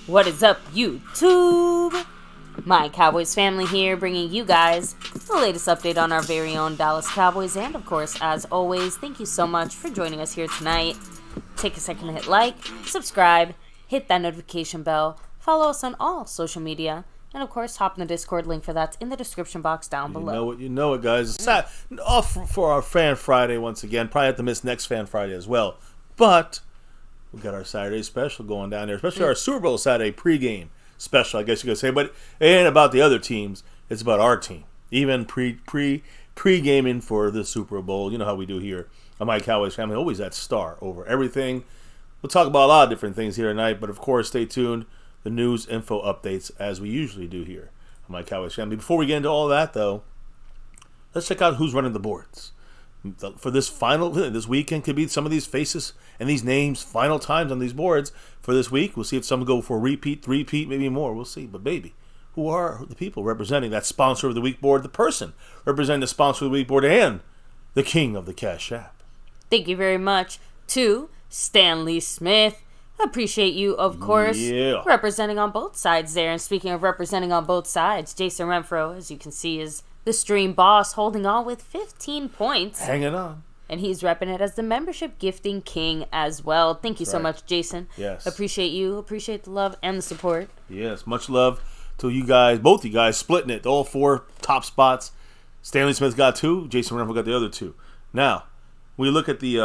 What is up, YouTube? My Cowboys family here, bringing you guys the latest update on our very own Dallas Cowboys. And of course, as always, thank you so much for joining us here tonight. Take a second to hit like, subscribe, hit that notification bell, follow us on all social media, and of course, hop in the Discord. Link for that's in the description box down below. You know it, guys. Off for our Fan Friday once again. Probably have to miss next Fan Friday as well. But we got our Saturday special going down there, especially our Super Bowl Saturday pregame special, I guess you could say. But it ain't about the other teams. It's about our team. Even pre-gaming for the Super Bowl. You know how we do here on My Cowboys Family. Always that star over everything. We'll talk about a lot of different things here tonight. But, of course, stay tuned. The news, info, updates, as we usually do here on My Cowboys Family. Before we get into all that, though, let's check out who's running the boards. For this weekend could be some of these faces and these names, final times on these boards for this week. We'll see if some go for a repeat, three-peat, maybe more. We'll see. But, baby, who are the people representing that sponsor of the week board, the person representing the sponsor of the week board, and the king of the Cash App? Thank you very much to Stanley Smith. Appreciate you, of course, representing on both sides there. And speaking of representing on both sides, Jason Renfro, as you can see, is the stream boss, holding on with 15 points. Hanging on. And he's repping it as the membership gifting king as well. Thank you so much, Jason. Yes. Appreciate you. Appreciate the love and the support. Yes, much love to you guys, both you guys, splitting it. All four top spots. Stanley Smith got 2. Jason Renfro got the other 2. Now, we look at the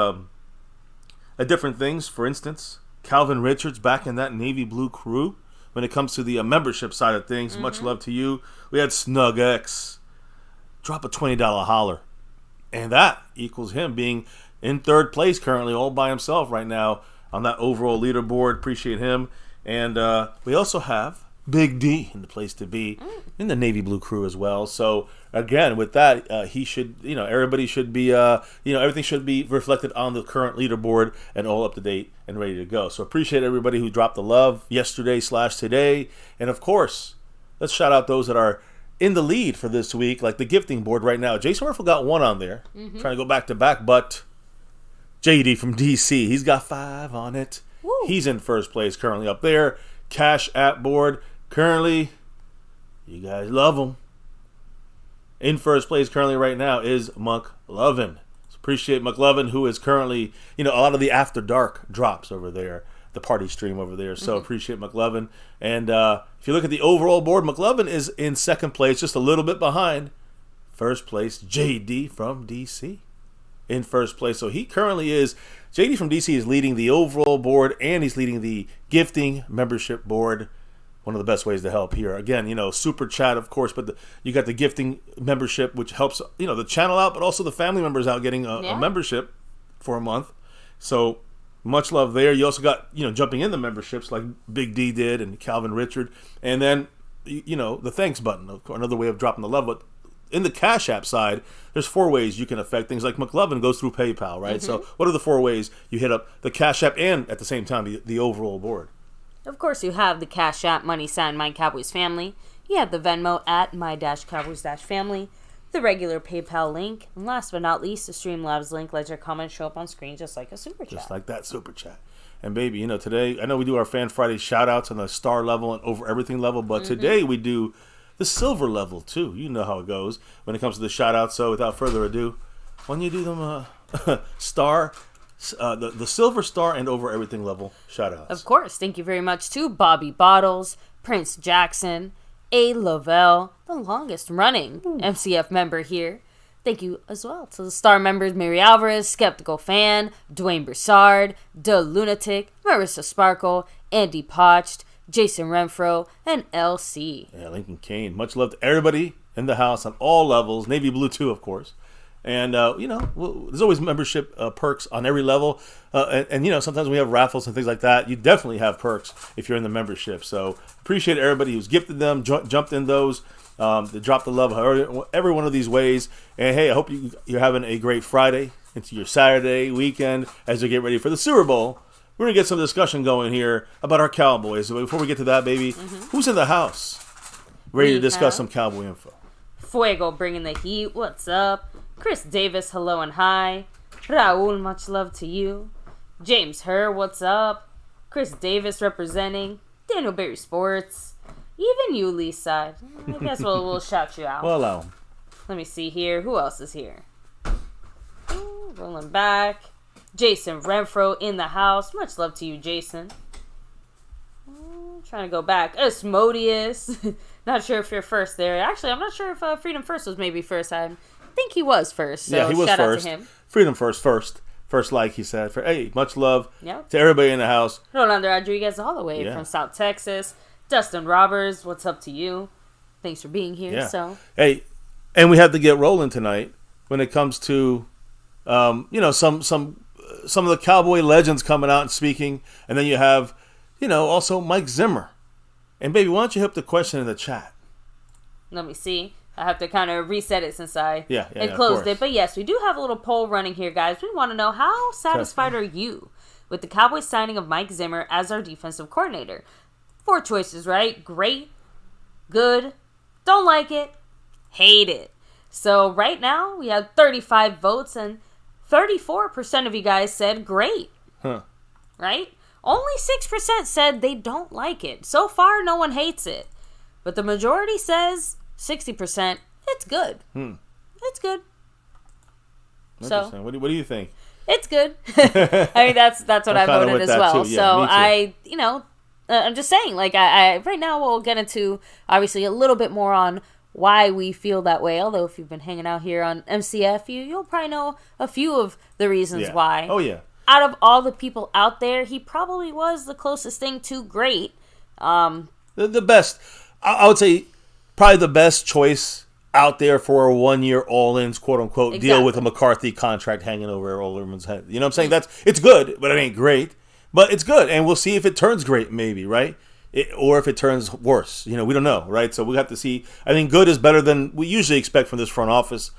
at different things. For instance, Calvin Richards back in that navy blue crew. When it comes to the membership side of things, much love to you. We had Snug X drop a $20 holler, and that equals him being in third place currently, all by himself right now on that overall leaderboard. Appreciate him. And we also have Big D in the place to be in the navy blue crew as well. So again, with that, he should, everybody should be, everything should be reflected on the current leaderboard and all up to date and ready to go. So appreciate everybody who dropped the love yesterday/today. And of course, let's shout out those that are in the lead for this week, like the gifting board right now. Jason Murphy got 1 on there, trying to go back to back, but JD from DC, he's got 5 on it. Woo. He's in first place currently up there. Cash App board currently, you guys love him. In first place currently right now is McLovin. So appreciate McLovin, who is currently, a lot of the After Dark drops over there, the party stream over there. So appreciate McLovin. And if you look at the overall board, McLovin is in second place, just a little bit behind. First place, JD from DC in first place. So he currently is, JD from DC is leading the overall board, and he's leading the gifting membership board. One of the best ways to help here. Again, super chat, of course, but you got the gifting membership, which helps, the channel out, but also the family members out getting a membership for a month. So much love there. You also got, jumping in the memberships like Big D did and Calvin Richard. And then, the thanks button, another way of dropping the love. But in the Cash App side, there's 4 ways you can affect things. Like McLovin goes through PayPal, right? So what are the 4 ways you hit up the Cash App and at the same time the overall board? Of course, you have the Cash App money sign My Cowboys Family. You have the Venmo at My-Cowboys-Family. The regular PayPal link. And last but not least, the Streamlabs link lets your comments show up on screen just like a super chat. Just like that super chat. And baby, today, I know we do our Fan Friday shout-outs on the star level and over everything level, but today we do the silver level too. You know how it goes when it comes to the shout-outs. So without further ado, when you do them star, the silver star and over everything level shout-outs. Of course. Thank you very much to Bobby Bottles, Prince Jackson, A. Lavelle, the longest running MCF member here. Thank you as well to the star members Mary Alvarez, Skeptical Fan, Dwayne Broussard, The Lunatic, Marissa Sparkle, Andy Potched, Jason Renfro, and LC. Yeah, Lincoln Kane. Much love to everybody in the house on all levels. Navy Blue too, of course. And, there's always membership perks on every level. And, sometimes we have raffles and things like that. You definitely have perks if you're in the membership. So appreciate everybody who's gifted them, jumped in those, to drop the love every one of these ways. And, hey, I hope you're having a great Friday into your Saturday weekend as you get ready for the Super Bowl. We're going to get some discussion going here about our Cowboys. So before we get to that, baby, who's in the house ready to discuss some Cowboy info? Fuego bringing the heat. What's up? Chris Davis, hello and hi. Raul, much love to you. James Herr, what's up? Chris Davis representing. Daniel Berry Sports, even you, Lisa. I guess we'll shout you out. Well, allow him. Let me see here. Who else is here? Ooh, rolling back. Jason Renfro in the house. Much love to you, Jason. Trying to go back. Asmodeus. Not sure if you're first there. Actually, I'm not sure if Freedom First was maybe first. I think he was first. So yeah, he was shout first. out to him. Freedom First, like he said. Hey, much love Yep. to everybody in the house. Rolando Rodriguez all the way from South Texas. Dustin Roberts, what's up to you? Thanks for being here. Yeah. So hey, and we have to get rolling tonight when it comes to some of the Cowboy legends coming out and speaking, and then you have also Mike Zimmer. And baby, why don't you hit the question in the chat? Let me see. I have to kind of reset it since I had of closed course. it. But yes, we do have a little poll running here, guys. We want to know, how satisfied are you with the Cowboys signing of Mike Zimmer as our defensive coordinator? 4 choices, right? Great, good, don't like it, hate it. So right now we have 35 votes and 34% of you guys said great. Huh. Right? Only 6% said they don't like it. So far, no one hates it. But the majority says 60%, it's good. It's good. So, what do you think? it's good. I mean, that's what I kinda voted with as that well. too. Yeah, So me too. I'm just saying, like, I right now we'll get into obviously a little bit more on why we feel that way. Although if you've been hanging out here on MCF, you'll probably know a few of the reasons why. Oh yeah. Out of all the people out there, he probably was the closest thing to great. The best, I would say, probably the best choice out there for a 1-year all-ins, quote-unquote, deal with a McCarthy contract hanging over Ollerman's head. You know what I'm saying? It's good, but it ain't great. But it's good, and we'll see if it turns great, maybe, right? Or if it turns worse. We don't know, right? So we have to see. I think good is better than we usually expect from this front office.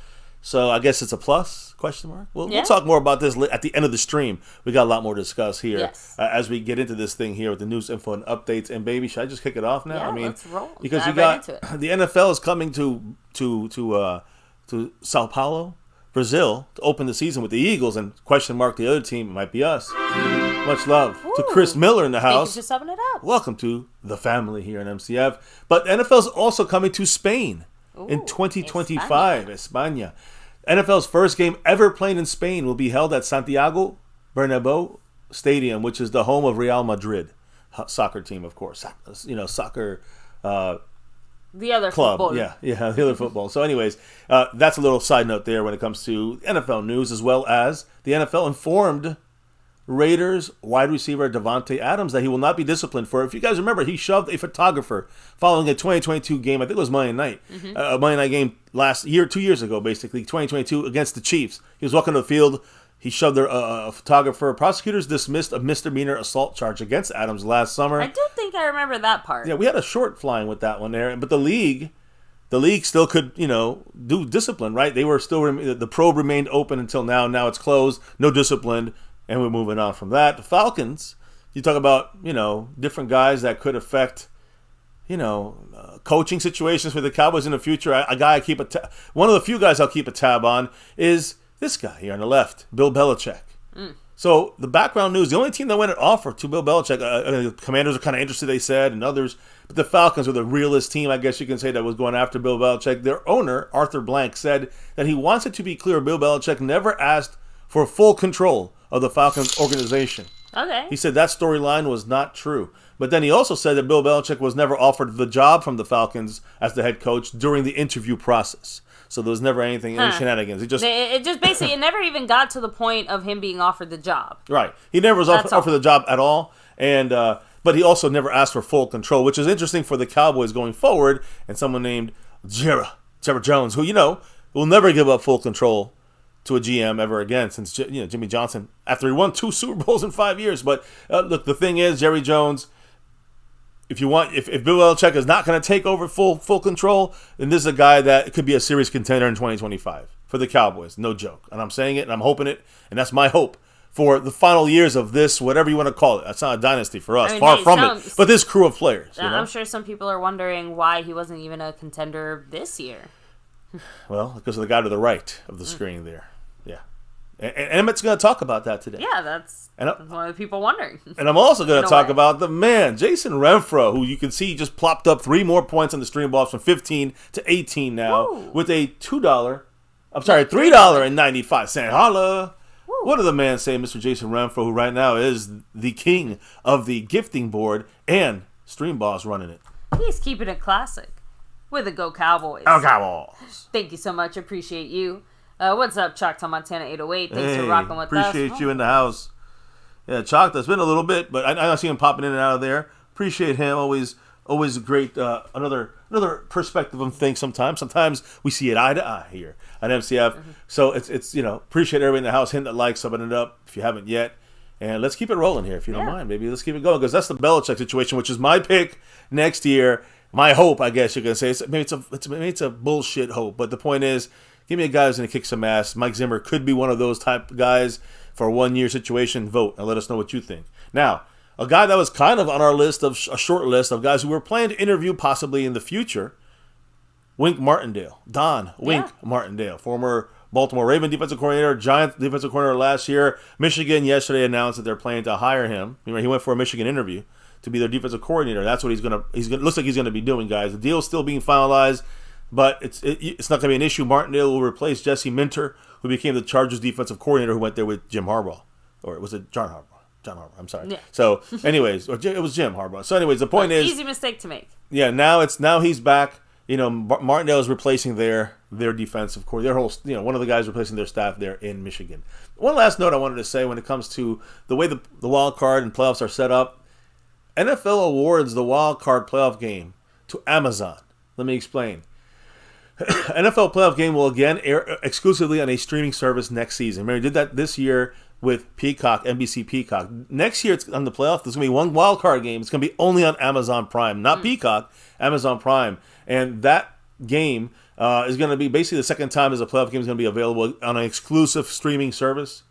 So I guess it's a plus, question mark? We'll talk more about this at the end of the stream. We got a lot more to discuss here as we get into this thing here with the news, info, and updates. And baby, should I just kick it off now? Yeah, I mean, let's roll. because Dive you got right into it. the NFL is coming to Sao Paulo, Brazil, to open the season with the Eagles, and question mark the other team, it might be us. Much love to Chris Miller in the house. Thank you for subbing it up. Welcome to the family here in MCF. But the NFL is also coming to Spain in 2025, España. NFL's first game ever played in Spain will be held at Santiago Bernabéu Stadium, which is the home of Real Madrid soccer team, of course. Soccer The other club. football. Yeah, the other football. So anyways, that's a little side note there when it comes to NFL news, as well as the NFL informed Raiders wide receiver Davante Adams that he will not be disciplined for. If you guys remember, he shoved a photographer following a 2022 game. I think it was Monday night. A Monday night game last year, 2 years ago, basically, 2022 against the Chiefs. He was walking to the field. He shoved a photographer. Prosecutors dismissed a misdemeanor assault charge against Adams last summer. I do think I remember that part. Yeah, we had a short flying with that one there. But the league still could, do discipline, right? They were still, the probe remained open until now. Now it's closed. No discipline. And we're moving on from that. The Falcons, you talk about, different guys that could affect, coaching situations for the Cowboys in the future. A guy one of the few guys I'll keep a tab on is this guy here on the left, Bill Belichick. So the background news, the only team that went an offer to Bill Belichick, the Commanders are kind of interested, they said, and others, but the Falcons were the realest team, I guess you can say, that was going after Bill Belichick. Their owner, Arthur Blank, said that he wants it to be clear Bill Belichick never asked for full control of the Falcons organization. Okay. He said that storyline was not true. But then he also said that Bill Belichick was never offered the job from the Falcons as the head coach during the interview process. So there was never any shenanigans. It just basically, it never even got to the point of him being offered the job. Right. He never was offered the job at all. And but he also never asked for full control, which is interesting for the Cowboys going forward. And someone named Jerry Jones, who, will never give up full control to a GM ever again, since Jimmy Johnson, after he won 2 Super Bowls in 5 years. But look, the thing is, Jerry Jones, if Bill Belichick is not going to take over full control, then this is a guy that could be a serious contender in 2025 for the Cowboys. No joke. And I'm saying it, and I'm hoping it, and that's my hope for the final years of this, whatever you want to call it. That's not a dynasty for us, far from it. But this crew of players. I'm sure some people are wondering why he wasn't even a contender this year. Well, because of the guy to the right of the screen there. Yeah. And Emmett's going to talk about that today. Yeah, that's one of the people wondering. And I'm also going to talk about the man, Jason Renfro, who you can see just plopped up 3 more points on the stream balls from 15 to 18 now. Woo. With a $3.95. Holla. Woo. What did the man say, Mr. Jason Renfro, who right now is the king of the gifting board and stream balls running it? He's keeping it classic with the Go Cowboys. Go Cowboys. Tink you so much. Appreciate you. What's up, Choctaw Montana 808? Thanks for rocking with us. Appreciate you in the house. Yeah, Choctaw's been a little bit, but I see him popping in and out of there. Appreciate him. Always a great another perspective of things. Sometimes we see it eye to eye here at MCF. Mm-hmm. So it's appreciate everybody in the house hitting that like, subbing it up if you haven't yet, and let's keep it rolling here if you don't mind. Maybe let's keep it going because that's the Belichick situation, which is my pick next year. My hope, I guess you're gonna say. Maybe it's a bullshit hope, but the point is. Give me a guy who's going to kick some ass. Mike Zimmer could be one of those type of guys for a 1-year situation. Vote and let us know what you think. Now, a guy that was kind of on our list of a short list of guys who we're planning to interview possibly in the future, Wink Martindale. Don Wink Martindale, former Baltimore Raven defensive coordinator, Giants defensive coordinator last year. Michigan yesterday announced that they're planning to hire him. He went for a Michigan interview to be their defensive coordinator. That's what looks like he's going to be doing, guys. The deal's still being finalized. But it's not going to be an issue. Martindale will replace Jesse Minter, who became the Chargers defensive coordinator, who went there with Jim Harbaugh. Or was it John Harbaugh? John Harbaugh, I'm sorry. Yeah. So, anyways, it was Jim Harbaugh. So, anyways, the point is... Easy mistake to make. Yeah, now he's back. Martindale is replacing their defensive coordinator. Their whole, one of the guys replacing their staff there in Michigan. One last note I wanted to say when it comes to the way the wild card and playoffs are set up. NFL awards the wild card playoff game to Amazon. Let me explain. NFL playoff game will again air exclusively on a streaming service next season. Remember, we did that this year with Peacock, NBC Peacock. Next year, it's on the playoff. There's going to be one wild card game. It's going to be only on Amazon Prime, not Peacock, Amazon Prime. And that game is going to be basically the second time as a playoff game is going to be available on an exclusive streaming service.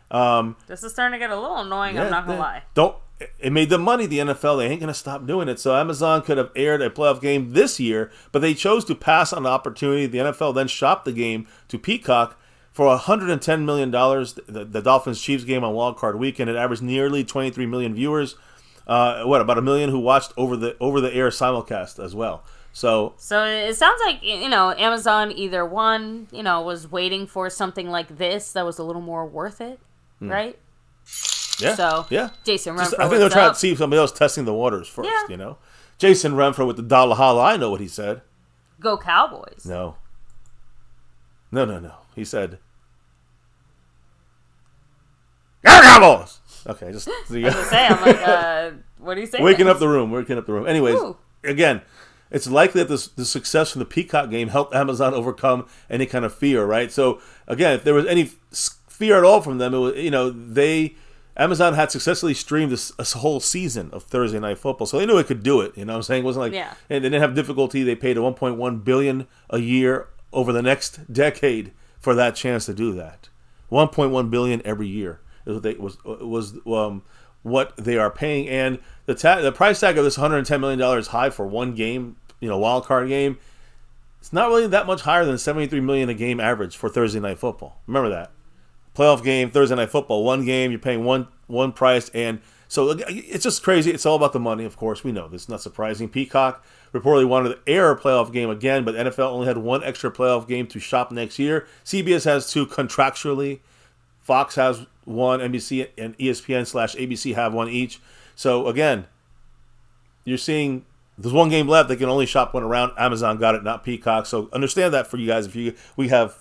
This is starting to get a little annoying. I'm not going to lie. It made them money, the NFL. They ain't going to stop doing it. So Amazon could have aired a playoff game this year, but they chose to pass on the opportunity. The NFL then shopped the game to Peacock for $110 million. The Dolphins-Chiefs game on Wild Card Weekend, it averaged nearly 23 million viewers. About 1 million who watched over the air simulcast as well. So it sounds like Amazon either one was waiting for something like this that was a little more worth it, right? Yeah. So, Jason Renfro. I think they'll try to see if somebody else testing the waters first, Jason Renfro with the dollar holla. I know what he said. Go Cowboys. No. He said, Go Cowboys! Okay, just... I was going to say, I'm like, what do you say? Waking up the room. Anyways, again, it's likely that the success from the Peacock game helped Amazon overcome any kind of fear, right? So, again, if there was any fear at all from them, it was, Amazon had successfully streamed a whole season of Thursday Night Football, so they knew it could do it. You know what I'm saying? It wasn't like, and they didn't have difficulty. They paid $1.1 billion a year over the next decade for that chance to do that. $1.1 billion every year was what they are paying, and the price tag of this $110 million is high for one game, wild card game. It's not really that much higher than $73 million a game average for Thursday Night Football. Remember that. Playoff game, Thursday Night Football, one game, you're paying one price, and so it's just crazy. It's all about the money, of course. We know this is not surprising. Peacock reportedly wanted to air a playoff game again, but the NFL only had one extra playoff game to shop next year. CBS has 2 contractually. Fox has 1. NBC and ESPN/ABC have 1 each. So again, you're seeing there's 1 game left. They can only shop 1 around. Amazon got it, not Peacock. So understand that for you guys. I think we have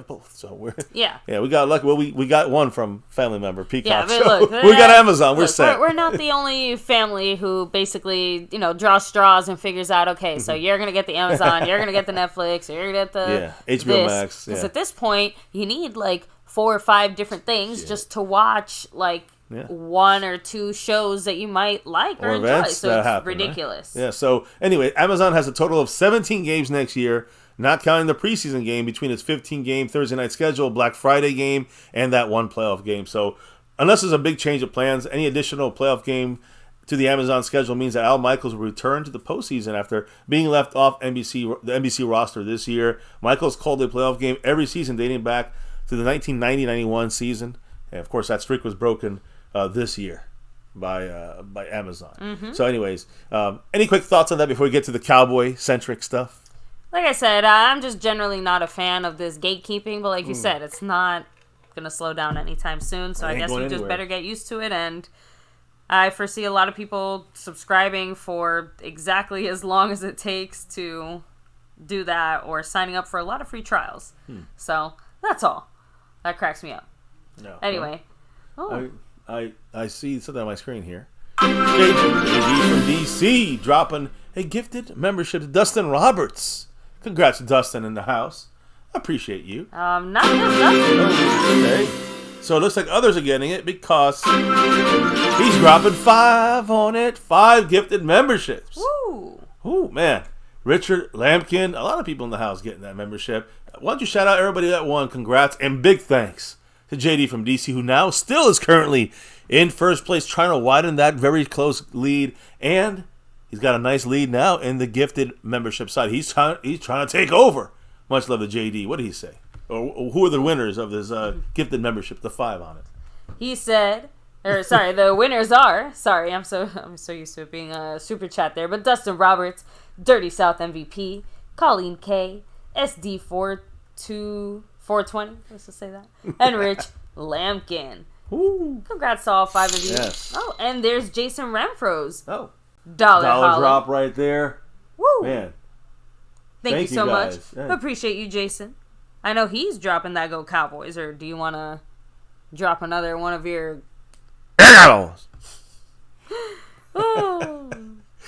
both. So we're we got lucky. Well, we got 1 from family member Peacock. Yeah, but look, we got Amazon. We're set. We're not the only family who basically draws straws and figures out. Okay, so you're gonna get the Amazon, you're gonna get the Netflix, or you're gonna get the HBO Max. Because at this point, you need like 4 or 5 different things just to watch 1 or 2 shows that you might like or enjoy. So it's happen, ridiculous. Right? Yeah. So anyway, Amazon has a total of 17 games next year, not counting the preseason game between its 15-game Thursday night schedule, Black Friday game, and that 1 playoff game. So unless there's a big change of plans, any additional playoff game to the Amazon schedule means that Al Michaels will return to the postseason after being left off the NBC roster this year. Michaels called a playoff game every season dating back to the 1990-91 season. And, of course, that streak was broken this year by Amazon. Mm-hmm. So, anyways, any quick thoughts on that before we get to the Cowboy-centric stuff? Like I said, I'm just generally not a fan of this gatekeeping, but like you said, it's not going to slow down anytime soon, so I guess we just better get used to it, and I foresee a lot of people subscribing for exactly as long as it takes to do that, or signing up for a lot of free trials. So, that's all. That cracks me up. No. Anyway. I see something on my screen here. JD from DC dropping a gifted membership to Dustin Roberts. Congrats to Dustin in the house. I appreciate you. Not just Dustin. Okay. So it looks like others are getting it because he's dropping 5 on it. 5 gifted memberships. Woo. Ooh, man. Richard Lampkin, a lot of people in the house getting that membership. Why don't you shout out everybody that won? Congrats and big thanks to JD from DC, who now still is currently in first place, trying to widen that very close lead. And he's got a nice lead now in the gifted membership side. He's trying to take over. Much love to JD. What did he say? Or who are the winners of this gifted membership? The 5 on it. He said, the winners are. Sorry, I'm so used to it being a super chat there. But Dustin Roberts, Dirty South MVP, Colleen K, SD 420. Let's just say that. And Rich Lampkin. Ooh. Congrats to all 5 of you. Yes. Oh, and there's Jason Renfro's dollar holler. drop right there. Woo. Man. Thank you so much. Yeah. Appreciate you, Jason. I know he's dropping that Go Cowboys, or do you want to drop another one of your... Oh,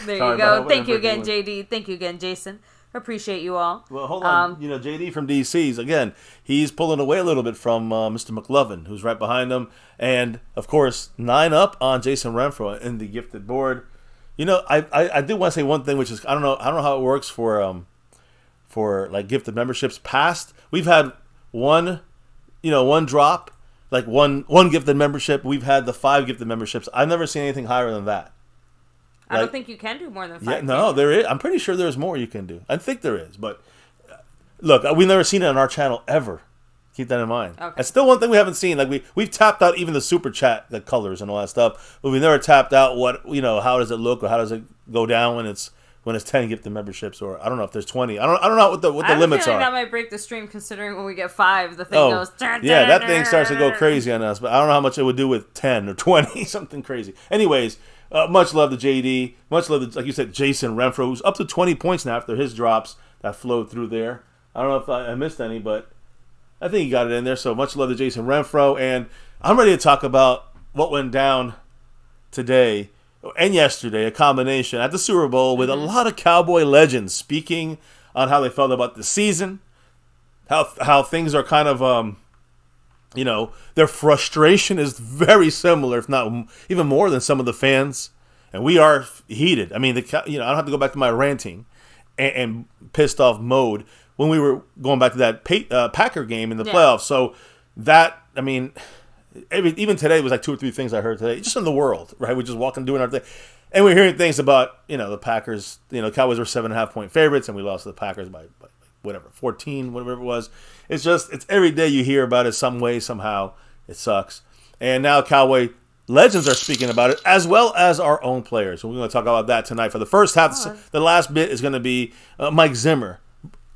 there you go. Thank you again, JD. Thank you again, Jason. Appreciate you all. Well, hold on. JD from DC's, again, he's pulling away a little bit from Mr. McLovin, who's right behind him. And, of course, 9 up on Jason Renfro in the gifted board. I do want to say one thing, which is, I don't know how it works for like gifted memberships past. We've had one drop, like one gifted membership. We've had the 5 gifted memberships. I've never seen anything higher than that. I don't think you can do more than 5. Yeah, no, there is. I'm pretty sure there's more you can do. I think there is, but look, we've never seen it on our channel ever. Keep that in mind. Okay. It's still one thing we haven't seen. Like we've tapped out even the super chat, the colors and all that stuff, but we've never tapped out how does it look or how does it go down when it's 10 gifted memberships, or I don't know if there's 20. I don't know what the limits are. That might break the stream, considering when we get 5, the thing goes. Yeah, that thing starts to go crazy on us. But I don't know how much it would do with 10 or 20, something crazy. Anyways, much love to JD. Much love to, like you said, Jason Renfro, who's up to 20 points now after his drops that flowed through there. I don't know if I missed any, but I think he got it in there. So much love to Jason Renfro, and I'm ready to talk about what went down today and yesterday, a combination at the Super Bowl with a lot of Cowboy legends speaking on how they felt about the season, how things are kind of, their frustration is very similar, if not even more than some of the fans, and we are heated. I mean, I don't have to go back to my ranting and pissed off mode when we were going back to that Packer game in the playoffs. So that, I mean, even today was like 2 or 3 things I heard today, just in the world, right? We're just walking, doing our thing. And we're hearing things about, the Packers, Cowboys were 7.5-point favorites, and we lost to the Packers by whatever, 14, whatever it was. It's every day you hear about it some way, somehow. It sucks. And now Cowboy legends are speaking about it, as well as our own players. So we're going to talk about that tonight. For the first half, the last bit is going to be Mike Zimmer.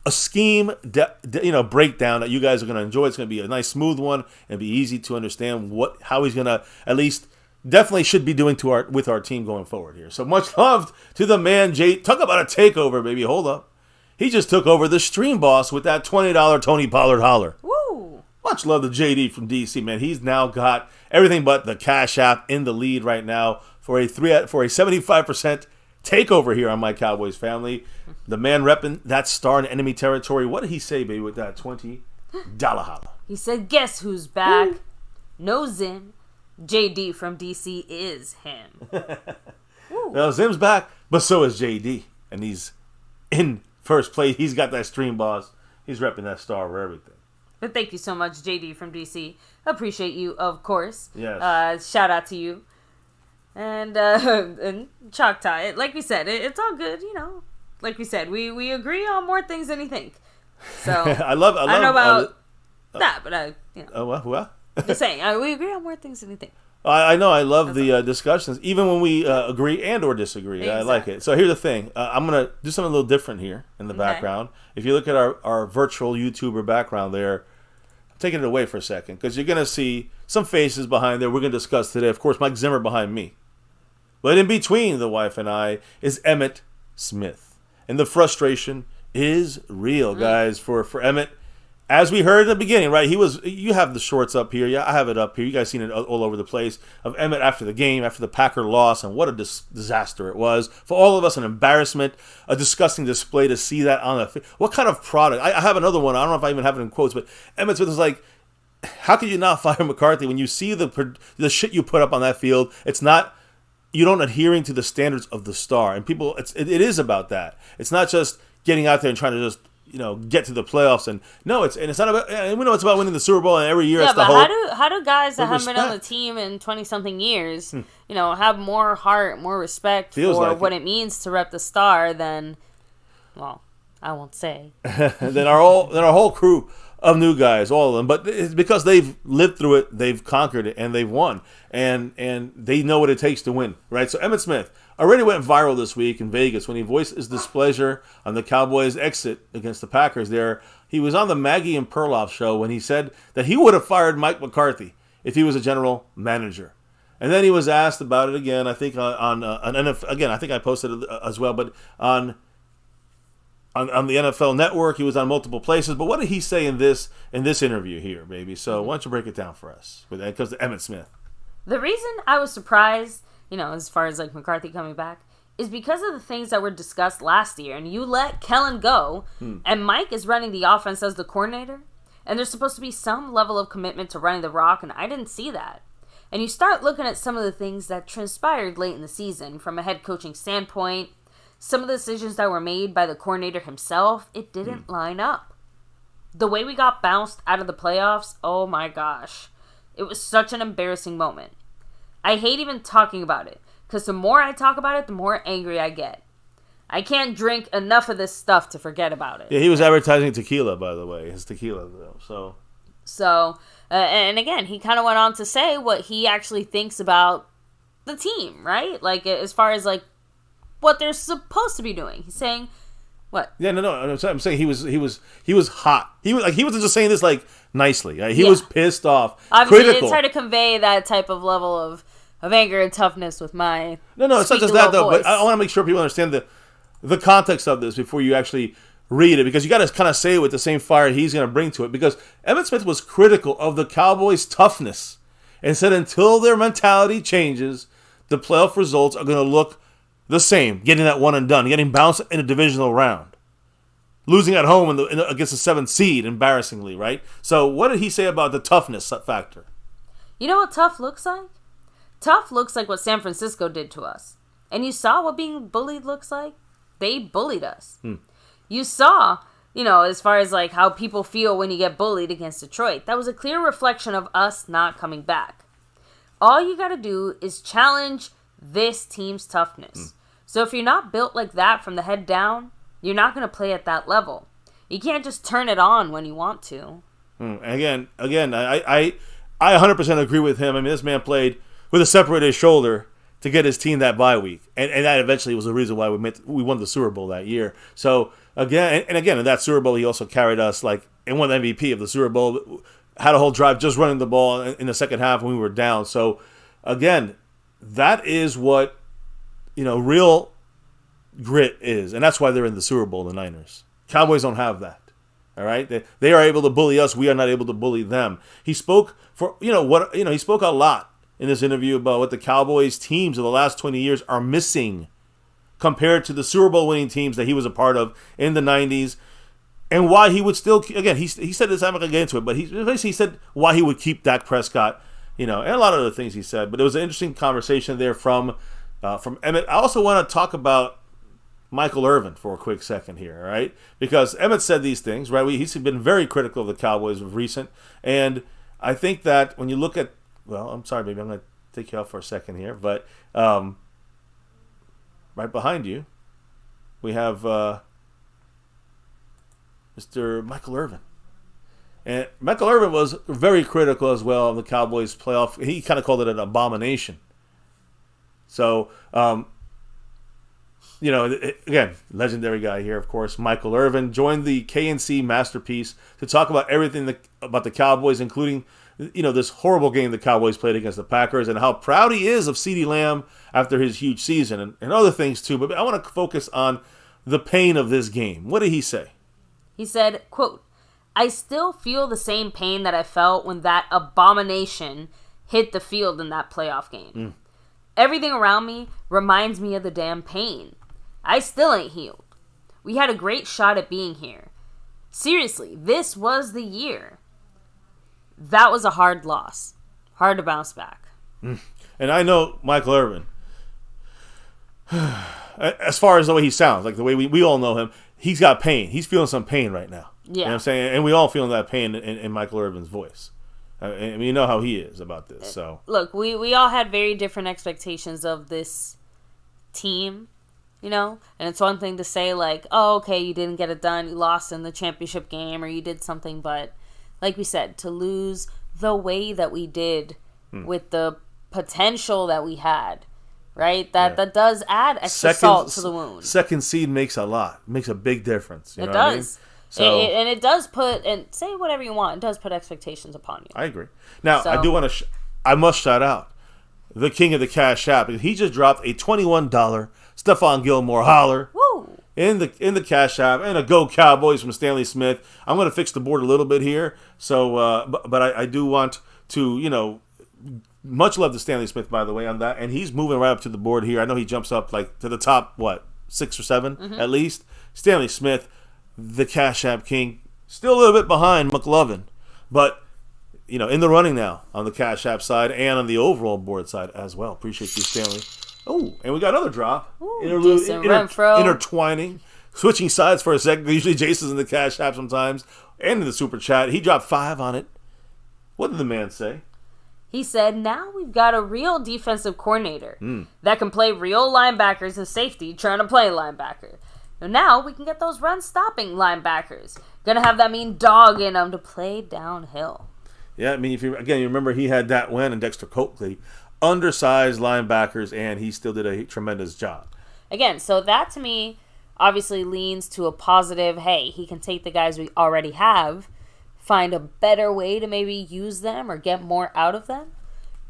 A scheme, breakdown that you guys are going to enjoy. It's going to be a nice, smooth one, and be easy to understand how he's going to at least definitely should be doing with our team going forward here. So much love to the man, Jay. Talk about a takeover, baby. Hold up, he just took over the stream boss with that $20 Tony Pollard holler. Woo! Much love to JD from DC, man. He's now got everything but the Cash App in the lead right now for a 75% takeover here on My Cowboys Family. The man repping that star in enemy territory. What did he say, baby, with that $20 holla? He said, guess who's back? Woo. No Zim. JD from DC is him. Well, Zim's back, but so is JD. And he's in first place. He's got that stream boss. He's repping that star for everything. But thank you so much, JD from DC. Appreciate you, of course. Yes. Shout out to you. And Chalk Tie, like we said, it's all good, Like we said, we agree on more things than you think. So I love. I don't know about Nah, but Well, just saying, we agree on more things than you think. I know. I love the discussions, even when we agree and or disagree. Exactly. I like it. So here's the thing. I'm going to do something a little different here in the background. If you look at our virtual YouTuber background there, I'm taking it away for a second because you're going to see some faces behind there we're going to discuss today. Of course, Mike Zimmer behind me. But in between the wife and I is Emmitt Smith. And the frustration is real, guys, for Emmitt. As we heard in the beginning, right? You have the shorts up here. Yeah, I have it up here. You guys seen it all over the place of Emmitt after the game, after the Packer loss, and what a disaster it was for all of us. An embarrassment, a disgusting display to see that on the. What kind of product? I have another one. I don't know if I even have it in quotes, but Emmitt Smith is like, how can you not fire McCarthy when you see the shit you put up on that field? It's not. You don't adhering to the standards of the star, and people. It is about that. It's not just getting out there and trying to just. Get to the playoffs, and it's not about. And we know it's about winning the Super Bowl, and every year it's the hope. How do guys that haven't been on the team in 20-something years, have more heart, more respect for what it means to rep the star than, well, I won't say. than our whole crew of new guys, all of them. But it's because they've lived through it, they've conquered it, and they've won, and they know what it takes to win, right? So Emmitt Smith already went viral this week in Vegas when he voiced his displeasure on the Cowboys' exit against the Packers there. He was on the Maggie and Perloff show when he said that he would have fired Mike McCarthy if he was a general manager. And then he was asked about it again, I think on NFL, again, I think I posted it as well, but on the NFL Network, he was on multiple places. But what did he say in this interview here, baby? So why don't you break it down for us? Because of Emmitt Smith. The reason I was surprised, as far as like McCarthy coming back, is because of the things that were discussed last year. And you let Kellen go, and Mike is running the offense as the coordinator, and there's supposed to be some level of commitment to running the rock, and I didn't see that. And you start looking at some of the things that transpired late in the season from a head coaching standpoint, some of the decisions that were made by the coordinator himself, it didn't line up. The way we got bounced out of the playoffs, oh my gosh. It was such an embarrassing moment. I hate even talking about it, because the more I talk about it, the more angry I get. I can't drink enough of this stuff to forget about it. Yeah, he was advertising tequila, by the way. His tequila, though. So, and again, he kind of went on to say what he actually thinks about the team, right? Like, as far as, like, what they're supposed to be doing. He's saying, what? Yeah, no. I'm saying he was hot. He wasn't just saying this, like, nicely. He was pissed off. Obviously, critical. It's hard to convey that type of level of anger and toughness with my No, it's not just that, though. But I want to make sure people understand the context of this before you actually read it, because you got to kind of say it with the same fire he's going to bring to it. Because Emmitt Smith was critical of the Cowboys' toughness and said until their mentality changes, the playoff results are going to look the same. Getting that one and done, getting bounced in a divisional round, losing at home against the 7th seed, embarrassingly, right? So what did he say about the toughness factor? You know what tough looks like? Tough looks like what San Francisco did to us. And you saw what being bullied looks like? They bullied us. You saw, as far as like how people feel when you get bullied against Detroit. That was a clear reflection of us not coming back. All you got to do is challenge this team's toughness. So if you're not built like that from the head down, you're not going to play at that level. You can't just turn it on when you want to. Again, I 100% agree with him. I mean, this man played with a separated shoulder to get his team that bye week, and that eventually was the reason why we won the Super Bowl that year. So again, in that Super Bowl, he also carried us and won the MVP of the Super Bowl. Had a whole drive just running the ball in the second half when we were down. So again, that is what real grit is, and that's why they're in the Super Bowl. The Niners, Cowboys don't have that. All right, they are able to bully us. We are not able to bully them. He spoke he spoke a lot in this interview about what the Cowboys teams of the last 20 years are missing compared to the Super Bowl winning teams that he was a part of in the 90s, and why he would still, again, he said this, I'm not going to get into it, but he said why he would keep Dak Prescott, and a lot of other things he said. But it was an interesting conversation there from Emmitt. I also want to talk about Michael Irvin for a quick second here, all right? Because Emmitt said these things, right? He's been very critical of the Cowboys of recent, and I think that when you look at, well, I'm sorry, baby, I'm going to take you off for a second here, but right behind you, we have Mr. Michael Irvin. And Michael Irvin was very critical as well of the Cowboys playoff. He kind of called it an abomination. So, again, legendary guy here, of course. Michael Irvin joined the KNC Masterpiece to talk about everything about the Cowboys, including, this horrible game the Cowboys played against the Packers and how proud he is of Ceedee Lamb after his huge season and other things too. But I want to focus on the pain of this game. What did he say? He said, quote, "I still feel the same pain that I felt when that abomination hit the field in that playoff game. Everything around me reminds me of the damn pain. I still ain't healed. We had a great shot at being here. Seriously, this was the year. That was a hard loss. Hard to bounce back." And I know Michael Irvin, as far as the way he sounds, like the way we all know him, he's got pain. He's feeling some pain right now. Yeah. You know what I'm saying? And we all feeling that pain in Michael Irvin's voice. And we know how he is about this. So look, we all had very different expectations of this team, and it's one thing to say like, oh, okay, you didn't get it done, you lost in the championship game, or you did something, but like we said, to lose the way that we did with the potential that we had, right? That does add extra salt to the wound. Second seed makes a big difference. You know does. What I mean? So, and it does put, and say whatever you want, it does put expectations upon you. I agree. Now, I do want to, I must shout out the king of the Cash App. He just dropped a $21 Stephon Gilmore holler. Woo! In the Cash App, and a Go Cowboys from Stanley Smith. I'm going to fix the board a little bit here. So, but I do want to, much love to Stanley Smith, by the way, on that. And he's moving right up to the board here. I know he jumps up like to the top, 6 or 7 at least. Stanley Smith, the Cash App king, still a little bit behind McLovin, but in the running now on the Cash App side and on the overall board side as well. Appreciate you, Stanley. Oh, and we got another drop. Intertwining, switching sides for a second. Usually Jason's in the Cash App sometimes, and in the Super Chat. He dropped 5 on it. What did the man say? He said, "Now we've got a real defensive coordinator that can play real linebackers and safety trying to play linebacker. Now we can get those run-stopping linebackers. Gonna have that mean dog in them to play downhill." Yeah, I mean, if you remember he had that win and Dexter Coakley, undersized linebackers, and he still did a tremendous job. Again, so that to me obviously leans to a positive, hey, he can take the guys we already have, find a better way to maybe use them or get more out of them.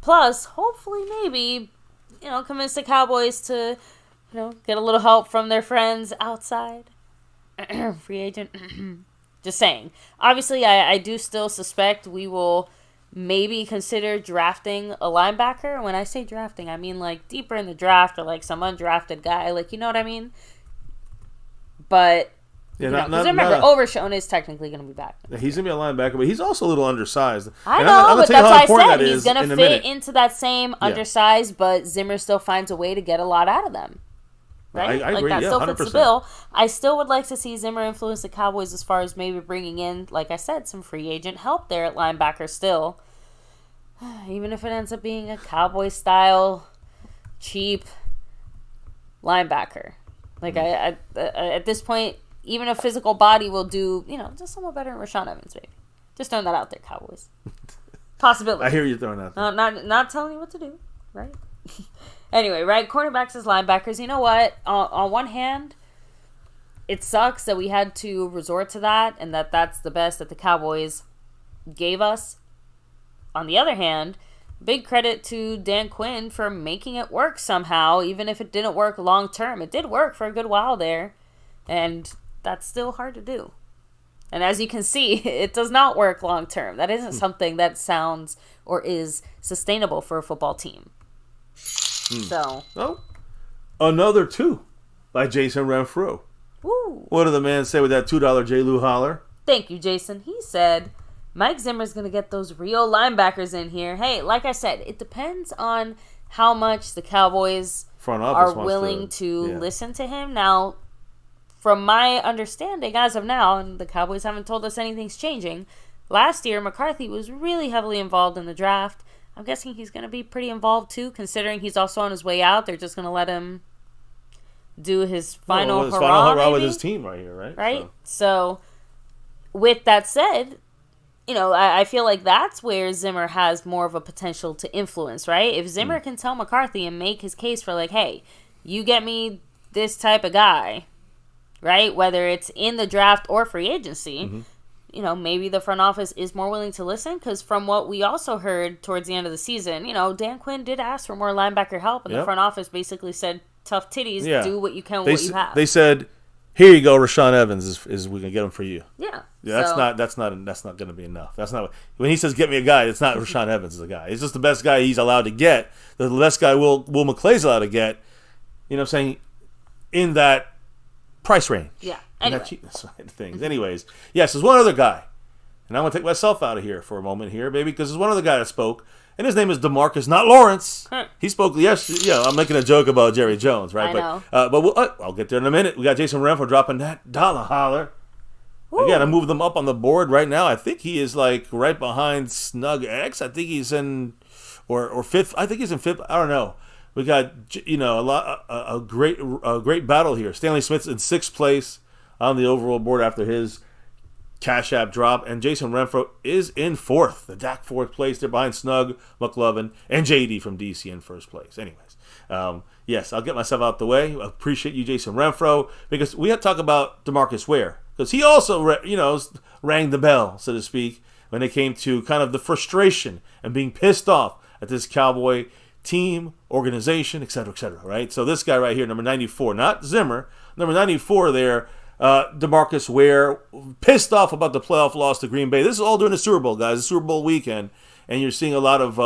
Plus, hopefully maybe, convince the Cowboys to, get a little help from their friends outside. Free agent. Just saying. Obviously, I do still suspect we will maybe consider drafting a linebacker. When I say drafting, I mean like deeper in the draft or like some undrafted guy. Like, you know what I mean? But, remember, Overshown is technically going to be back. He's going to be a linebacker, but he's also a little undersized. I know, but that's why I said he's going to fit into that same undersized, but Zimmer still finds a way to get a lot out of them. Right? I agree, that still 100%. fits the bill. I still would like to see Zimmer influence the Cowboys as far as maybe bringing in, like I said, some free agent help there at linebacker still. Even if it ends up being a Cowboy-style, cheap linebacker. Like, I at this point, even a physical body will do, just somewhat better than Rashaan Evans, maybe. Just throwing that out there, Cowboys. Possibility. I hear you throwing that there. Not telling you what to do, right? Anyway, right, cornerbacks as linebackers. You know what? On one hand, it sucks that we had to resort to that and that's the best that the Cowboys gave us. On the other hand, big credit to Dan Quinn for making it work somehow, even if it didn't work long term. It did work for a good while there, and that's still hard to do. And as you can see, it does not work long term. That isn't something that sounds or is sustainable for a football team. So, another 2 by Jason Renfrew. Woo. What did the man say with that $2 J. Lou holler? Thank you, Jason. He said, Mike Zimmer's going to get those real linebackers in here. Hey, like I said, it depends on how much the Cowboys are willing to listen to him. Now, from my understanding, as of now, and the Cowboys haven't told us anything's changing, last year McCarthy was really heavily involved in the draft. I'm guessing he's going to be pretty involved too, considering he's also on his way out. They're just going to let him do his final hurrah with his team right here, right? Right? So, with that said, I feel like that's where Zimmer has more of a potential to influence, right? If Zimmer can tell McCarthy and make his case for like, hey, you get me this type of guy, right? Whether it's in the draft or free agency, maybe the front office is more willing to listen. Because from what we also heard towards the end of the season, Dan Quinn did ask for more linebacker help, and the front office basically said, tough titties, do what you can with what you have. They said, here you go, Rashaan Evans is we can get him for you. Yeah. That's not going to be enough. That's not when he says get me a guy. It's not Rashaan Evans is the guy. It's just the best guy he's allowed to get. The best guy Will McClay's allowed to get. You know what I'm saying? In that price range. Yeah. Anyway. That cheapness side of things. Anyways, yes, there's one other guy, and I'm going to take myself out of here for a moment here, baby, because there's one other guy that spoke, and his name is DeMarcus, not Lawrence. He spoke. I'm making a joke about Jerry Jones, right? I know. But I'll get there in a minute. We got Jason Renfro dropping that dollar holler. Woo. Again, I moved them up on the board right now. I think he is like right behind Snug X. I think he's in or fifth. I think he's in fifth. I don't know. We got a great battle here. Stanley Smith's in sixth place on the overall board after his Cash App drop, and Jason Renfro is in fourth. The DAK fourth place. They're behind Snug, McLovin, and JD from DC in first place. Anyways, yes, I'll get myself out the way. I appreciate you, Jason Renfro, because we had to talk about DeMarcus Ware, because he also rang the bell, so to speak, when it came to kind of the frustration and being pissed off at this Cowboy team, organization, etc., right? So this guy right here, number 94, not Zimmer, number 94 there, DeMarcus Ware, pissed off about the playoff loss to Green Bay. This is all during the Super Bowl, guys, the Super Bowl weekend, and you're seeing a lot of,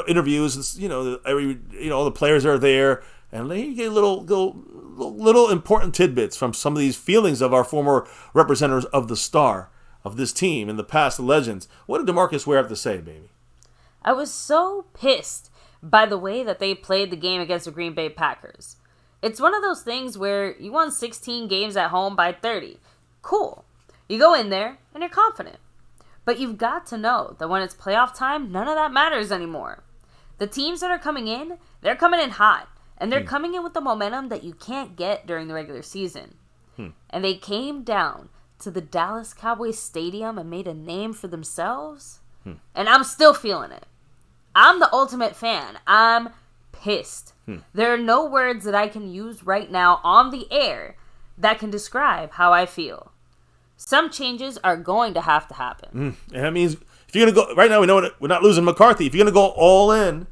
interviews, and, all the players are there, and you get little important tidbits from some of these feelings of our former representatives of the star of this team in the past, the legends. What did DeMarcus Ware have to say, baby? I was so pissed by the way that they played the game against the Green Bay Packers. It's one of those things where you won 16 games at home by 30. Cool. You go in there and you're confident. But you've got to know that when it's playoff time, none of that matters anymore. The teams that are coming in, they're coming in hot. And they're coming in with the momentum that you can't get during the regular season. And they came down to the Dallas Cowboys Stadium and made a name for themselves. And I'm still feeling it. I'm the ultimate fan. I'm pissed. There are no words that I can use right now on the air that can describe how I feel. Some changes are going to have to happen. And that means if you're going to go, right now we know we're not losing McCarthy. If you're going to go all in,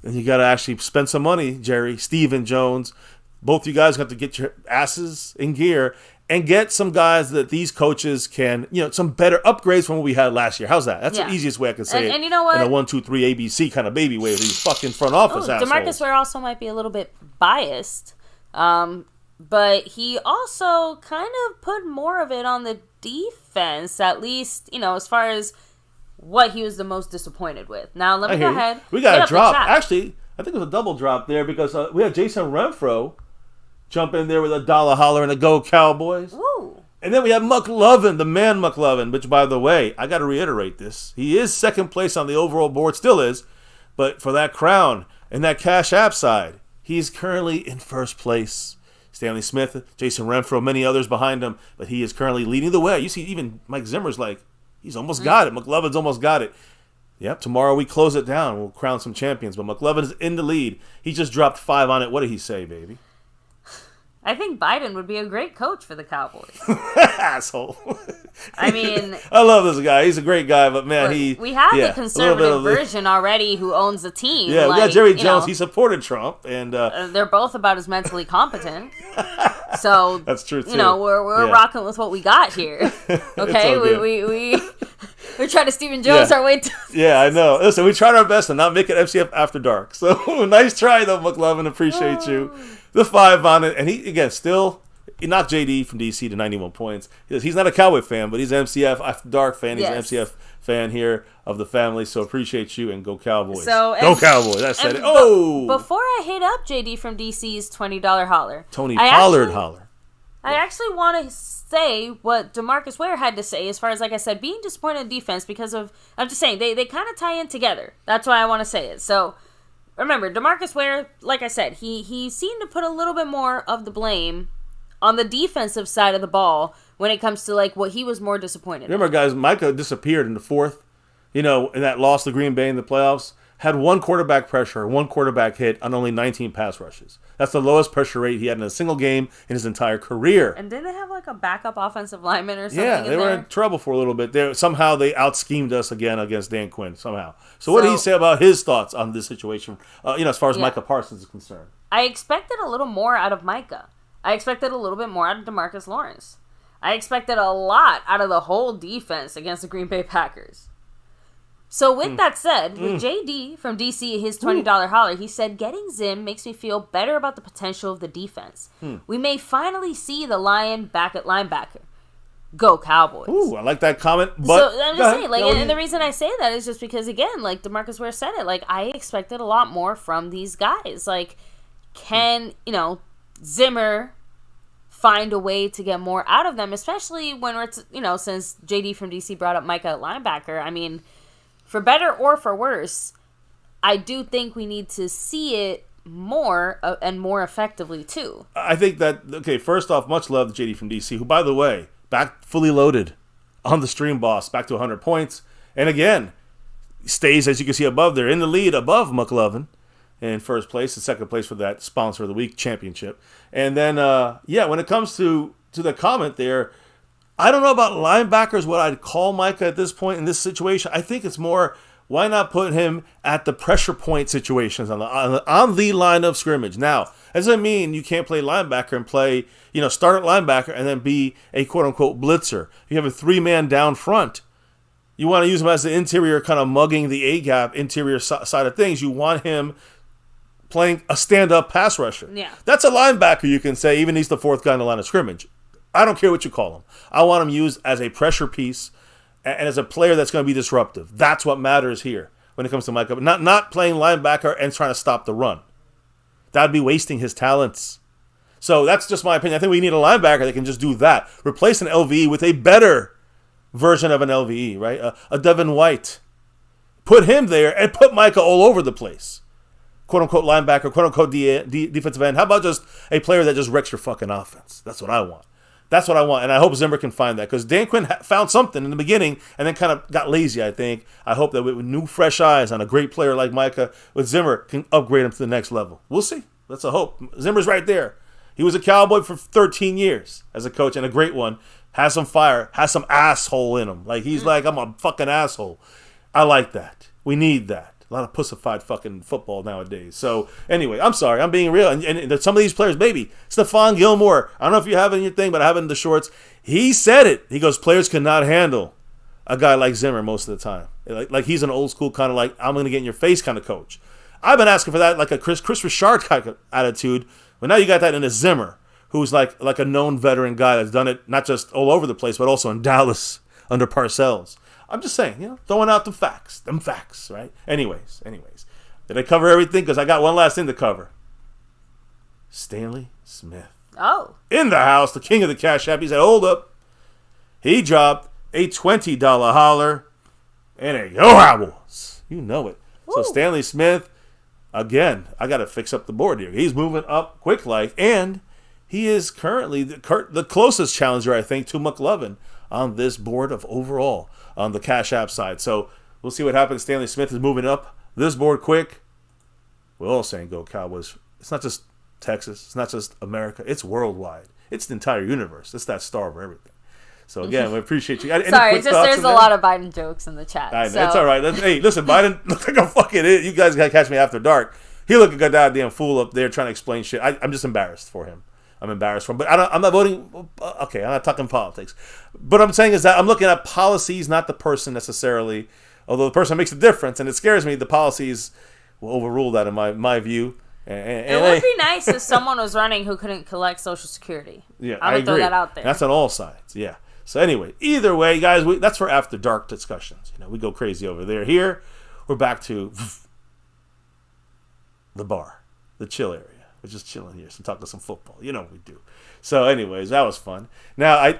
then you got to actually spend some money, Jerry, Steven Jones. Both you guys got to get your asses in gear and get some guys that these coaches can, some better upgrades from what we had last year. How's that? That's the easiest way I can say it. And you know what? In a 1, 2, 3 ABC kind of baby way. These fucking front office assholes. DeMarcus Ware also might be a little bit biased, but he also kind of put more of it on the defense, at least, as far as what he was the most disappointed with. Now, let me go ahead. We got a drop. Actually, I think it was a double drop there because we had Jason Renfro jump in there with a dollar holler and a Go Cowboys. Woo. And then we have McLovin, the man McLovin, which, by the way, I got to reiterate this. He is second place on the overall board, still is. But for that crown and that Cash App side, he's currently in first place. Stanley Smith, Jason Renfro, many others behind him, but he is currently leading the way. You see, even Mike Zimmer's like, he's almost got it. McLovin's almost got it. Yep, tomorrow we close it down. We'll crown some champions. But McLovin is in the lead. He just dropped 5 on it. What did he say, baby? I think Biden would be a great coach for the Cowboys. Asshole. I mean, I love this guy. He's a great guy, but man, we have the conservative version already who owns the team. Yeah, we got Jerry Jones. He supported Trump, and they're both about as mentally competent. So that's true too. We're rocking with what we got here. Okay, we're trying to Steven Jones our way to. Yeah, I know. Listen, we tried our best to not make it FCF after dark. So nice try though, McLovin. Appreciate you. The 5 on it, and he knocked JD from DC to 91 points. He's not a Cowboy fan, but he's an MCF after dark fan. He's an MCF fan here of the family, so appreciate you and Go Cowboys. Go Cowboys! I said it. Before I hit up JD from DC's $20 holler, Tony Pollard holler. I actually want to say what DeMarcus Ware had to say as far as, like I said, being disappointed in defense because of, I'm just saying, they kind of tie in together. That's why I want to say it. So, remember, DeMarcus Ware, like I said, he seemed to put a little bit more of the blame on the defensive side of the ball when it comes to like what he was more disappointed in. Remember, guys, Micah disappeared in the fourth, in that loss to Green Bay in the playoffs. Had one quarterback pressure, one quarterback hit on only 19 pass rushes. That's the lowest pressure rate he had in a single game in his entire career. And didn't they have like a backup offensive lineman or something? Yeah, they were in trouble for a little bit. Somehow they out-schemed us again against Dan Quinn, somehow. So what did he say about his thoughts on this situation, as far as Micah Parsons is concerned? I expected a little more out of Micah. I expected a little bit more out of DeMarcus Lawrence. I expected a lot out of the whole defense against the Green Bay Packers. So with that said, with JD from DC, his $20 holler, he said, getting Zim makes me feel better about the potential of the defense. We may finally see the Lion back at linebacker. Go Cowboys. Ooh, I like that comment. But so I'm just saying, like, and the reason I say that is just because, again, like DeMarcus Ware said it, like, I expected a lot more from these guys. Like, can, Zimmer find a way to get more out of them, especially when it's, since JD from DC brought up Micah at linebacker. I mean, for better or for worse, I do think we need to see it more and more effectively, too. I think that, first off, much love to JD from DC, who, by the way, back fully loaded on the Stream Boss, back to 100 points. And again, stays, as you can see above there, in the lead above McLovin in first place and second place for that Sponsor of the Week championship. And then, when it comes to the comment there, I don't know about linebackers, what I'd call Micah at this point in this situation. I think it's more, why not put him at the pressure point situations on the line of scrimmage? Now, that doesn't mean you can't play linebacker and play, start at linebacker and then be a quote-unquote blitzer. You have a three-man down front. You want to use him as the interior, kind of mugging the A-gap interior side of things. You want him playing a stand-up pass rusher. Yeah. That's a linebacker, you can say, even he's the fourth guy in the line of scrimmage. I don't care what you call him. I want him used as a pressure piece and as a player that's going to be disruptive. That's what matters here when it comes to Micah. Not playing linebacker and trying to stop the run. That would be wasting his talents. So that's just my opinion. I think we need a linebacker that can just do that. Replace an LVE with a better version of an LVE, right? A Devin White. Put him there and put Micah all over the place. Quote-unquote linebacker, quote-unquote defensive end. How about just a player that just wrecks your fucking offense? That's what I want. That's what I want, and I hope Zimmer can find that, because Dan Quinn found something in the beginning and then kind of got lazy, I think. I hope that with new, fresh eyes on a great player like Micah, with Zimmer, can upgrade him to the next level. We'll see. That's a hope. Zimmer's right there. He was a Cowboy for 13 years as a coach, and a great one. Has some fire, has some asshole in him. Like, he's like, I'm a fucking asshole. I like that. We need that. A lot of pussified fucking football nowadays. So, anyway, I'm sorry. I'm being real. And some of these players, maybe. Stephon Gilmore. I don't know if you have it in your thing, but I have it in the shorts. He said it. He goes, players cannot handle a guy like Zimmer most of the time. Like he's an old school kind of like, I'm going to get in your face kind of coach. I've been asking for that, like a Chris Richard kind of attitude. But now you got that in a Zimmer, who's like a known veteran guy that's done it not just all over the place, but also in Dallas under Parcells. I'm just saying, throwing out the facts. Them facts, right? Anyways. Did I cover everything? Because I got one last thing to cover. Stanley Smith. Oh. In the house, the king of the Cash App. He said, hold up. He dropped a $20 holler and a Go Cowboys. You know it. Woo. So Stanley Smith, again, I got to fix up the board here. He's moving up quick like, and he is currently the closest challenger, I think, to McLovin on this board of overall on the Cash App side. So we'll see what happens. Stanley Smith is moving up this board quick. We're all saying Go Cowboys. It's not just Texas. It's not just America. It's worldwide. It's the entire universe. It's that star over everything. So again, we appreciate you. Sorry, it's just there's a lot of Biden jokes in the chat. I know, so. It's all right. Hey, listen, Biden look like a fucking idiot. You guys got to catch me after dark. He look like a goddamn fool up there trying to explain shit. I'm just embarrassed for him. I'm embarrassed for him. But I'm not voting. Okay, I'm not talking politics. But what I'm saying is that I'm looking at policies, not the person necessarily. Although the person makes a difference, and it scares me, the policies will overrule that in my view. It would be nice if someone was running who couldn't collect Social Security. Yeah, I'm going to throw that out there. That's on all sides, yeah. So anyway, either way, guys, that's for after dark discussions. We go crazy over there. Here, we're back to the bar, the chill area. We're just chilling here, so talking some football. You know what we do. So anyways, that was fun. Now,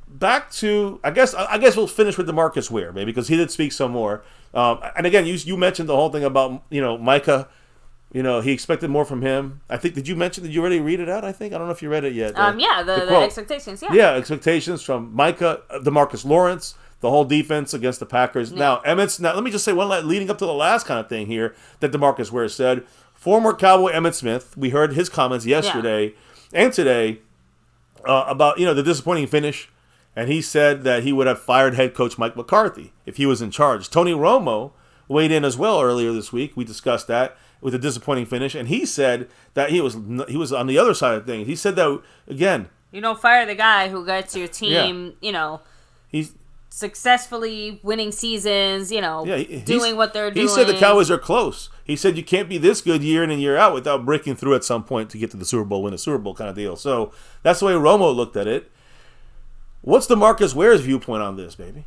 back to, I guess we'll finish with DeMarcus Ware, maybe, because he did speak some more. And again, you mentioned the whole thing about, Micah He expected more from him. I think, did you already read it out, I think? I don't know if you read it yet. The expectations, yeah. Yeah, expectations from Micah, DeMarcus Lawrence, the whole defense against the Packers. Yeah. Now, let me just say leading up to the last kind of thing here that DeMarcus Ware said. Former Cowboy Emmitt Smith, we heard his comments yesterday and today about, the disappointing finish. And he said that he would have fired head coach Mike McCarthy if he was in charge. Tony Romo weighed in as well earlier this week. We discussed that with a disappointing finish. And he said that he was on the other side of things. He said that, again... You don't fire the guy who gets your team, he's successfully winning seasons, doing what they're doing. He said the Cowboys are close. He said you can't be this good year in and year out without breaking through at some point to get to the Super Bowl, win a Super Bowl kind of deal. So that's the way Romo looked at it. What's DeMarcus Ware's viewpoint on this, baby?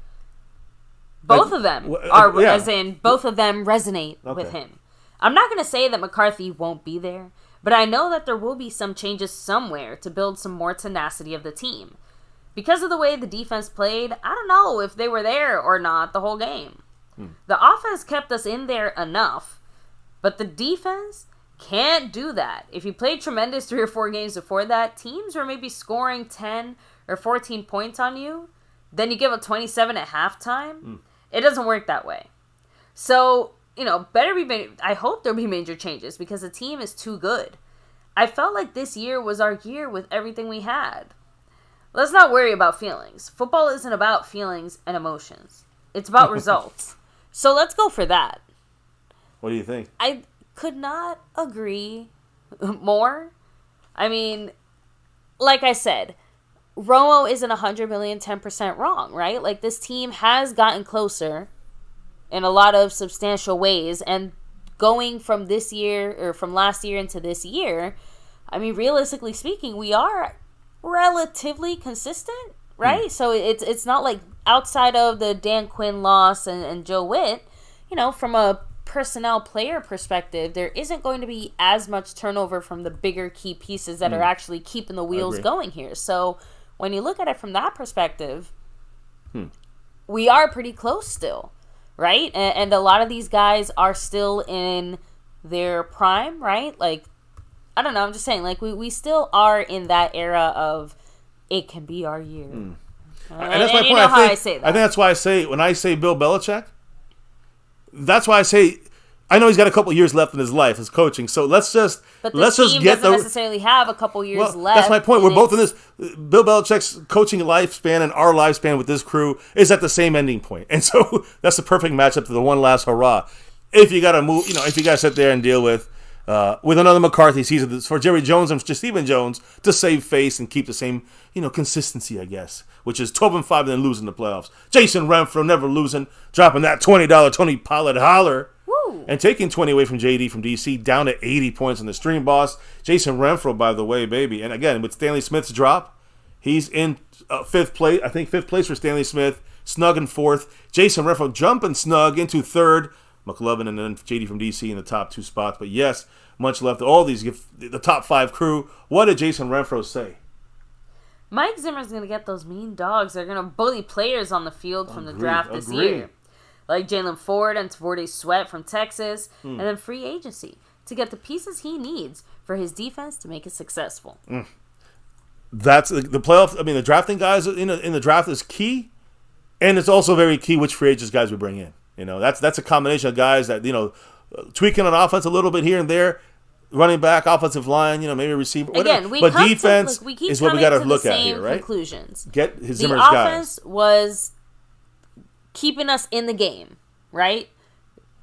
Both of them are, as in both of them resonate with him. I'm not going to say that McCarthy won't be there, but I know that there will be some changes somewhere to build some more tenacity of the team. Because of the way the defense played, I don't know if they were there or not the whole game. The offense kept us in there enough, but the defense can't do that. If you played tremendous 3 or 4 games before that, teams were maybe scoring 10 or 14 points on you, then you give up 27 at halftime. It doesn't work that way. So, I hope there'll be major changes because the team is too good. I felt like this year was our year with everything we had. Let's not worry about feelings. Football isn't about feelings and emotions. It's about results. So let's go for that. What do you think? I could not agree more. I mean, like I said, Romo isn't 100,010% wrong, right? Like, this team has gotten closer in a lot of substantial ways, and going from this year, or from last year into this year, I mean, realistically speaking, we are relatively consistent, right? So it's not like outside of the Dan Quinn loss and Joe Witt, from a personnel player perspective, there isn't going to be as much turnover from the bigger key pieces that are actually keeping the wheels going here. So when you look at it from that perspective, we are pretty close still, right? And a lot of these guys are still in their prime, right? Like, I don't know, I'm just saying, like, we still are in that era of it can be our year. And that's my point. You know how I say that. I think that's why I say, when I say Bill Belichick, that's why I say, I know he's got a couple years left in his life as coaching, so let's just get doesn't necessarily have a couple years left. That's my point. We're both in this. Bill Belichick's coaching lifespan and our lifespan with this crew is at the same ending point, and so that's the perfect matchup to the one last hurrah. If you got to move, if you got to sit there and deal with another McCarthy season for Jerry Jones and just Stephen Jones to save face and keep the same consistency, I guess, which is 12-5 and then losing the playoffs. Jason Renfro never losing, dropping that $20 Tony Pollard holler. And taking 20 away from JD from DC, down to 80 points on the stream boss. Jason Renfro, by the way, baby. And again, with Stanley Smith's drop, he's in 5th place. I think 5th place for Stanley Smith, snug in 4th. Jason Renfro jumping snug into 3rd. McLovin and then JD from DC in the top 2 spots. But yes, much left. All these, the top 5 crew. What did Jason Renfro say? Mike Zimmer's going to get those mean dogs. They're going to bully players on the field from the draft this year. Like Jalen Ford and Tavorde Sweat from Texas, and then free agency to get the pieces he needs for his defense to make it successful. That's the playoff. I mean, the drafting guys in the draft is key, and it's also very key which free agents guys we bring in. That's a combination of guys that tweaking on offense a little bit here and there, running back, offensive line, maybe receiver. Again, but defense is what we got to look at here, right? Conclusions. Get his Zimmer's guys. The offense was keeping us in the game, right?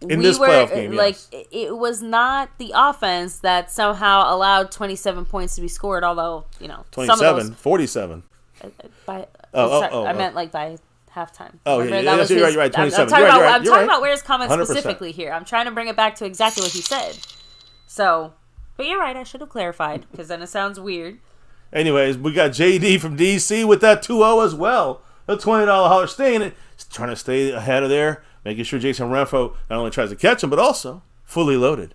Playoff game, yes. It was not the offense that somehow allowed 27 points to be scored, although, 27, 47. I meant like by halftime. Oh, remember, you're right, 27. I'm talking about Ware's comments 100%. Specifically here. I'm trying to bring it back to exactly what he said. So, but you're right, I should have clarified, because then it sounds weird. Anyways, we got JD from DC with that 2-0 as well. A $20 holler, trying to stay ahead of there, making sure Jason Renfro not only tries to catch him, but also fully loaded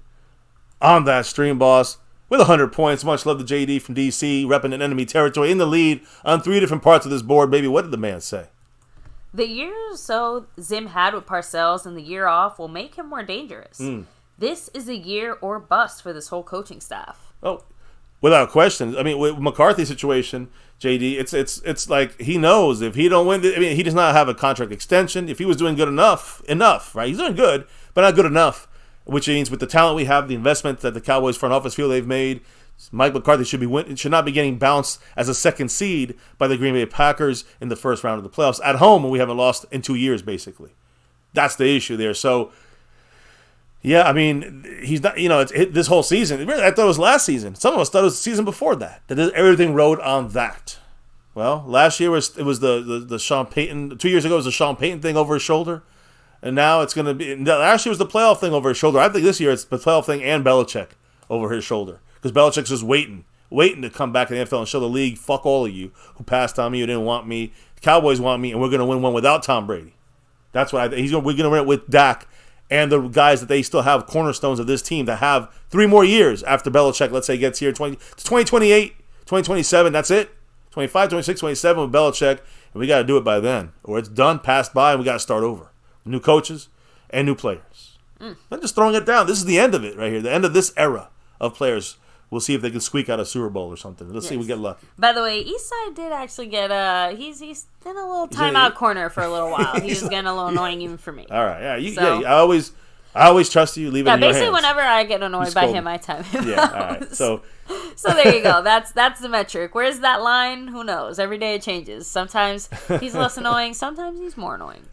on that stream boss with 100 points. Much love to JD from DC, repping an enemy territory in the lead on 3 different parts of this board. Baby, what did the man say? The year or so Zim had with Parcells and the year off will make him more dangerous. this is a year or bust for this whole coaching staff. Oh, without question. I mean, with McCarthy's situation, JD, it's like he knows if he don't win. He does not have a contract extension. If he was doing good enough, right? He's doing good, but not good enough. Which means with the talent we have, the investment that the Cowboys front office feel they've made, Mike McCarthy should not be getting bounced as a second seed by the Green Bay Packers in the first round of the playoffs at home when we haven't lost in 2 years, basically. That's the issue there. So, yeah, I mean, he's not, this whole season. Really, I thought it was last season. Some of us thought it was the season before that. That everything rode on that. Well, last year it was the Sean Payton. 2 years ago it was the Sean Payton thing over his shoulder. And now it's going to be, last year was the playoff thing over his shoulder. I think this year it's the playoff thing and Belichick over his shoulder. Because Belichick's just waiting to come back in the NFL and show the league, fuck all of you who passed on me, who didn't want me. The Cowboys want me, and we're going to win one without Tom Brady. That's what we're going to win it with DAK and the guys that they still have cornerstones of this team that have 3 more years after Belichick, let's say, gets here. 2028, 2027, that's it. 25, 26, 27 with Belichick, and we got to do it by then. Or it's done, passed by, and we got to start over. New coaches and new players. I'm just throwing it down. This is the end of it right here, the end of this era of players. We'll see if they can squeak out a Super Bowl or something. Let's see if we get lucky. By the way, Eastside did actually get he's in a little timeout corner for a little while. He was getting a little annoying even for me. All right, I always trust you. Leave it in your hands. Basically, whenever I get annoyed by him, I time him out. All right. So there you go. That's the metric. Where's that line? Who knows? Every day it changes. Sometimes he's less annoying. Sometimes he's more annoying.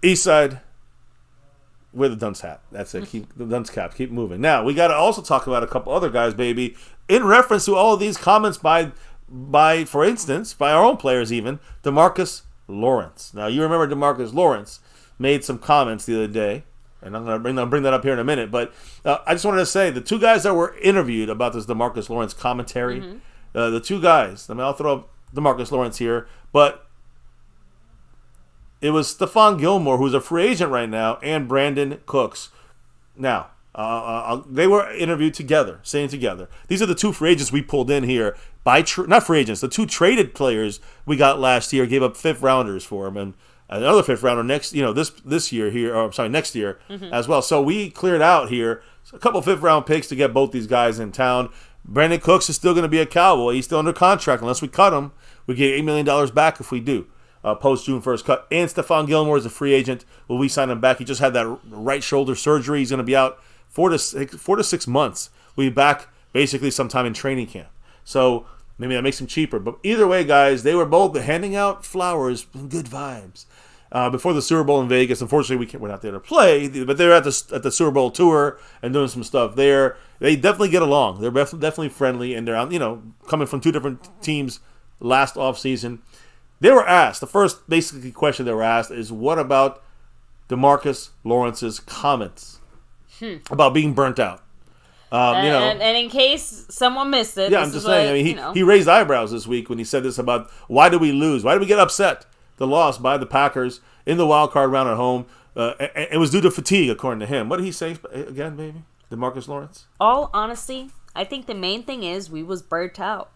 Eastside. Wear the dunce hat. That's it. Keep the dunce cap. Keep moving. Now, we got to also talk about a couple other guys, baby, in reference to all of these comments by, for instance, by our own players even, DeMarcus Lawrence. Now, you remember DeMarcus Lawrence made some comments the other day, and I'm going to bring that up here in a minute, but I just wanted to say the 2 guys that were interviewed about this DeMarcus Lawrence commentary, the 2 guys, I'll throw up DeMarcus Lawrence here, but it was Stephon Gilmore, who's a free agent right now, and Brandon Cooks. Now, they were interviewed together, saying together. These are the 2 free agents we pulled in here. Not free agents, the 2 traded players we got last year, gave up 5th rounders for them, and another 5th rounder next year here, or next year as well. So we cleared out here a couple 5th round picks to get both these guys in town. Brandon Cooks is still going to be a Cowboy. He's still under contract. Unless we cut him, we get $8 million back if we do. Post June 1st cut. And Stephon Gilmore is a free agent. Will we sign him back? He just had that right shoulder surgery. He's going to be out 4 to 6 months. We'll be back basically sometime in training camp. So maybe that makes him cheaper. But either way, guys, they were both handing out flowers and good vibes before the Super Bowl in Vegas. Unfortunately, we're not there to play, but they're at the Super Bowl tour and doing some stuff there. They definitely get along. They're definitely friendly, and they're coming from 2 different teams last offseason. They were asked, the first basically question they were asked is, what about DeMarcus Lawrence's comments about being burnt out? And in case someone missed it, I'm just saying. He raised eyebrows this week when he said this about why did we lose? Why did we get upset? The loss by the Packers in the wild card round at home. It was due to fatigue, according to him. What did he say again, baby? DeMarcus Lawrence? All honesty, I think the main thing is we was burnt out.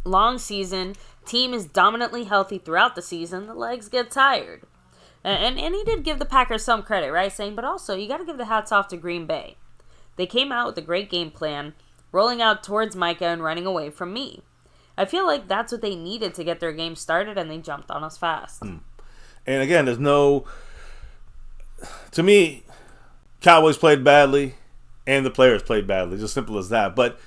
Long season, team is dominantly healthy throughout the season. The legs get tired. And he did give the Packers some credit, right? Saying, but also, you got to give the hats off to Green Bay. They came out with a great game plan, rolling out towards Micah and running away from me. I feel like that's what they needed to get their game started, and they jumped on us fast. And again, to me, Cowboys played badly, and the players played badly. It's as simple as that. But,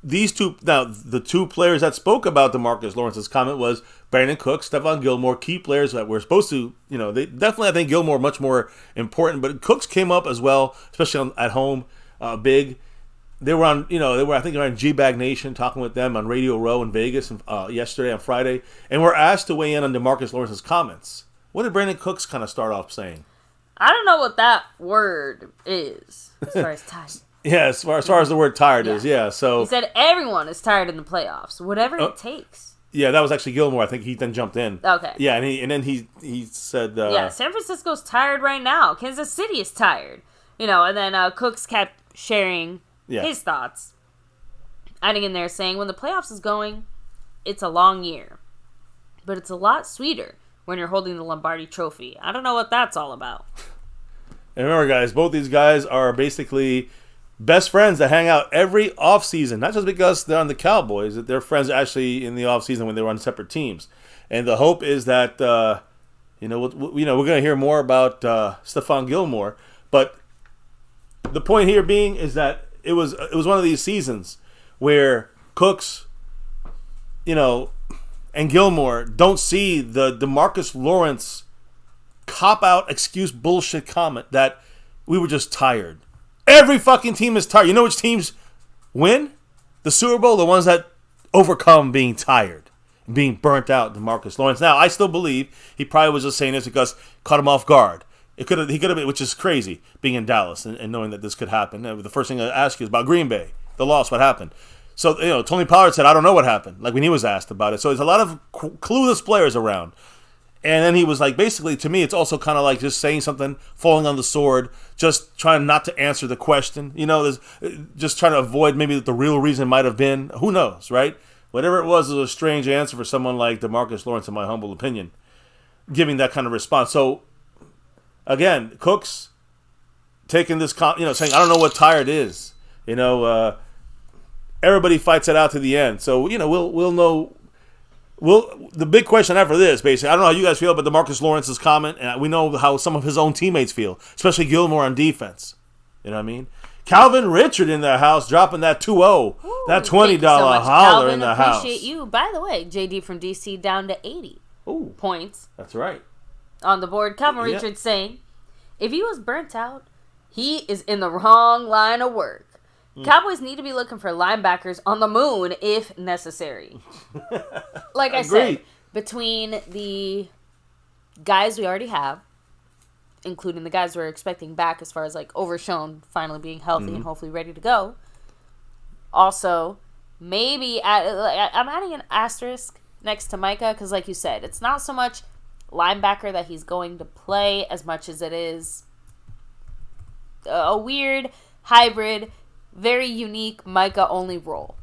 the 2 players that spoke about DeMarcus Lawrence's comment was Brandon Cooks, Stephon Gilmore, key players that were supposed to, they definitely, I think Gilmore much more important, but Cooks came up as well, especially at home, big. They were on, I think on G-Bag Nation, talking with them on Radio Row in Vegas yesterday on Friday, and were asked to weigh in on DeMarcus Lawrence's comments. What did Brandon Cooks kind of start off saying? I don't know what that word is, as far as tired. Yeah, as far as the word tired is, yeah. So he said everyone is tired in the playoffs, whatever it takes. Yeah, that was actually Gilmore. I think he then jumped in. Okay. Yeah, and then he said. San Francisco's tired right now. Kansas City is tired. And then Cooks kept sharing his thoughts, adding in there saying, when the playoffs is going, it's a long year, but it's a lot sweeter when you're holding the Lombardi Trophy. I don't know what that's all about. And remember, guys, both these guys are basically best friends that hang out every offseason. Not just because they're on the Cowboys, that they're friends actually in the offseason when they were on separate teams. And the hope is that, we're going to hear more about Stephon Gilmore. But the point here being is that it was one of these seasons where Cooks, and Gilmore don't see the DeMarcus Lawrence cop-out excuse bullshit comment that we were just tired. Every fucking team is tired. You know which teams win the Super Bowl? The ones that overcome being tired, being burnt out. DeMarcus Lawrence. Now, I still believe he probably was just saying this because caught him off guard. He could have been, which is crazy, being in Dallas and knowing that this could happen. The first thing I ask you is about Green Bay, the loss, what happened. So, Tony Pollard said, I don't know what happened, like when he was asked about it. So there's a lot of clueless players around. And then he was like, basically, to me, it's also kind of like just saying something, falling on the sword, just trying not to answer the question. Just trying to avoid maybe the real reason might have been. Who knows, right? Whatever it was a strange answer for someone like DeMarcus Lawrence, in my humble opinion, giving that kind of response. So, again, Cooks taking this, saying, I don't know what tired is. Everybody fights it out to the end. So, we'll know. The big question after this, basically, I don't know how you guys feel about DeMarcus Lawrence's comment, and we know how some of his own teammates feel, especially Gilmore on defense. You know what I mean? Calvin Richard in the house, dropping that 2-0, that $20 holler Calvin, in the house. Appreciate you. By the way, JD from DC down to 80 points. That's right. On the board, Calvin Richard saying, if he was burnt out, he is in the wrong line of work. Cowboys need to be looking for linebackers on the moon if necessary. Like I said, between the guys we already have, including the guys we're expecting back as far as like Overshown finally being healthy and hopefully ready to go. Also, maybe I'm adding an asterisk next to Micah because like you said, it's not so much linebacker that he's going to play as much as it is a weird hybrid, very unique Micah only role.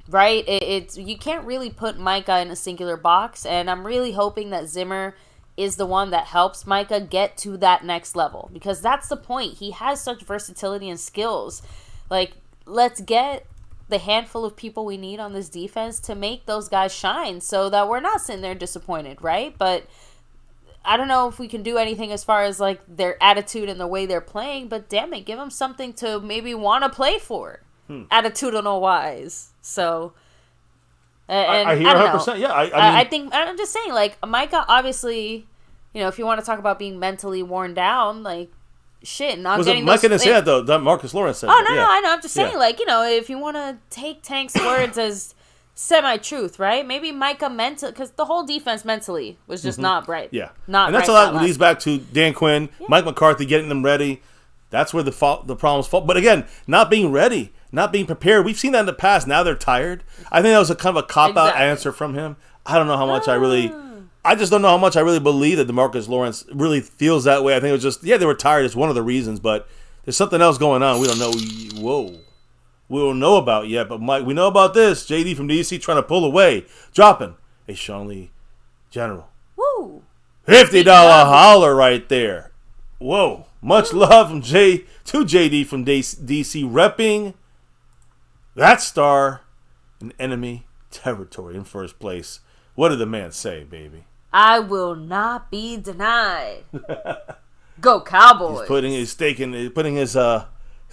Right? It's you can't really put Micah in a singular box, and I'm really hoping that Zimmer is the one that helps Micah get to that next level, because that's the point. He has such versatility and skills. Like, let's get the handful of people we need on this defense to make those guys shine so that we're not sitting there disappointed, right? But I don't know if we can do anything as far as like their attitude and the way they're playing, but damn it, give them something to maybe want to play for, attitudinal wise. So, and I hear 100%. Yeah, I think I'm just saying, like, Micah, obviously, if you want to talk about being mentally worn down, like, shit, not getting those. Micah didn't say that though. That Marcus Lawrence said. Oh no, I know. I'm just saying, like, if you want to take Tank's words as semi-truth, right? Maybe Micah because the whole defense mentally was just not bright. Yeah, not. And that's right a lot leads back to Dan Quinn, Mike McCarthy getting them ready. That's where the problems fall. But again, not being ready, not being prepared. We've seen that in the past. Now they're tired. I think that was a kind of a cop-out answer from him. I don't know how much I just don't know how much I really believe that DeMarcus Lawrence really feels that way. I think it was just, they were tired. It's one of the reasons, but there's something else going on. We don't know. We don't know about yet, but Mike, we know about this. JD from DC trying to pull away, dropping a Sean Lee General. Woo! $50 holler right there. Whoa. Much love from JD from DC, repping that star in enemy territory in first place. What did the man say, baby? I will not be denied. Go Cowboys! He's putting his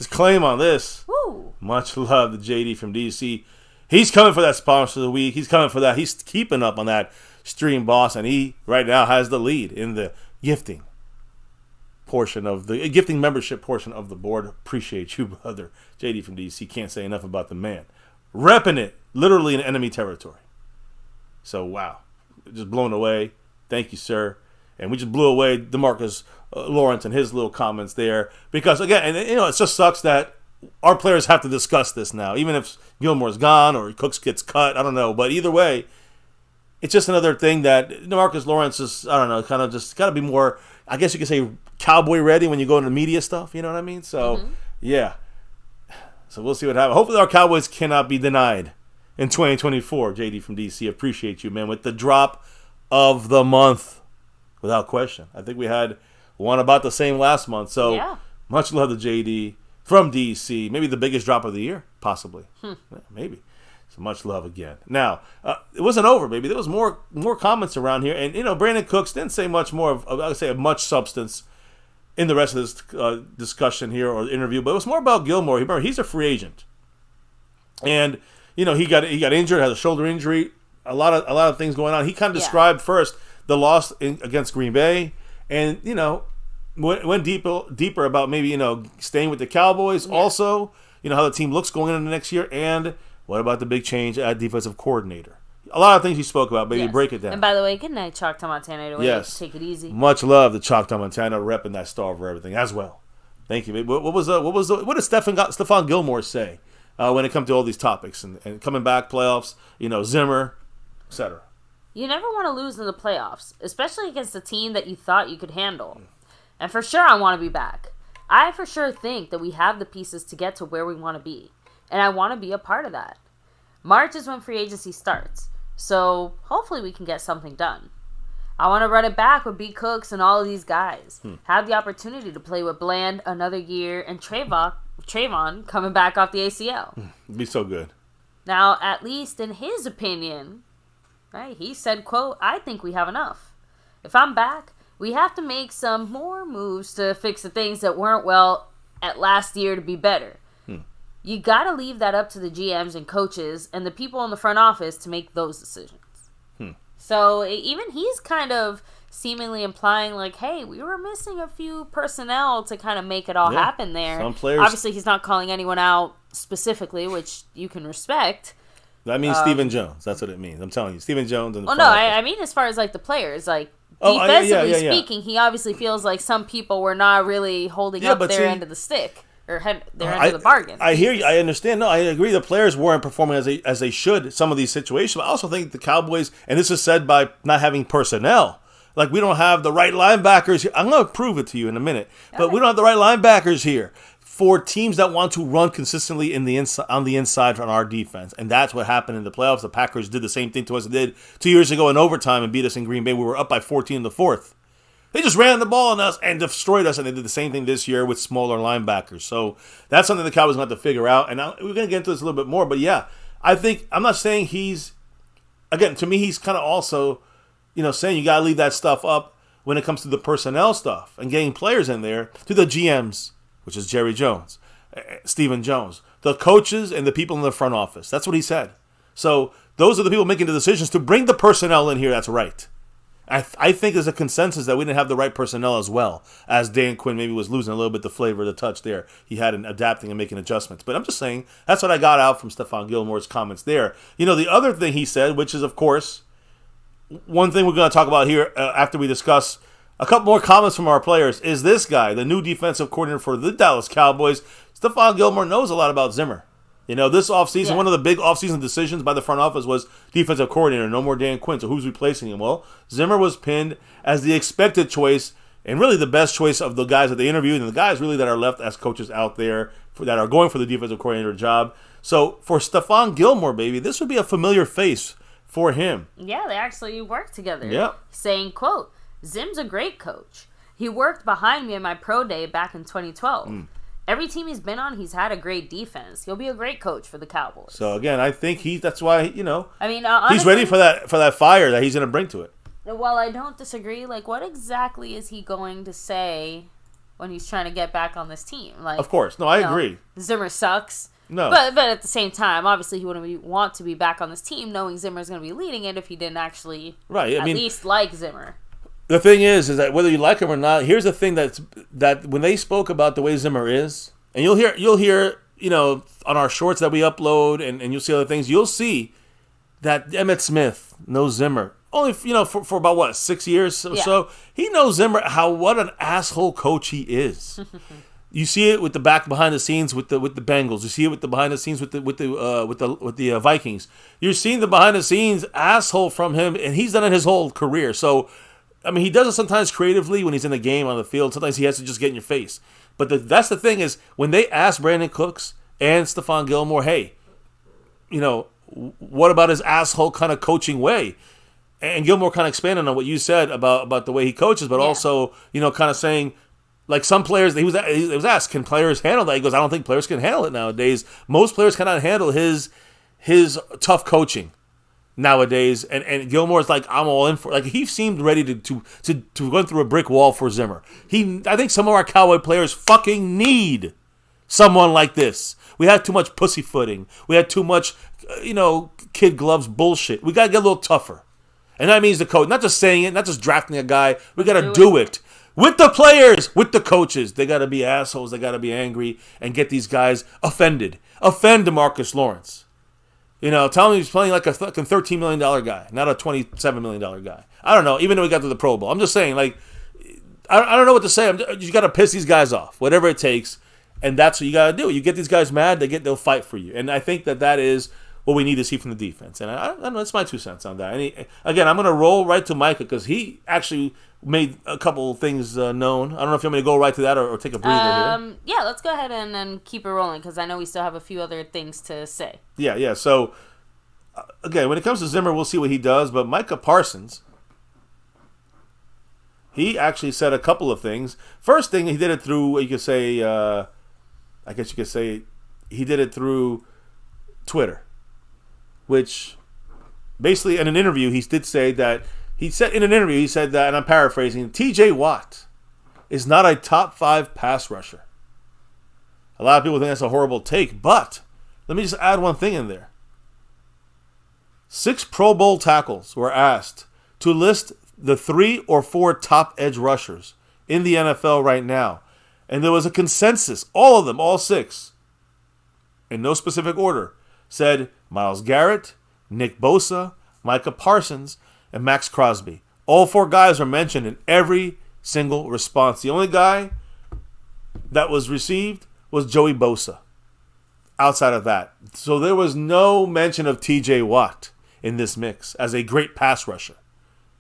claim on this. Woo! Much love to JD from DC. He's coming for that sponsor of the week. He's coming for that. He's keeping up on that stream boss, and he right now has the lead in the gifting portion of the gifting membership portion of the board. Appreciate you, brother. JD from DC, can't say enough about the man. Repping it, literally in enemy territory. So, wow. Just blown away. Thank you, sir. And we just blew away DeMarcus Lawrence and his little comments there. Because, again, it just sucks that our players have to discuss this now. Even if Gilmore's gone or Cooks gets cut, I don't know. But either way, it's just another thing that DeMarcus Lawrence is, I don't know, kind of just got to be more, I guess you could say, cowboy ready when you go into media stuff. You know what I mean? So, yeah. So we'll see what happens. Hopefully our Cowboys cannot be denied in 2024. JD from DC, appreciate you, man, with the drop of the month, without question. I think we had won about the same last month. So Yeah. much love to JD from DC. Maybe the biggest drop of the year, possibly. Yeah, maybe. So much love again. Now, it wasn't over, baby. There was more comments around here. And, Brandon Cooks didn't say much more of I would say, of much substance in the rest of this discussion here or interview. But it was more about Gilmore. Remember, he's a free agent. And, he got injured, has a shoulder injury, a lot of things going on. He kind of described first the loss against Green Bay. And, went deeper about maybe, staying with the Cowboys. Yeah. Also, how the team looks going into the next year. And what about the big change at defensive coordinator? A lot of things he spoke about, baby. Yes. Break it down. And by the way, good night, Choctaw Montana. Yes. Take it easy. Much love to Choctaw Montana, repping that star over everything as well. Thank you, baby. What did Stephon Gilmore say when it comes to all these topics and coming back, playoffs, Zimmer, etc.? You never want to lose in the playoffs, especially against a team that you thought you could handle. And for sure, I want to be back. I for sure think that we have the pieces to get to where we want to be. And I want to be a part of that. March is when free agency starts. So hopefully we can get something done. I want to run it back with B. Cooks and all of these guys. Have the opportunity to play with Bland another year and Trayvon coming back off the ACL. It'd be so good. Now, at least in his opinion, right, he said, quote, I think we have enough. If I'm back, we have to make some more moves to fix the things that weren't well at last year to be better. You got to leave that up to the GMs and coaches and the people in the front office to make those decisions. So even he's kind of seemingly implying like, hey, we were missing a few personnel to kind of make it all happen there. Some players. Obviously, he's not calling anyone out specifically, which you can respect. That means Stephen Jones. That's what it means. I'm telling you. Stephen Jones. And I mean as far as like the players, like defensively speaking, he obviously feels like some people were not really holding up their end of the stick. Or their end of the bargain. I hear you. I understand. No, I agree. The players weren't performing as they should. Some of these situations. But I also think the Cowboys, and this is said by not having personnel. Like we don't have the right linebackers here. I'm going to prove it to you in a minute. But we don't have the right linebackers here for teams that want to run consistently on the inside on our defense. And that's what happened in the playoffs. The Packers did the same thing to us. They did 2 years ago in overtime and beat us in Green Bay. We were up by 14 in the fourth. They just ran the ball on us and destroyed us, and they did the same thing this year with smaller linebackers. So that's something the Cowboys going to have to figure out. And we're going to get into this a little bit more. But, yeah, I think – I'm not saying he's – again, to me, he's kind of also, saying you got to leave that stuff up when it comes to the personnel stuff and getting players in there to the GMs, which is Jerry Jones, Stephen Jones, the coaches and the people in the front office. That's what he said. So those are the people making the decisions to bring the personnel in here that's right. I think there's a consensus that we didn't have the right personnel as well, as Dan Quinn maybe was losing a little bit the flavor of the touch there. He had in adapting and making adjustments. But I'm just saying, that's what I got out from Stephon Gilmore's comments there. The other thing he said, which is, of course, one thing we're going to talk about here after we discuss a couple more comments from our players, is this guy, the new defensive coordinator for the Dallas Cowboys. Stephon Gilmore knows a lot about Zimmer. This offseason, one of the big offseason decisions by the front office was defensive coordinator, no more Dan Quinn. So who's replacing him? Well, Zimmer was pinned as the expected choice and really the best choice of the guys that they interviewed and the guys really that are left as coaches out there that are going for the defensive coordinator job. So for Stephon Gilmore, baby, this would be a familiar face for him. Yeah, they actually worked together. Yeah. Saying, quote, Zim's a great coach. He worked behind me in my pro day back in 2012. Every team he's been on, he's had a great defense. He'll be a great coach for the Cowboys. So again, I think that's why honestly, he's ready for that fire that he's going to bring to it. While I don't disagree, like what exactly is he going to say when he's trying to get back on this team? Like, of course, no, I agree. Zimmer sucks. No, but at the same time, obviously he wouldn't want to be back on this team, knowing Zimmer's going to be leading it if he didn't actually at least like Zimmer. The thing is that whether you like him or not, here's the thing that when they spoke about the way Zimmer is, and you'll hear on our shorts that we upload, and you'll see other things, you'll see that Emmett Smith knows Zimmer only for about 6 years or so. He knows Zimmer what an asshole coach he is. You see it with the behind the scenes with the Bengals. You see it with the behind the scenes with the Vikings. You're seeing the behind the scenes asshole from him, and he's done it his whole career. So. I mean, he does it sometimes creatively when he's in the game on the field. Sometimes he has to just get in your face. But that's the thing is, when they asked Brandon Cooks and Stephon Gilmore, hey, what about his asshole kind of coaching way? And Gilmore kind of expanded on what you said about the way he coaches, but also, kind of saying, like some players, he was asked, can players handle that? He goes, I don't think players can handle it nowadays. Most players cannot handle his tough coaching nowadays. And Gilmore's like, I'm all in for it. Like, he seemed ready to run through a brick wall for Zimmer. I think some of our Cowboy players fucking need someone like this. We had too much pussyfooting. We had too much, kid gloves bullshit. We got to get a little tougher. And that means the coach, not just saying it, not just drafting a guy. We got to do it. With the players, with the coaches. They got to be assholes. They got to be angry and get these guys offended. Offend DeMarcus Lawrence. Tell him he's playing like a fucking $13 million guy, not a $27 million guy. I don't know, even though he got to the Pro Bowl. I'm just saying, like, I don't know what to say. You got to piss these guys off, whatever it takes. And that's what you got to do. You get these guys mad, they'll fight for you. And I think that is what we need to see from the defense. And I don't know, that's my 2 cents on that. And again, I'm going to roll right to Micah because he actually made a couple of things known. I don't know if you want me to go right to that or take a breather here. Yeah, let's go ahead and keep it rolling because I know we still have a few other things to say. Yeah. So, again, when it comes to Zimmer, we'll see what he does. But Micah Parsons, he actually said a couple of things. First thing, he did it through, you could say, he did it through Twitter. Which, basically, in an interview, he did say that, he said that, and I'm paraphrasing, T.J. Watt is not a top 5 pass rusher. A lot of people think that's a horrible take, but let me just add one thing in there. 6 Pro Bowl tackles were asked to list the 3 or 4 top edge rushers in the NFL right now. And there was a consensus, all of them, all 6, in no specific order, said Myles Garrett, Nick Bosa, Micah Parsons, and Max Crosby. All 4 guys are mentioned in every single response. The only guy that was received was Joey Bosa. Outside of that. So there was no mention of TJ Watt in this mix as a great pass rusher.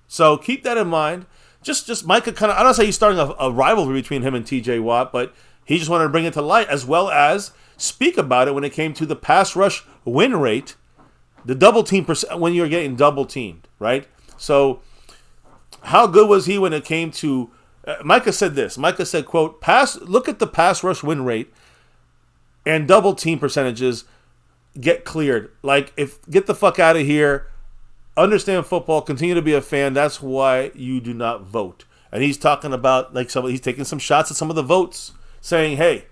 So keep that in mind. Just Micah kind of, I don't say he's starting a rivalry between him and TJ Watt, but he just wanted to bring it to light as well as speak about it when it came to the pass rush win rate, the double team percent when you're getting double teamed, right? So how good was he when it came to Micah said this. Micah said, quote, look at the pass rush win rate and double team percentages get cleared. Like, get the fuck out of here. Understand football. Continue to be a fan. That's why you do not vote. And he's talking about, like, he's taking some shots at some of the votes, saying, hey,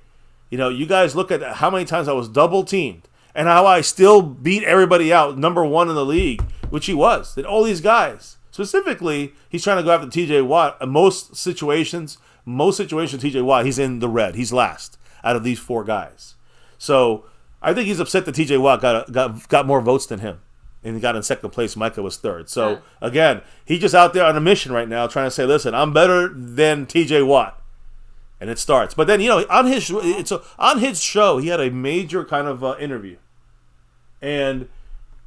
you guys look at how many times I was double teamed and how I still beat everybody out, number 1 in the league, which he was. That all these guys. Specifically, he's trying to go after TJ Watt. In most situations, TJ Watt, he's in the red. He's last out of these 4 guys. So I think he's upset that TJ Watt got more votes than him. And he got in second place. Micah was third. So, again, he's just out there on a mission right now trying to say, listen, I'm better than TJ Watt. And it starts. But then, on his show, he had a major kind of interview. And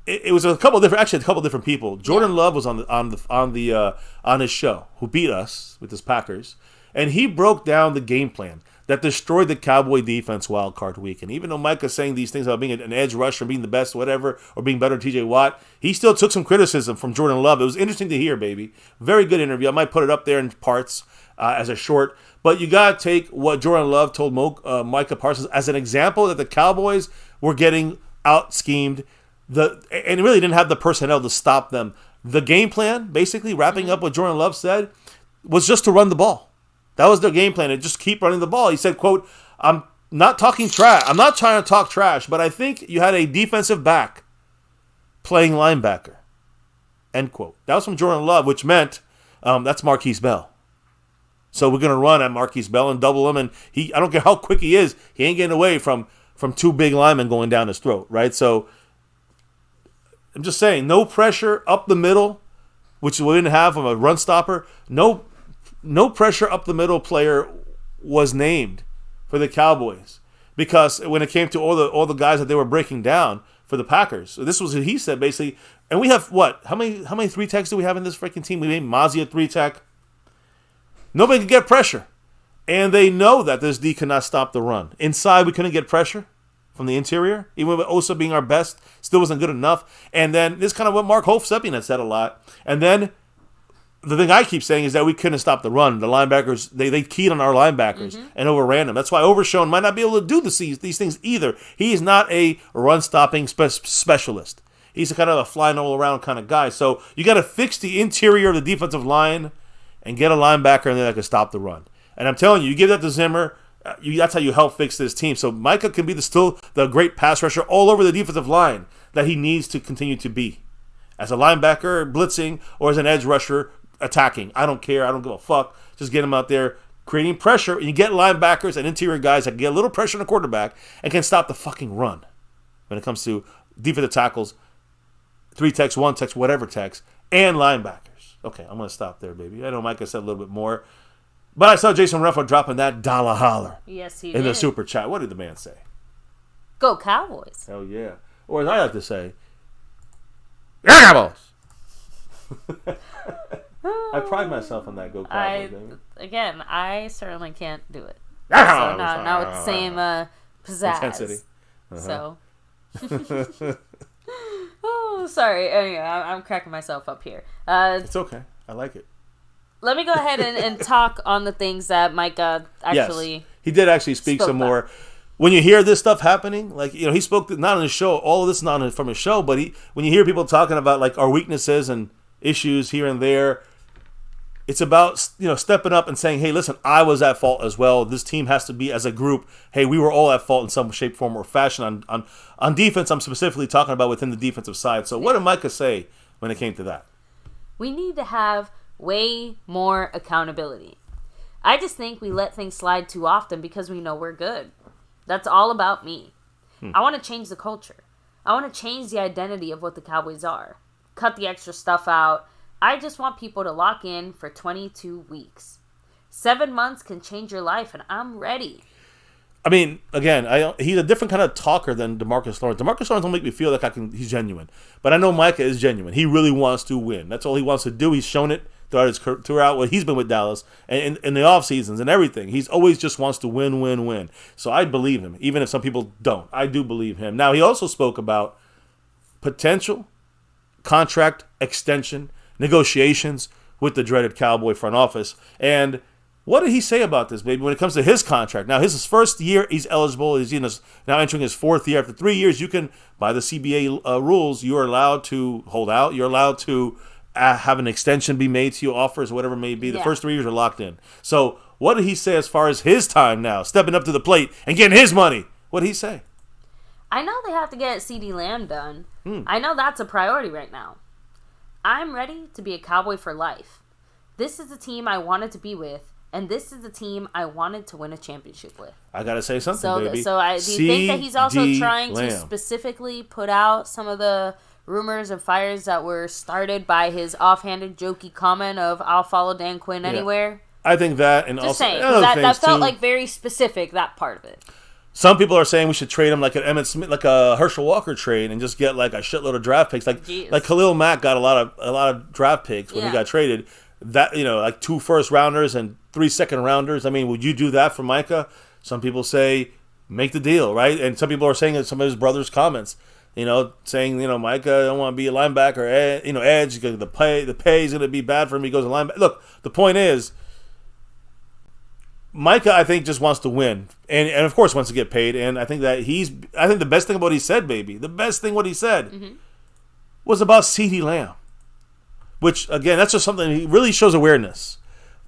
it was a couple different people. Jordan Love was on his show, who beat us with his Packers. And he broke down the game plan that destroyed the Cowboy defense wild card week. And even though Micah's saying these things about being an edge rusher, being the best, whatever, or being better than TJ Watt, he still took some criticism from Jordan Love. It was interesting to hear, baby. Very good interview. I might put it up there in parts as a short. But you got to take what Jordan Love told Micah Parsons as an example that the Cowboys were getting out-schemed and really didn't have the personnel to stop them. The game plan, basically, wrapping up what Jordan Love said, was just to run the ball. That was their game plan, and just keep running the ball. He said, quote, I'm not talking trash. I'm not trying to talk trash, but I think you had a defensive back playing linebacker. End quote. That was from Jordan Love, which meant that's Marquise Bell. So we're going to run at Marquise Bell and double him, and I don't care how quick he is, he ain't getting away from 2 big linemen going down his throat, right? So I'm just saying, no pressure up the middle, which we didn't have from a run stopper. No pressure up the middle player was named for the Cowboys because when it came to all the guys that they were breaking down for the Packers, so this was what he said basically. And we have what? How many 3-techs do we have in this freaking team? We made Mozzie a 3-tech. Nobody can get pressure, and they know that this D cannot stop the run. Inside, we couldn't get pressure. from the interior. Even with Osa being our best, still wasn't good enough. And then this is kind of what Mark Hofstepian had said a lot. And then the thing I keep saying is that we couldn't stop the run. The linebackers, they keyed on our linebackers and overran them. That's why Overshown might not be able to do these things either. He is not a run-stopping specialist. He's a kind of a flying all around kind of guy. So you got to fix the interior of the defensive line and get a linebacker in there that can stop the run. And I'm telling you, you give that to Zimmer, that's how you help fix this team. So Micah can be still the great pass rusher all over the defensive line that he needs to continue to be. As a linebacker, blitzing, or as an edge rusher, attacking. I don't care. I don't give a fuck. Just get him out there creating pressure. And you get linebackers and interior guys that can get a little pressure on the quarterback and can stop the fucking run when it comes to defensive tackles, 3 techs, 1 techs, whatever techs, and linebackers. Okay, I'm going to stop there, baby. I know Micah said a little bit more. But I saw Jason Renfro dropping that dollar holler. Yes, he in did. the super chat. What did the man say? Go Cowboys. Hell yeah. Or as I like to say, yeah, Cowboys. I pride myself on that Go Cowboys. Again, I certainly can't do it. Yeah, So not with the same pizzazz. Intensity. So. Oh, sorry. Anyway, I'm cracking myself up here. It's okay. I like it. Let me go ahead and talk on the things that Micah actually. Yes. He did actually speak some more. When you hear this stuff happening, like, he spoke not on his show. All of this is not from his show, but when you hear people talking about like our weaknesses and issues here and there, it's about stepping up and saying, hey, listen, I was at fault as well. This team has to be as a group. Hey, we were all at fault in some shape, form, or fashion. On defense, I'm specifically talking about within the defensive side. So what did Micah say when it came to that? We need to have way more accountability. I just think we let things slide too often because we know we're good. That's all about me. I want to change the culture. I want to change the identity of what the Cowboys are. Cut the extra stuff out. I just want people to lock in for 22 weeks. 7 months can change your life, and I'm ready. I mean, again, he's a different kind of talker than DeMarcus Lawrence. DeMarcus Lawrence don't make me feel like he's genuine. But I know Micah is genuine. He really wants to win. That's all he wants to do. He's shown it throughout what he's been with Dallas and in the off seasons and everything. He's always just wants to win, win, win. So I believe him, even if some people don't. I do believe him. Now, he also spoke about potential contract extension negotiations with the dreaded Cowboy front office. And what did he say about this, baby, when it comes to his contract? Now, his first year, he's eligible. He's now entering his 4th year. After 3 years, you can, by the CBA rules, you are allowed to hold out. You're allowed to have an extension be made to you, offers, whatever it may be. The first 3 years are locked in. So what did he say as far as his time now, stepping up to the plate and getting his money? What did he say? I know they have to get Ceedee Lamb done. I know that's a priority right now. I'm ready to be a Cowboy for life. This is the team I wanted to be with, and this is the team I wanted to win a championship with. I got to say something, baby. So do you think that he's also trying to specifically put out some of the rumors and fires that were started by his offhanded, jokey comment of, I'll follow Dan Quinn anywhere? I think that, and just also saying, that felt like very specific, that part of it. Some people are saying we should trade him like an Emmitt Smith, like a Herschel Walker trade, and just get like a shitload of draft picks. Like Khalil Mack got a lot of draft picks when he got traded. That like 2 first-rounders and 3 second-rounders. I mean, would you do that for Micah? Some people say make the deal, right? And some people are saying that some of his brother's comments, saying Micah, I don't want to be a linebacker, edge. The pay is going to be bad for him. He goes to linebacker. Look, the point is, Micah, I think, just wants to win. And of course, wants to get paid. And I think that I think the best thing about what he said, baby, the best thing what he said was about Ceedee Lamb. Which, again, that's just something he really shows awareness.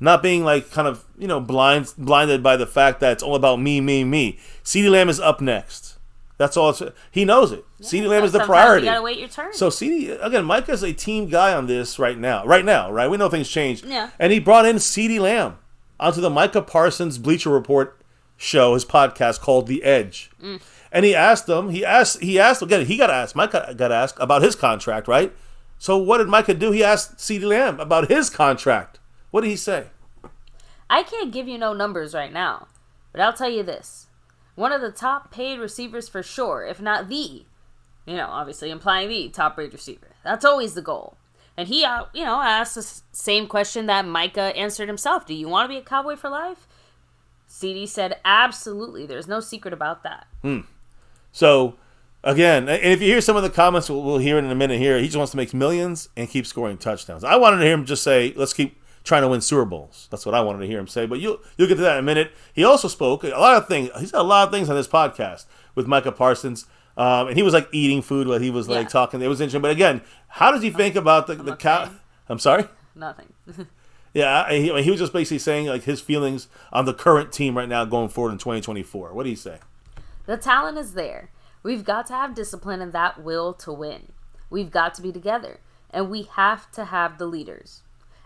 Not being like kind of, blinded by the fact that it's all about me, me, me. Ceedee Lamb is up next. That's all. He knows it. Yeah, Ceedee Lamb is the priority. You gotta wait your turn. So Ceedee, again, Micah's a team guy on this right now. Right? We know things change. Yeah. And he brought in Ceedee Lamb onto the Micah Parsons Bleacher Report show, his podcast called The Edge. And he asked him, again, Micah got asked about his contract, right? So what did Micah do? He asked Ceedee Lamb about his contract. What did he say? I can't give you no numbers right now, but I'll tell you this. One of the top paid receivers for sure, if not the, obviously implying the top paid receiver. That's always the goal. And he, asked the same question that Micah answered himself. Do you want to be a Cowboy for life? Ceedee said, absolutely. There's no secret about that. So, again, and if you hear some of the comments, we'll hear it in a minute here. He just wants to make millions and keep scoring touchdowns. I wanted to hear him just say, let's keep trying to win Super Bowls. That's what I wanted to hear him say. But you'll get to that in a minute. He also spoke a lot of things. He's got a lot of things on this podcast with Micah Parsons. And he was like eating food while he was like talking. It was interesting. But again, how does he think about the cow? I'm sorry? Nothing. Yeah, he was just basically saying like his feelings on the current team right now going forward in 2024. What do you say? The talent is there. We've got to have discipline and that will to win. We've got to be together. And we have to have the leaders.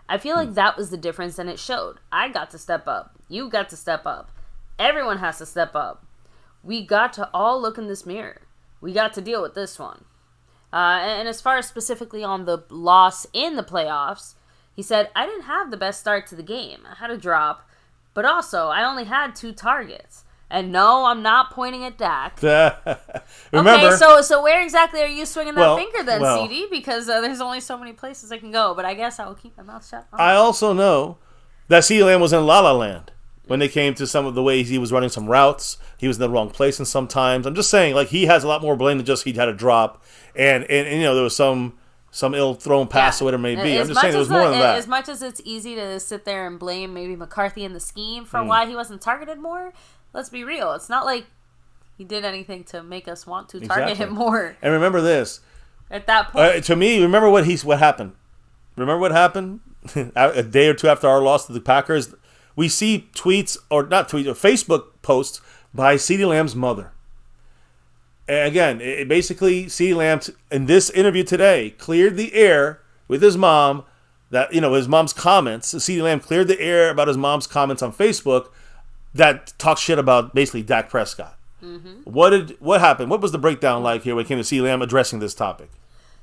I feel like that was the difference, and it showed. I got to step up. You got to step up. Everyone has to step up. We got to all look in this mirror. We got to deal with this one. And as far as specifically on the loss in the playoffs, he said, I didn't have the best start to the game. I had a drop, but also I only had 2 targets. And no, I'm not pointing at Dak. Remember, okay, so where exactly are you swinging that finger then, Ceedee? Because there's only so many places I can go. But I guess I will keep my mouth shut. I also know that Ceedee Lamb was in La La Land when they came to some of the ways he was running some routes. He was in the wrong place and sometimes. I'm just saying, like, he has a lot more blame than just he had a drop. And you know, there was some ill-thrown pass or whatever it may be. I'm just saying there was more than that. As much as it's easy to sit there and blame maybe McCarthy and the scheme for why he wasn't targeted more, let's be real. It's not like he did anything to make us want to target him more. And remember this. At that point. To me, remember what happened. Remember what happened? A day or two after our loss to the Packers, we see tweets, or not tweets, or Facebook posts by Ceedee Lamb's mother. And again, basically, Ceedee Lamb, in this interview today, cleared the air with his mom, that, you know, his mom's comments. Ceedee Lamb cleared the air about his mom's comments on Facebook that talks shit about basically Dak Prescott. Mm-hmm. What happened? What was the breakdown like here when it came to Ceedee Lamb addressing this topic?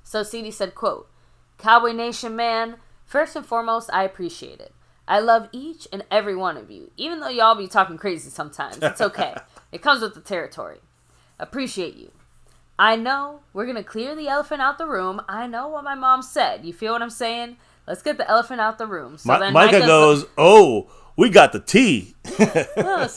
So Ceedee said, quote, Cowboy Nation, man, first and foremost, I appreciate it. I love each and every one of you, even though y'all be talking crazy sometimes. It's okay. It comes with the territory. Appreciate you. I know we're going to clear the elephant out the room. I know what my mom said. You feel what I'm saying? Let's get the elephant out the room. So then Micah goes, we got the tea. So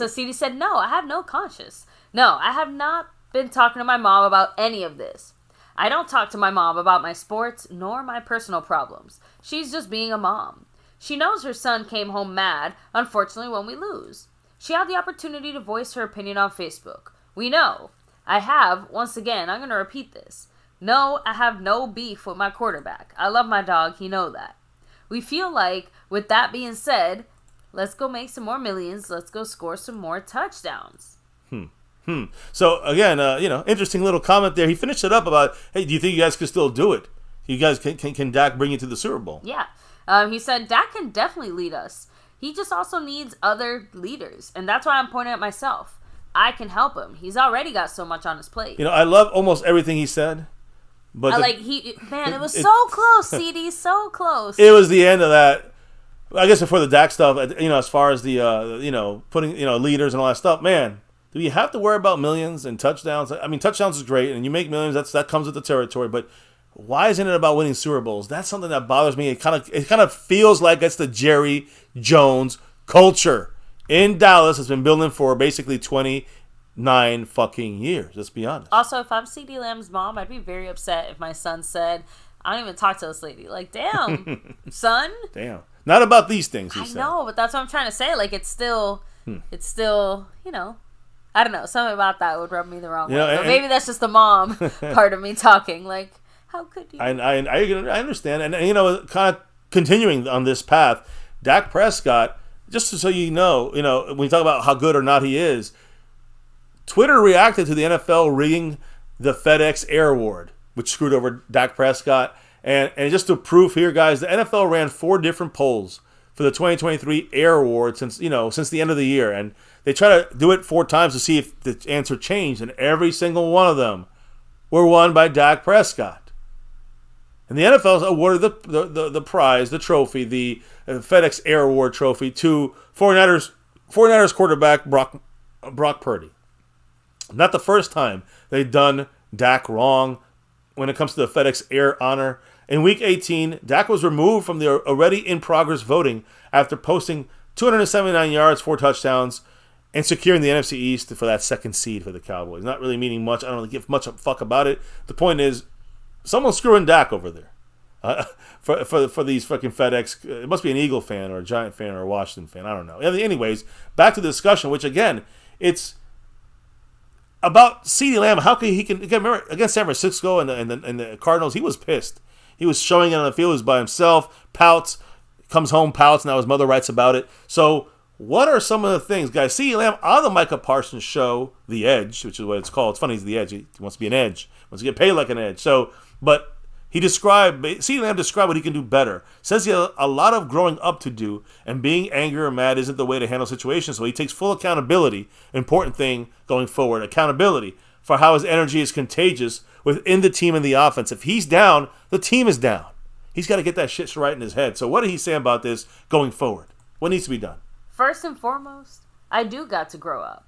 Ceedee said, no, I have no conscience. No, I have not been talking to my mom about any of this. I don't talk to my mom about my sports nor my personal problems. She's just being a mom. She knows her son came home mad, unfortunately, when we lose. She had the opportunity to voice her opinion on Facebook. We know. I have, once again, I'm going to repeat this. No, I have no beef with my quarterback. I love my dog. He know that. We feel like, with that being said, let's go make some more millions. Let's go score some more touchdowns. So, again, interesting little comment there. He finished it up about, hey, do you think you guys can still do it? You guys, can Dak bring you to the Super Bowl? Yeah. He said Dak can definitely lead us. He just also needs other leaders. And that's why I'm pointing at myself. I can help him. He's already got so much on his plate. You know, I love almost everything he said. But it was so close, Ceedee, so close. It was the end of that. I guess before the Dak stuff, as far as the, putting, leaders and all that stuff, man, do you have to worry about millions and touchdowns? I mean, touchdowns is great, and you make millions, that comes with the territory, but why isn't it about winning Super Bowls? That's something that bothers me. It kind of feels like it's the Jerry Jones culture in Dallas. Has been building for basically 29 fucking years. Let's be honest. Also, if I'm Ceedee Lamb's mom, I'd be very upset if my son said, I don't even talk to this lady. Like, damn, son. Damn. Not about these things, he said. I know, but that's what I'm trying to say. Like, it's still, I don't know. Something about that would rub me the wrong way. But maybe that's just the mom part of me talking. Like, how could you? I understand. And kind of continuing on this path, Dak Prescott, just so you know, when you talk about how good or not he is, Twitter reacted to the NFL rigging the FedEx Air Award, which screwed over Dak Prescott. And just to prove here, guys, the NFL ran 4 different polls for the 2023 Air Award since the end of the year. And they try to do it 4 times to see if the answer changed. And every single one of them were won by Dak Prescott. And the NFL awarded the prize, the trophy, the FedEx Air Award trophy to 49ers quarterback Brock Purdy. Not the first time they've done Dak wrong when it comes to the FedEx Air honor. In Week 18, Dak was removed from the already in progress voting after posting 279 yards, 4 touchdowns, and securing the NFC East for that second seed for the Cowboys. Not really meaning much. I don't really give much a fuck about it. The point is, someone's screwing DAK over there. For these fucking FedEx, it must be an Eagle fan or a Giant fan or a Washington fan. I don't know. Anyways, back to the discussion, which again, it's about Ceedee Lamb. How can he can again remember against San Francisco and the Cardinals? He was pissed. He was showing it on the field. He was by himself. Pouts, comes home, pouts. Now his mother writes about it. So what are some of the things, guys? Ceedee Lamb on the Micah Parsons show, The Edge, which is what it's called. It's funny, he's the Edge. He wants to be an edge. He wants to get paid like an edge. So, but Ceedee Lamb described what he can do better. Says he has a lot of growing up to do, and being angry or mad isn't the way to handle situations. So he takes full accountability. Important thing going forward, accountability for how his energy is contagious within the team and the offense. If he's down, the team is down. He's got to get that shit right in his head. So what did he say about this going forward? What needs to be done? First and foremost, I do got to grow up.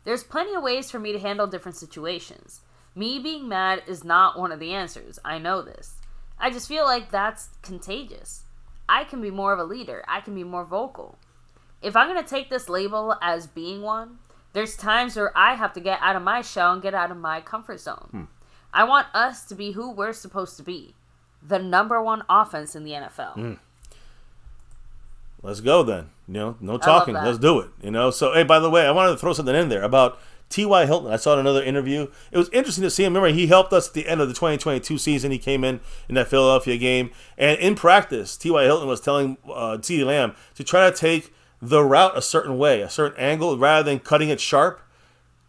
There's plenty of ways for me to handle different situations. Me being mad is not one of the answers. I know this. I just feel like that's contagious. I can be more of a leader. I can be more vocal. If I'm going to take this label as being one, there's times where I have to get out of my shell and get out of my comfort zone. I want us to be who we're supposed to be. The number one offense in the NFL. Let's go then. No talking. Let's do it. So, hey, by the way, I wanted to throw something in there about T.Y. Hilton. I saw in another interview. It was interesting to see him. Remember, he helped us at the end of the 2022 season. He came in that Philadelphia game. And in practice, T.Y. Hilton was telling Ceedee Lamb to try to take the route a certain way, a certain angle, rather than cutting it sharp.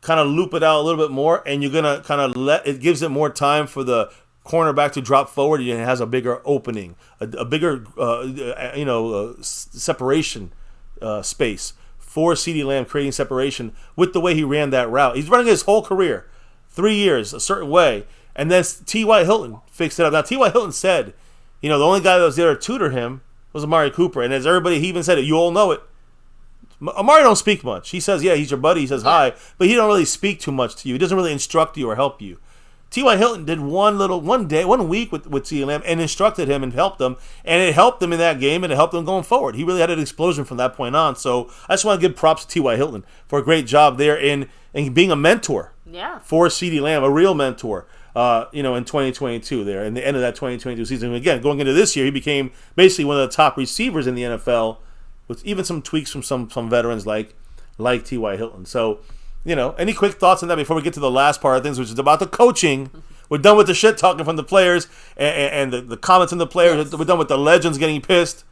Kind of loop it out a little bit more, and you're going to kind of it gives it more time for the cornerback to drop forward, and it has a bigger opening, a bigger, separation space for Ceedee Lamb, creating separation with the way he ran that route. He's running his whole career, 3 years, a certain way, and then T.Y. Hilton fixed it up. Now, T.Y. Hilton said, the only guy that was there to tutor him was Amari Cooper, and as everybody, he even said it, you all know it. Amari don't speak much. He says, yeah, he's your buddy, he says hi, but he don't really speak too much to you. He doesn't really instruct you or help you. T.Y. Hilton did one week with Ceedee Lamb and instructed him and helped him, and it helped him in that game and it helped him going forward. He really had an explosion from that point on. So I just want to give props to T.Y. Hilton for a great job there in being a mentor for Ceedee Lamb, a real mentor, in 2022 there, in the end of that 2022 season. And again, going into this year, he became basically one of the top receivers in the NFL with even some tweaks from some veterans like T.Y. Hilton. So, any quick thoughts on that before we get to the last part of things, which is about the coaching? We're done with the shit talking from the players and the comments from the players. Yes. We're done with the legends getting pissed.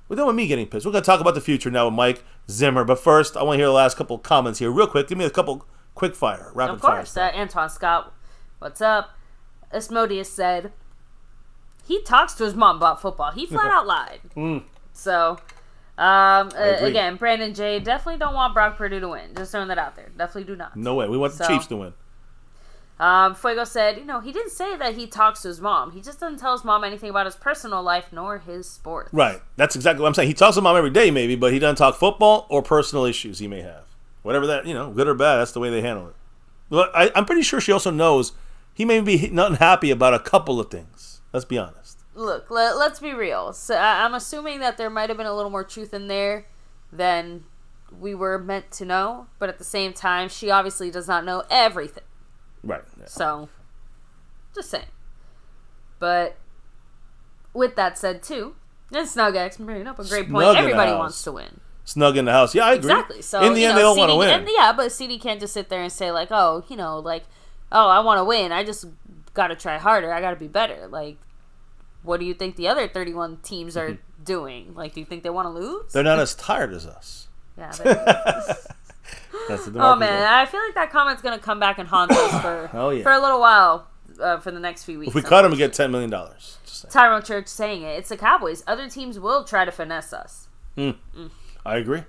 We're done with me getting pissed. We're going to talk about the future now with Mike Zimmer. But first, I want to hear the last couple comments here. Real quick, give me a couple quick fire, rapid fire. Of course. Antoine Scott, what's up? Asmodeus said, he talks to his mom about football. He flat out lied. So... again, Brandon J, definitely don't want Brock Purdy to win. Just throwing that out there. Definitely do not. No way. We want the Chiefs to win. Fuego said, he didn't say that he talks to his mom. He just doesn't tell his mom anything about his personal life nor his sports. Right. That's exactly what I'm saying. He talks to mom every day, maybe, but he doesn't talk football or personal issues he may have. Whatever that, good or bad, that's the way they handle it. But I'm pretty sure she also knows he may be not happy about a couple of things. Let's be honest. Look, let's be real. So I'm assuming that there might have been a little more truth in there than we were meant to know. But at the same time, she obviously does not know everything. Right. Yeah. So, just saying. But with that said, too, and Snug X bringing up a great point. Everybody wants to win. Snug in the house. Yeah, I agree. Exactly. So, in the end, they all want to win. But Ceedee can't just sit there and say, like, I want to win. I just got to try harder. I got to be better. Like, what do you think the other 31 teams are doing? Like, do you think they want to lose? They're not as tired as us. Yeah. Oh, man. I feel like that comment's going to come back and haunt us for a little while for the next few weeks. If we cut him, we get $10 million. Tyrone Church saying it. It's the Cowboys. Other teams will try to finesse us. I agree.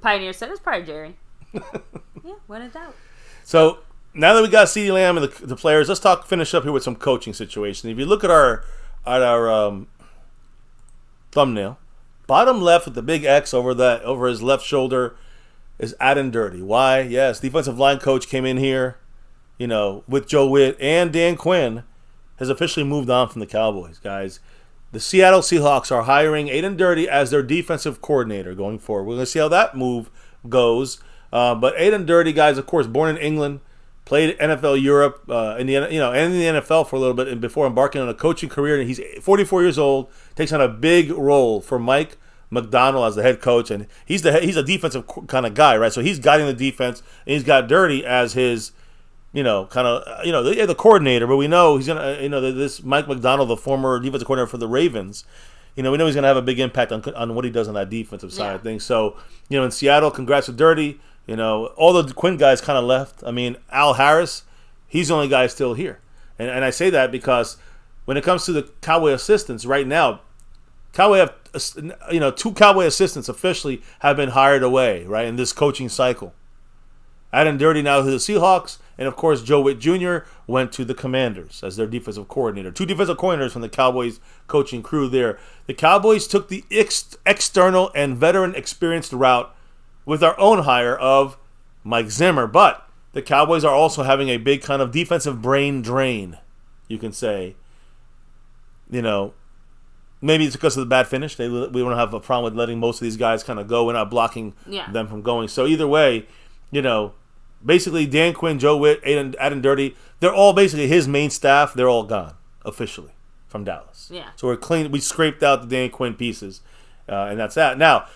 Pioneer said it's probably Jerry. Yeah, when in doubt. So... now that we got Ceedee Lamb and the players, let's finish up here with some coaching situation. If you look at our thumbnail, bottom left with the big X over his left shoulder is Adam Dirty. Why? Yes, defensive line coach came in here, with Joe Witt and Dan Quinn, has officially moved on from the Cowboys, guys. The Seattle Seahawks are hiring Aiden Dirty as their defensive coordinator going forward. We're going to see how that move goes. But Aiden Dirty, guys, of course, born in England, played NFL Europe and in the NFL for a little bit, and before embarking on a coaching career. And he's 44 years old. Takes on a big role for Mike McDonald as the head coach, and he's a defensive kind of guy, right? So he's guiding the defense, and he's got Dirty as his, the coordinator. But we know he's gonna, this Mike McDonald, the former defensive coordinator for the Ravens. We know he's gonna have a big impact on what he does on that defensive side of things. So in Seattle, congrats to Dirty. All the Quinn guys kind of left. I mean, Al Harris, he's the only guy still here. And I say that because when it comes to the Cowboy assistants right now, Cowboy have, 2 Cowboy assistants officially have been hired away, right, in this coaching cycle. Adam Dirty now to the Seahawks, and of course Joe Witt Jr. went to the Commanders as their defensive coordinator. 2 defensive coordinators from the Cowboys coaching crew there. The Cowboys took the external and veteran experienced route with our own hire of Mike Zimmer, but the Cowboys are also having a big kind of defensive brain drain, you can say. Maybe it's because of the bad finish. We don't have a problem with letting most of these guys kind of go. We're not blocking them from going. So either way, basically Dan Quinn, Joe Witt, Adam Dirty, they're all basically his main staff. They're all gone officially from Dallas. Yeah. So we're clean. We scraped out the Dan Quinn pieces, and that's that. Now,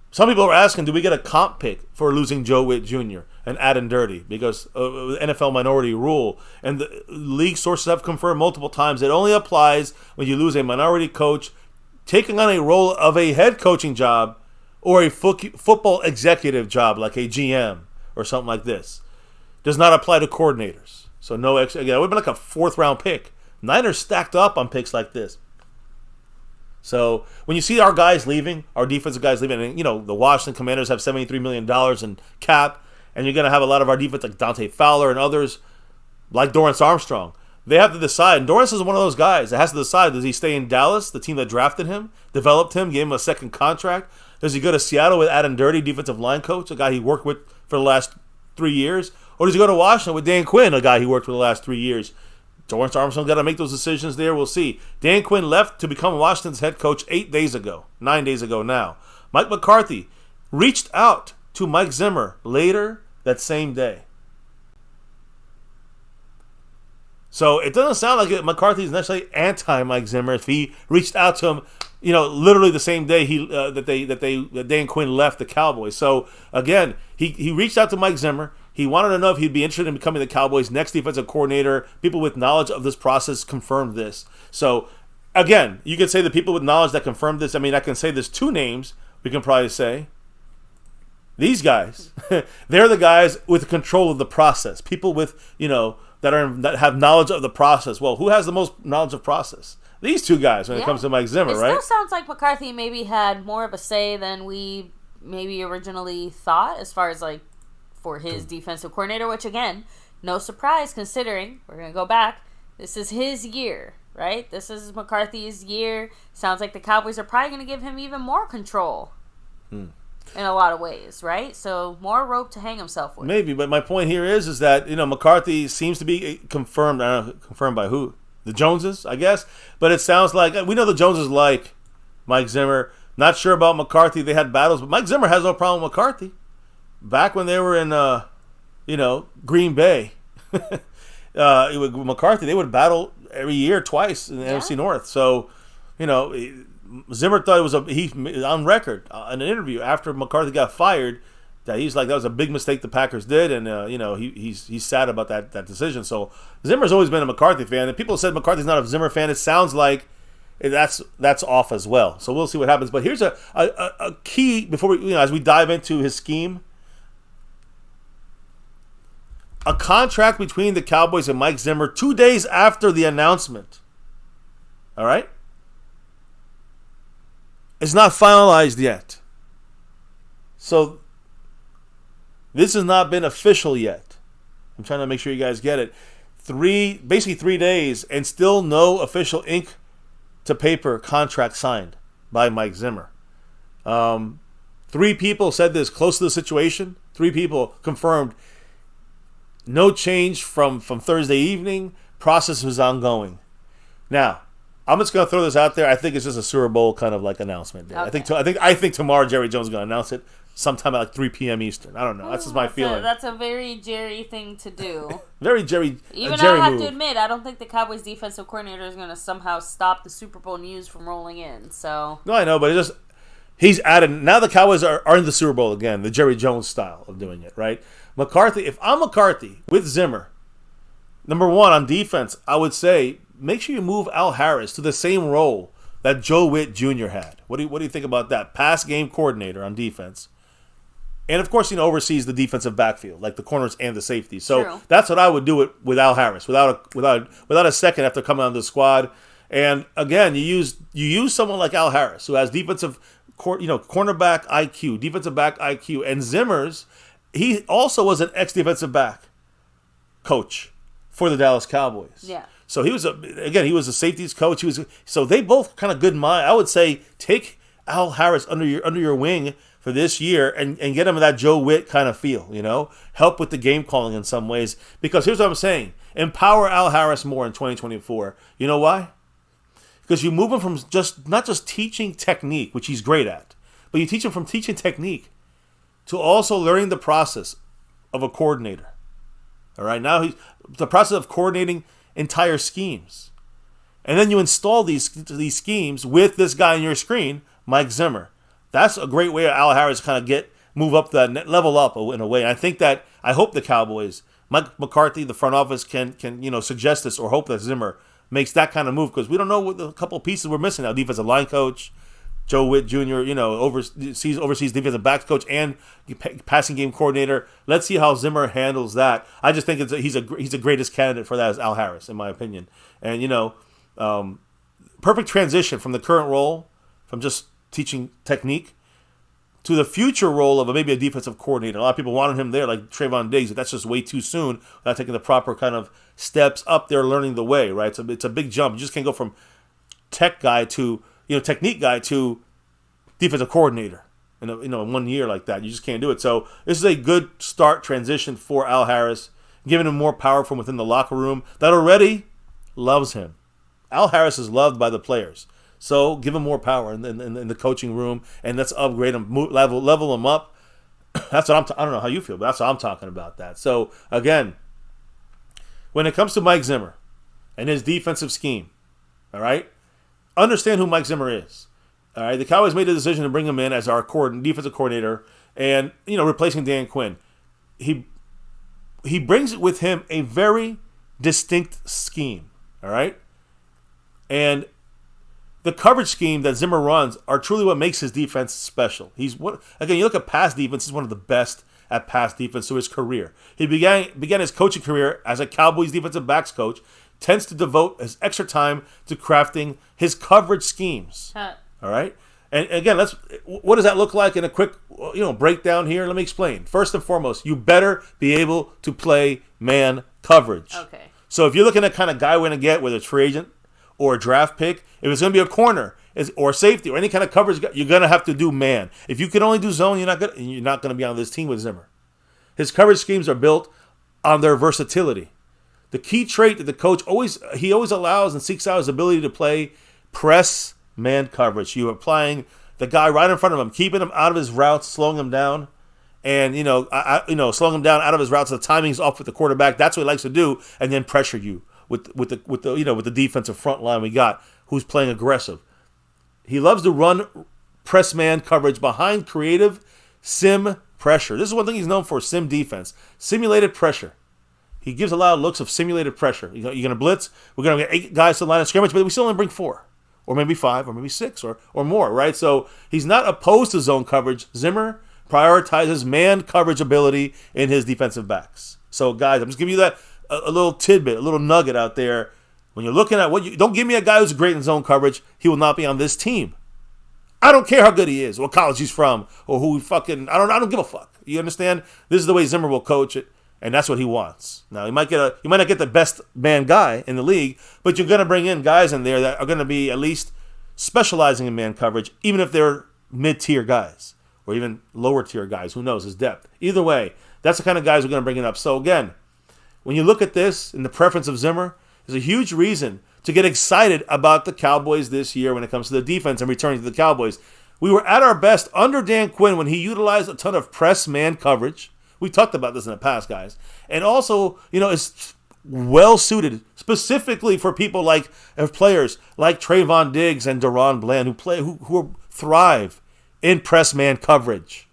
some people are asking, do we get a comp pick for losing Joe Witt Jr. and Adam Dirty because of the NFL minority rule? And the league sources have confirmed multiple times it only applies when you lose a minority coach taking on a role of a head coaching job or a football executive job like a GM or something like this. Does not apply to coordinators. So no extra. Again, it would have been like a 4th-round pick. Niners stacked up on picks like this. So when you see our guys leaving, our defensive guys leaving, and the Washington Commanders have $73 million in cap, and you're going to have a lot of our defense like Dante Fowler and others like Dorrance Armstrong. They have to decide, and Dorrance is one of those guys that has to decide, does he stay in Dallas, the team that drafted him, developed him, gave him a second contract? Does he go to Seattle with Adam Dirty, defensive line coach, a guy he worked with for the last 3 years? Or does he go to Washington with Dan Quinn, a guy he worked with the last 3 years? Dorrance Armstrong got to make those decisions there. We'll see. Dan Quinn left to become Washington's head coach 9 days ago now. Mike McCarthy reached out to Mike Zimmer later that same day. So it doesn't sound like McCarthy is necessarily anti-Mike Zimmer if he reached out to him, literally the same day that Dan Quinn left the Cowboys. So again, he reached out to Mike Zimmer. He wanted to know if he'd be interested in becoming the Cowboys' next defensive coordinator. People with knowledge of this process confirmed this. So, again, you can say the people with knowledge that confirmed this. I mean, I can say there's 2 names we can probably say. These guys, they're the guys with control of the process. People with, that have knowledge of the process. Well, who has the most knowledge of process? These 2 guys when it comes to Mike Zimmer, right? It still sounds like McCarthy maybe had more of a say than we maybe originally thought as far as for his defensive coordinator, which again, no surprise considering, we're going to go back, this is his year, right? This is McCarthy's year. Sounds like the Cowboys are probably going to give him even more control in a lot of ways, right? So more rope to hang himself with. Maybe, but my point here is that, McCarthy seems to be confirmed. I don't know, confirmed by who? The Joneses, I guess. But it sounds like, we know the Joneses like Mike Zimmer. Not sure about McCarthy. They had battles, but Mike Zimmer has no problem with McCarthy. Back when they were in, Green Bay, with McCarthy, they would battle every year twice in the NFC North. So, Zimmer thought it was he on record in an interview after McCarthy got fired that he's like that was a big mistake the Packers did, and he's sad about that decision. So Zimmer's always been a McCarthy fan, and people said McCarthy's not a Zimmer fan. It sounds like that's off as well. So we'll see what happens. But here's a key before we as we dive into his scheme. A contract between the Cowboys and Mike Zimmer 2 days after the announcement. All right? It's not finalized yet. So this has not been official yet. I'm trying to make sure you guys get it. Basically 3 days and still no official ink to paper contract signed by Mike Zimmer. 3 people said this close to the situation. 3 people confirmed no change from Thursday evening. Process was ongoing. Now, I'm just going to throw this out there. I think it's just a Super Bowl kind of like announcement. Okay. I think tomorrow Jerry Jones is going to announce it. sometime at like 3 p.m. Eastern. I don't know. That's just my feeling. That's a very Jerry thing to do. Very Jerry. Even Jerry I have move. to admit, I don't think the Cowboys defensive coordinator is going to somehow stop the Super Bowl news from rolling in. So No, I know, but he's added. Now the Cowboys are in the Super Bowl again, the Jerry Jones style of doing it, right? McCarthy. If I'm McCarthy with Zimmer, number one on defense, I would say make sure you move Al Harris to the same role that Joe Witt Jr. had. What do you think about that? Pass game coordinator on defense. And, of course, oversees the defensive backfield, like the corners and the safeties. So True. That's what I would do it with Al Harris, without a second after coming on the squad. And, again, you use someone like Al Harris, who has defensive cornerback IQ, defensive back IQ. And Zimmer's, he also was an ex-defensive back coach for the Dallas Cowboys. yeah. So he was a safeties coach. So they both kind of good mind. I would say take Al Harris under your wing for this year and get him that Joe Witt kind of feel, help with the game calling in some ways. Because here's what I'm saying. Empower Al Harris more in 2024. You know why? Because you move him from not just teaching technique, which he's great at, but you teach him from teaching technique to also learning the process of a coordinator. All right, now the process of coordinating entire schemes. And then you install these schemes with this guy on your screen, Mike Zimmer. That's a great way Al Harris kind of move up level up in a way. And I hope the Cowboys, Mike McCarthy, the front office can suggest this or hope that Zimmer makes that kind of move, because we don't know what the couple pieces we're missing now. Defensive line coach, Joe Witt Jr., oversees defensive backs coach and passing game coordinator. Let's see how Zimmer handles that. I just think he's the greatest candidate for that is Al Harris, in my opinion. And perfect transition from the current role, from just teaching technique, to the future role of maybe a defensive coordinator. A lot of people wanted him there, like Trayvon Diggs, but that's just way too soon without taking the proper kind of steps up there, learning the way. Right, so it's a big jump. You just can't go from technique guy to defensive coordinator in 1 year like that. You just can't do it. So this is a good start transition for Al Harris, giving him more power from within the locker room that already loves him. Al Harris is loved by the players. So give him more power in the coaching room, and let's upgrade him, level him up. That's what I don't know how you feel, but that's what I'm talking about. That. So again, when it comes to Mike Zimmer and his defensive scheme, all right, understand who Mike Zimmer is. All right, the Cowboys made the decision to bring him in as our defensive coordinator, and replacing Dan Quinn. He brings with him a very distinct scheme. All right, and the coverage scheme that Zimmer runs are truly what makes his defense special. You look at pass defense, he's one of the best at pass defense through his career. He began his coaching career as a Cowboys defensive backs coach, tends to devote his extra time to crafting his coverage schemes. All right? And again, what does that look like in a quick breakdown here? Let me explain. First and foremost, you better be able to play man coverage. Okay. So if you're looking at kind of guy we're going to get, whether it's free agent or a draft pick, if it's going to be a corner or safety or any kind of coverage, you're going to have to do man. If you can only do zone, you're not going to be on this team with Zimmer. His coverage schemes are built on their versatility. The key trait that the coach always allows and seeks out his ability to play press man coverage. You're applying the guy right in front of him, keeping him out of his routes, slowing him down, and slowing him down out of his routes. The timing's off with the quarterback. That's what he likes to do, and then pressure you with the defensive front line we got, who's playing aggressive. He loves to run press man coverage behind creative sim pressure. This is one thing he's known for: sim defense, simulated pressure. He gives a lot of looks of simulated pressure. You're going to blitz. We're going to get 8 guys to the line of scrimmage, but we still only bring 4. Or maybe 5, or maybe 6, or more, right? So he's not opposed to zone coverage. Zimmer prioritizes man coverage ability in his defensive backs. So, guys, I'm just giving you that a little tidbit, a little nugget out there. When you're looking at don't give me a guy who's great in zone coverage. He will not be on this team. I don't care how good he is, what college he's from, or who I don't give a fuck. You understand? This is the way Zimmer will coach it. And that's what he wants. Now, you might not get the best man guy in the league, but you're going to bring in guys in there that are going to be at least specializing in man coverage, even if they're mid-tier guys or even lower-tier guys. Who knows his depth? Either way, that's the kind of guys we're going to bring in up. So, again, when you look at this and the preference of Zimmer, there's a huge reason to get excited about the Cowboys this year when it comes to the defense and returning to the Cowboys. We were at our best under Dan Quinn when he utilized a ton of press man coverage. We talked about this in the past, guys. And also, is well suited specifically for people like players like Trayvon Diggs and Deron Bland who thrive in press man coverage.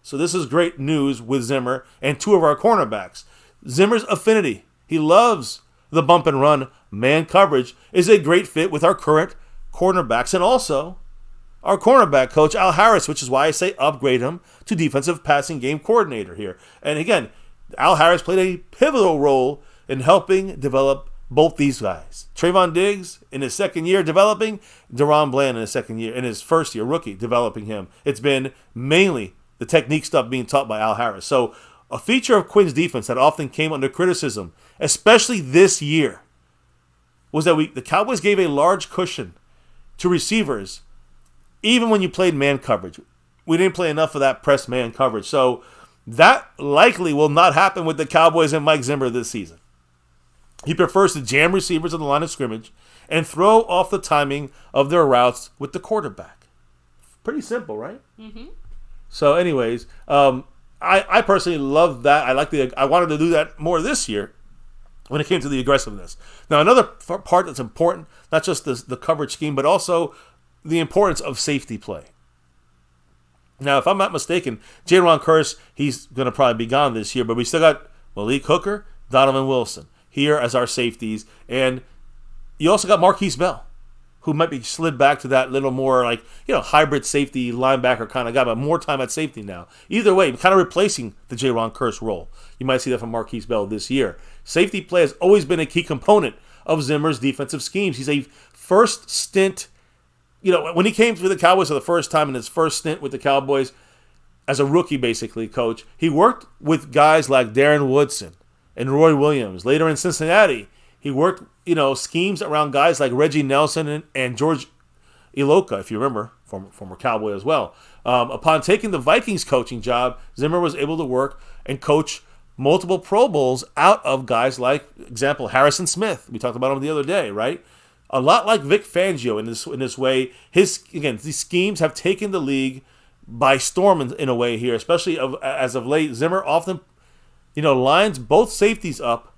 So this is great news with Zimmer and two of our cornerbacks. Zimmer's affinity, he loves the bump and run man coverage, is a great fit with our current cornerbacks and also our cornerback coach Al Harris, which is why I say upgrade him to defensive passing game coordinator here. And again, Al Harris played a pivotal role in helping develop both these guys. Trayvon Diggs in his second year developing, Deron Bland in his first year rookie developing him. It's been mainly the technique stuff being taught by Al Harris. So a feature of Quinn's defense that often came under criticism, especially this year, was that the Cowboys gave a large cushion to receivers even when you played man coverage. We didn't play enough of that press man coverage. So that likely will not happen with the Cowboys and Mike Zimmer this season. He prefers to jam receivers on the line of scrimmage and throw off the timing of their routes with the quarterback. Pretty simple, right? Mm-hmm. So anyways, I personally love that. I wanted to do that more this year when it came to the aggressiveness. Now, another part that's important, not just the coverage scheme, but also the importance of safety play. Now, if I'm not mistaken, Jayron Kearse, he's going to probably be gone this year, but we still got Malik Hooker, Donovan Wilson here as our safeties. And you also got Marquise Bell, who might be slid back to that little more hybrid safety linebacker kind of guy, but more time at safety now. Either way, kind of replacing the Jayron Kearse role. You might see that from Marquise Bell this year. Safety play has always been a key component of Zimmer's defensive schemes. He's a first stint, when he came to the Cowboys for the first time in his first stint with the Cowboys as a rookie, basically, coach, he worked with guys like Darren Woodson and Roy Williams. Later in Cincinnati, he worked, schemes around guys like Reggie Nelson and George Iloka, if you remember, former Cowboy as well. Upon taking the Vikings coaching job, Zimmer was able to work and coach multiple Pro Bowls out of guys like, example, Harrison Smith. We talked about him the other day, right? A lot like Vic Fangio in this way. These schemes have taken the league by storm in a way here, especially as of late. Zimmer often, lines both safeties up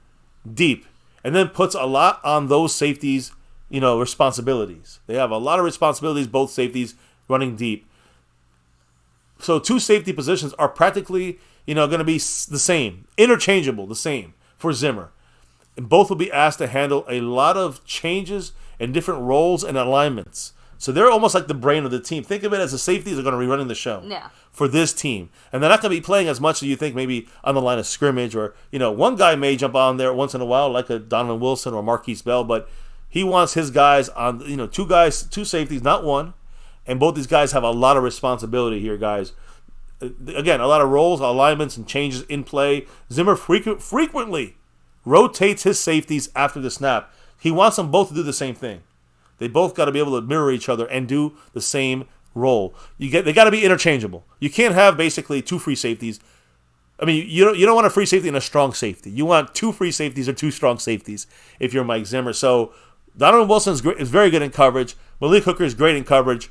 deep and then puts a lot on those safeties, responsibilities. They have a lot of responsibilities, both safeties running deep. So two safety positions are practically, going to be the same, interchangeable, the same for Zimmer. And both will be asked to handle a lot of changes and different roles and alignments. So they're almost like the brain of the team. Think of it as the safeties are going to be running the show for this team. And they're not going to be playing as much as you think maybe on the line of scrimmage or, one guy may jump on there once in a while like a Donovan Wilson or Marquise Bell, but he wants his guys on, two safeties, not one. And both these guys have a lot of responsibility here, guys. Again, a lot of roles, alignments, and changes in play. Zimmer frequently rotates his safeties after the snap. He wants them both to do the same thing. They both got to be able to mirror each other and do the same role. They got to be interchangeable. You can't have basically two free safeties. I mean, you don't want a free safety and a strong safety. You want two free safeties or two strong safeties if you're Mike Zimmer. So Donovan Wilson is very good in coverage. Malik Hooker is great in coverage.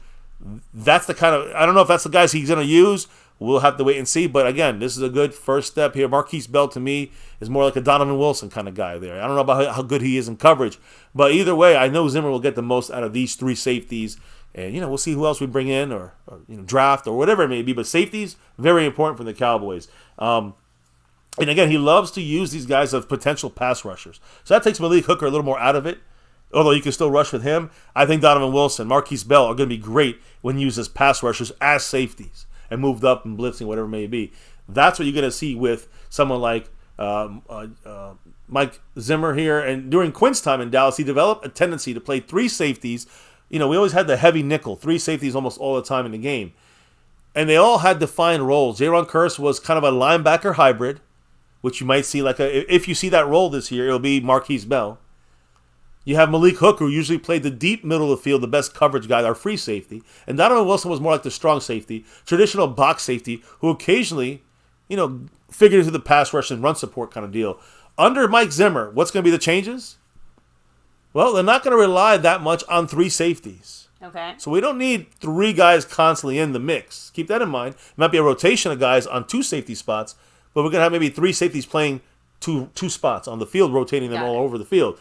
That's the kind of, I don't know if that's the guys he's going to use. We'll have to wait and see. But again, this is a good first step here. Marquise Bell, to me, is more like a Donovan Wilson kind of guy there. I don't know about how good he is in coverage. But either way, I know Zimmer will get the most out of these three safeties. And, we'll see who else we bring in or draft or whatever it may be. But safeties, very important for the Cowboys. And again, he loves to use these guys as potential pass rushers. So that takes Malik Hooker a little more out of it. Although you can still rush with him. I think Donovan Wilson, Marquise Bell are going to be great when used as pass rushers, as safeties, and moved up and blitzing, whatever it may be. That's what you're going to see with someone like Mike Zimmer here. And during Quinn's time in Dallas, he developed a tendency to play three safeties. We always had the heavy nickel, three safeties almost all the time in the game. And they all had defined roles. Jayron Kearse was kind of a linebacker hybrid, which you might see if you see that role this year, it'll be Marquise Bell. You have Malik Hooker, who usually played the deep middle of the field, the best coverage guy, our free safety. And Donovan Wilson was more like the strong safety, traditional box safety, who occasionally, figured into the pass rush and run support kind of deal. Under Mike Zimmer, what's going to be the changes? Well, they're not going to rely that much on three safeties. Okay. So we don't need 3 guys constantly in the mix. Keep that in mind. It might be a rotation of guys on 2 safety spots, but we're going to have maybe 3 safeties playing two spots on the field, rotating them all over the field.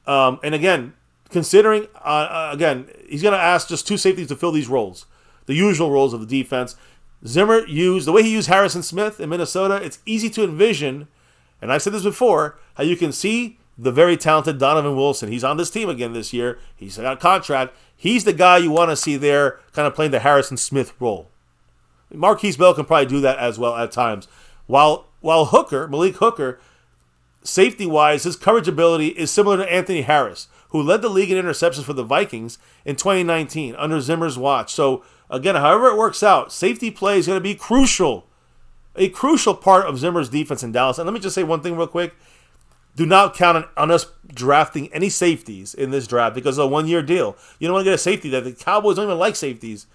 And again, considering, he's going to ask just 2 safeties to fill these roles, the usual roles of the defense. Zimmer the way he used Harrison Smith in Minnesota, it's easy to envision, and I've said this before, how you can see the very talented Donovan Wilson. He's on this team again this year. He's got a contract. He's the guy you want to see there kind of playing the Harrison Smith role. Marquise Bell can probably do that as well at times. While Malik Hooker, safety-wise, his coverage ability is similar to Anthony Harris, who led the league in interceptions for the Vikings in 2019 under Zimmer's watch. So, again, however it works out, safety play is going to be crucial. A crucial part of Zimmer's defense in Dallas. And let me just say one thing real quick. Do not count on us drafting any safeties in this draft because it's a 1-year deal. You don't want to get a safety that the Cowboys don't even like safeties.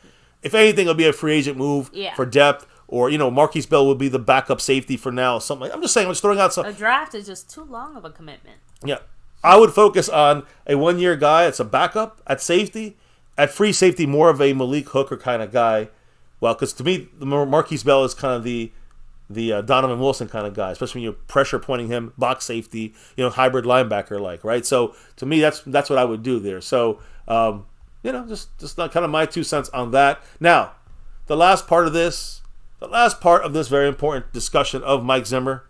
If anything, it'll be a free agent move for depth, or Marquise Bell will be the backup safety for now. Something. I'm just saying. I'm just throwing out some. A draft is just too long of a commitment. Yeah, I would focus on a 1-year guy. It's a backup at safety. At free safety, more of a Malik Hooker kind of guy. Well, because to me, the Marquise Bell is kind of the Donovan Wilson kind of guy, especially when you're pressure pointing him, box safety, hybrid linebacker like, right? So to me, that's what I would do there. So, just kind of my 2 cents on that. Now, the last part of this very important discussion of Mike Zimmer,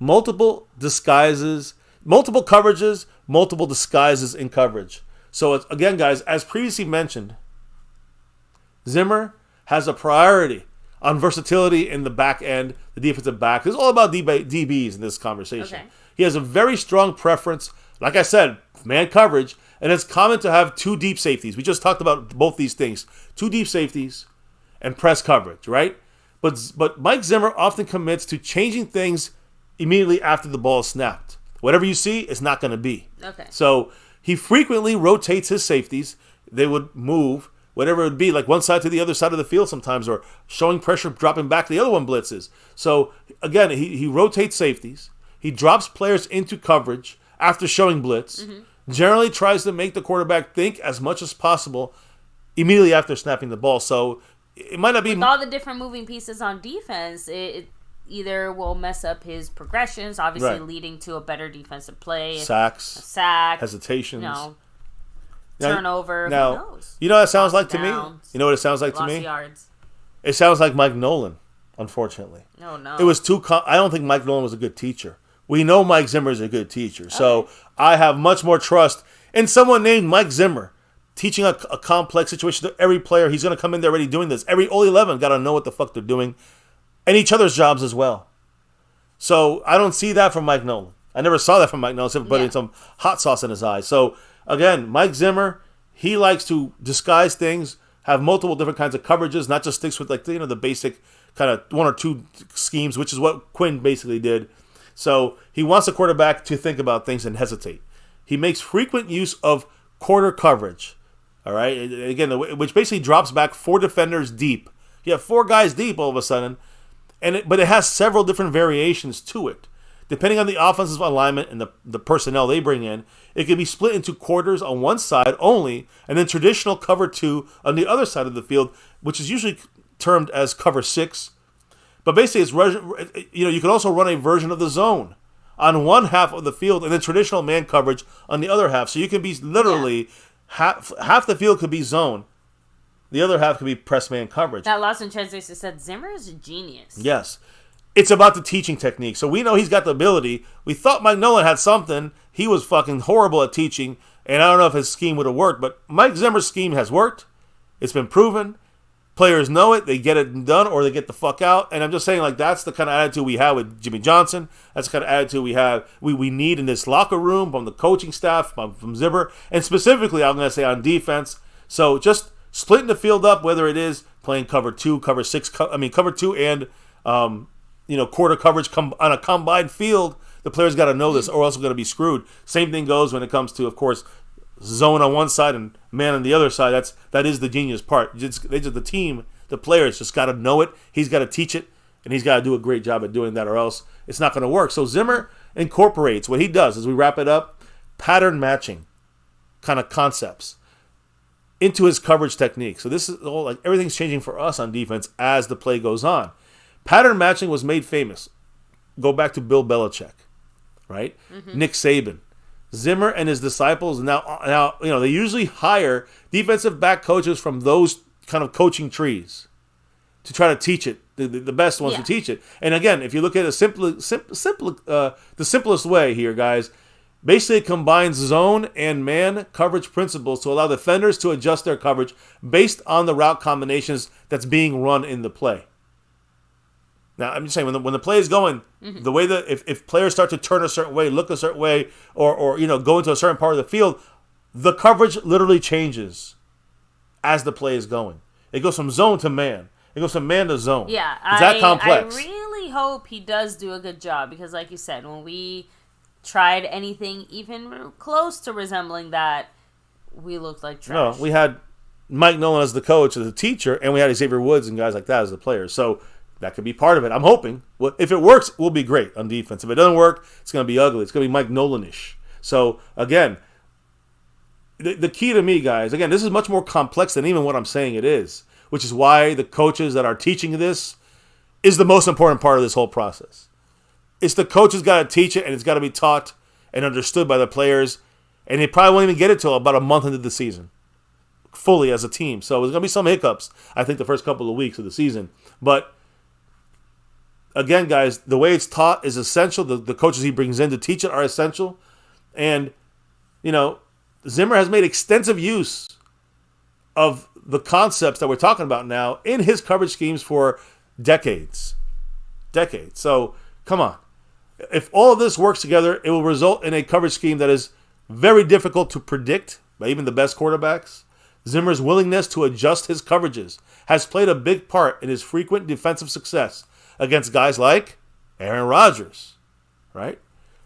multiple disguises, multiple coverages, multiple disguises in coverage. So again, guys, as previously mentioned, Zimmer has a priority on versatility in the back end, the defensive back. It's all about DBs in this conversation. Okay. He has a very strong preference, like I said, man coverage, and it's common to have 2 deep safeties. We just talked about both these things. 2 deep safeties and press coverage, right? But Mike Zimmer often commits to changing things immediately after the ball is snapped. Whatever you see, it's not going to be. Okay. So he frequently rotates his safeties. They would move, whatever it would be, like one side to the other side of the field sometimes, or showing pressure, dropping back, the other one blitzes. So, again, he rotates safeties. He drops players into coverage after showing blitz. Mm-hmm. Generally tries to make the quarterback think as much as possible immediately after snapping the ball. So, it might not be... With all the different moving pieces on defense, it either will mess up his progressions, obviously leading to a better defensive play. Sacks. A sack. Hesitations. Turnover. Now, who knows? You know what it sounds like to me? Downs. You know what it sounds like to me? Yards. It sounds like Mike Nolan, unfortunately. Oh, no. It was too... I don't think Mike Nolan was a good teacher. We know Mike Zimmer is a good teacher. So I have much more trust in someone named Mike Zimmer teaching a complex situation to every player. He's going to come in there already doing this. All 11 got to know what the fuck they're doing. And each other's jobs as well. So I don't see that from Mike Nolan. I never saw that from Mike Nolan, except putting some hot sauce in his eyes. So, again, Mike Zimmer, he likes to disguise things, have multiple different kinds of coverages, not just sticks with the basic kind of 1 or 2 schemes, which is what Quinn basically did. So he wants the quarterback to think about things and hesitate. He makes frequent use of quarter coverage, all right? Again, which basically drops back 4 defenders deep. You have 4 guys deep all of a sudden, but it has several different variations to it. Depending on the offensive alignment and the personnel they bring in, it can be split into quarters on one side only, and then traditional cover 2 on the other side of the field, which is usually termed as cover 6. But basically, you can also run a version of the zone on one half of the field, and then traditional man coverage on the other half. So you can be literally half the field could be zone, the other half could be press man coverage. That Lost in Translation said Zimmer is a genius. Yes. It's about the teaching technique. So we know he's got the ability. We thought Mike Nolan had something. He was fucking horrible at teaching, and I don't know if his scheme would have worked, but Mike Zimmer's scheme has worked. It's been proven. Players know it. They get it done, or they get the fuck out. And I'm just saying, that's the kind of attitude we have with Jimmy Johnson. That's the kind of attitude we need in this locker room from the coaching staff, from Zimmer, and specifically, I'm going to say on defense. So just splitting the field up, whether it is playing cover 2, cover 6, cover 2 and quarter coverage on a combined field. The players got to know this, or else we're going to be screwed. Same thing goes when it comes to, of course, zone on one side and man on the other side. That is the genius part. The team, the players just got to know it. He's got to teach it, and he's got to do a great job at doing that, or else it's not going to work. So Zimmer incorporates what he does as we wrap it up: pattern matching, kind of concepts into his coverage technique. So this is all like everything's changing for us on defense as the play goes on. Pattern matching was made famous. Go back to Bill Belichick, right? Mm-hmm. Nick Saban, Zimmer, and his disciples. Now they usually hire defensive back coaches from those kind of coaching trees to try to teach it. The best ones to teach it. And again, if you look at the simplest way here, guys, basically it combines zone and man coverage principles to allow defenders to adjust their coverage based on the route combinations that's being run in the play. Now, I'm just saying, when the play is going, the way that if players start to turn a certain way, look a certain way, or go into a certain part of the field, the coverage literally changes as the play is going. It goes from zone to man. It goes from man to zone. Yeah, it's that complex. I really hope he does do a good job because, like you said, when we tried anything even close to resembling that, we looked like trash. No, we had Mike Nolan as the coach, as the teacher, and we had Xavier Woods and guys like that as the players. So that could be part of it. I'm hoping. If it works, we'll be great on defense. If it doesn't work, it's going to be ugly. It's going to be Mike Nolan-ish. So, again, the key to me, guys, again, this is much more complex than even what I'm saying it is, which is why the coaches that are teaching this is the most important part of this whole process. It's the coaches got to teach it, and it's got to be taught and understood by the players, and they probably won't even get it till about a month into the season, fully as a team. So there's going to be some hiccups, I think, the first couple of weeks of the season. But again, guys, the way it's taught is essential. The coaches he brings in to teach it are essential. And, Zimmer has made extensive use of the concepts that we're talking about now in his coverage schemes for decades. So, come on. If all of this works together, it will result in a coverage scheme that is very difficult to predict by even the best quarterbacks. Zimmer's willingness to adjust his coverages has played a big part in his frequent defensive success against guys like Aaron Rodgers, right?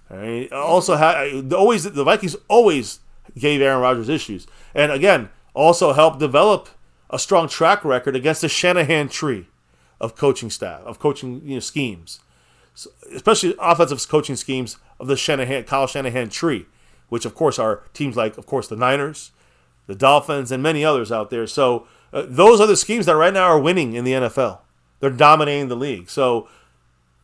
The Vikings always gave Aaron Rodgers issues, and again, also helped develop a strong track record against the Shanahan tree of coaching staff, of coaching schemes, so, especially offensive coaching schemes of the Kyle Shanahan tree, which of course are teams like, of course, the Niners, the Dolphins, and many others out there. So those are the schemes that right now are winning in the NFL. They're dominating the league. So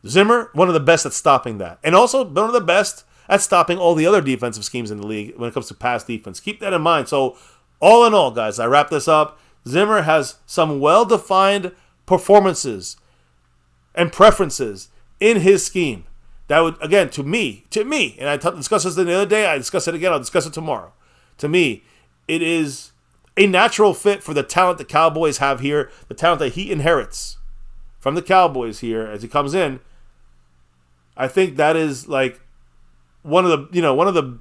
Zimmer, one of the best at stopping that. And also one of the best at stopping all the other defensive schemes in the league when it comes to pass defense. Keep that in mind. So all in all, guys, I wrap this up. Zimmer has some well-defined performances and preferences in his scheme. That would, again, to me, and I discussed this the other day, I discussed it again, I'll discuss it tomorrow. To me, it is a natural fit for the talent the Cowboys have here, the talent that he inherits from the Cowboys here as he comes in. I think that is like one of the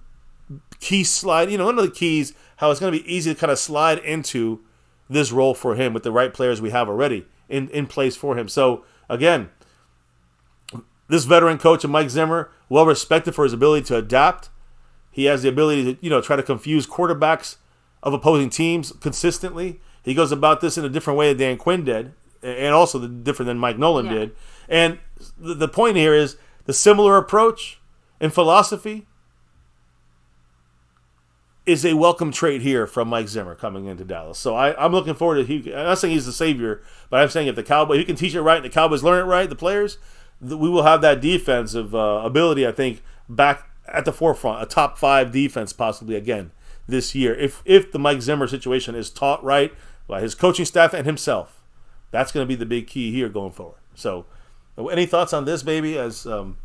key slide, one of the keys how it's going to be easy to kind of slide into this role for him with the right players we have already in place for him. So again, this veteran coach of Mike Zimmer, well respected for his ability to adapt. He has the ability to try to confuse quarterbacks of opposing teams consistently. He goes about this in a different way than Dan Quinn did, and also different than Mike Nolan did. And the point here is the similar approach in philosophy is a welcome trait here from Mike Zimmer coming into Dallas. So I'm looking forward to I'm not saying he's the savior, but I'm saying if he can teach it right and the Cowboys learn it right, the players, we will have that defensive ability, I think, back at the forefront, a top 5 defense possibly again this year. If the Mike Zimmer situation is taught right by his coaching staff and himself, that's going to be the big key here going forward. So any thoughts on this, baby, as on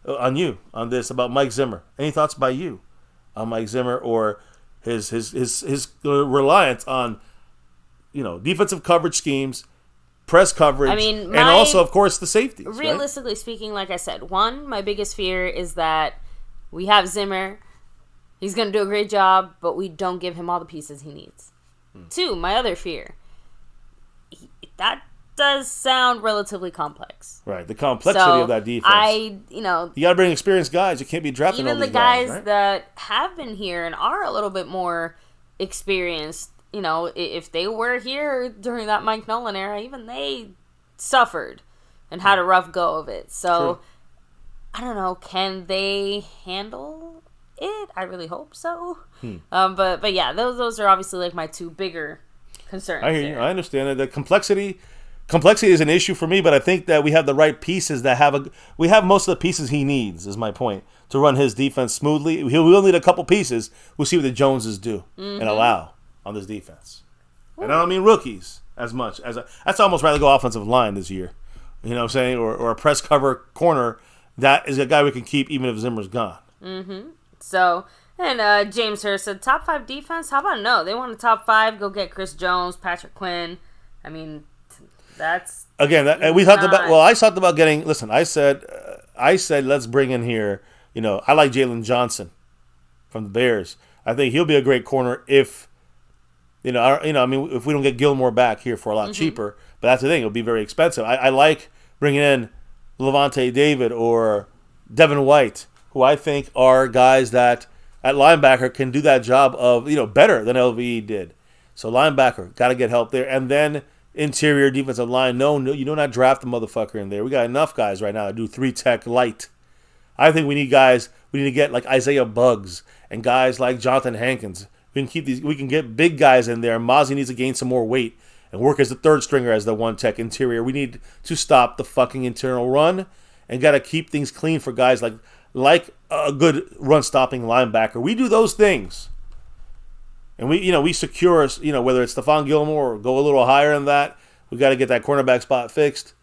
you, on this about Mike Zimmer? Any thoughts by you on Mike Zimmer or his reliance on defensive coverage schemes, press coverage, and also, of course, the safeties. Realistically speaking, like I said, my biggest fear is that we have Zimmer. He's going to do a great job, but we don't give him all the pieces he needs. 2, my other fear. That does sound relatively complex. Right, the complexity of that defense. You got to bring experienced guys. You can't be drafting all these guys. Even the guys that have been here and are a little bit more experienced, if they were here during that Mike Nolan era, even they suffered and had a rough go of it. So, I don't know, can they handle it? I really hope so. But yeah, those are obviously like my two bigger concerns. I hear you. I understand it. The complexity is an issue for me, but I think that we have the right pieces we have most of the pieces he needs, is my point, to run his defense smoothly. We'll need a couple pieces. We'll see what the Joneses do and allow on this defense. Ooh. And I don't mean rookies as much as that's almost rather go offensive line this year. You know what I'm saying? Or a press cover corner that is a guy we can keep even if Zimmer's gone. Mm-hmm. So, and James Hurst said, top 5 defense? How about no? They want a top 5. Go get Chris Jones, Patrick Quinn. I mean, that's... Again, we talked about... Well, I talked about getting... Listen, I said let's bring in here... You know, I like Jalen Johnson from the Bears. I think he'll be a great corner if... I mean, if we don't get Gilmore back here for a lot cheaper. But that's the thing. It'll be very expensive. I like bringing in Levante David or Devin White, who I think are guys that at linebacker can do that job of, better than LVE did. So linebacker, got to get help there. And then interior defensive line. No, you do not draft the motherfucker in there. We got enough guys right now to do 3-tech light. I think we need to get like Isaiah Buggs and guys like Jonathan Hankins. We can get big guys in there. Mozzie needs to gain some more weight and work as the third stringer as the 1-tech interior. We need to stop the fucking internal run and got to keep things clean for guys like a good run-stopping linebacker. We do those things. And we secure, whether it's Stephon Gilmore or go a little higher than that, we got to get that cornerback spot fixed.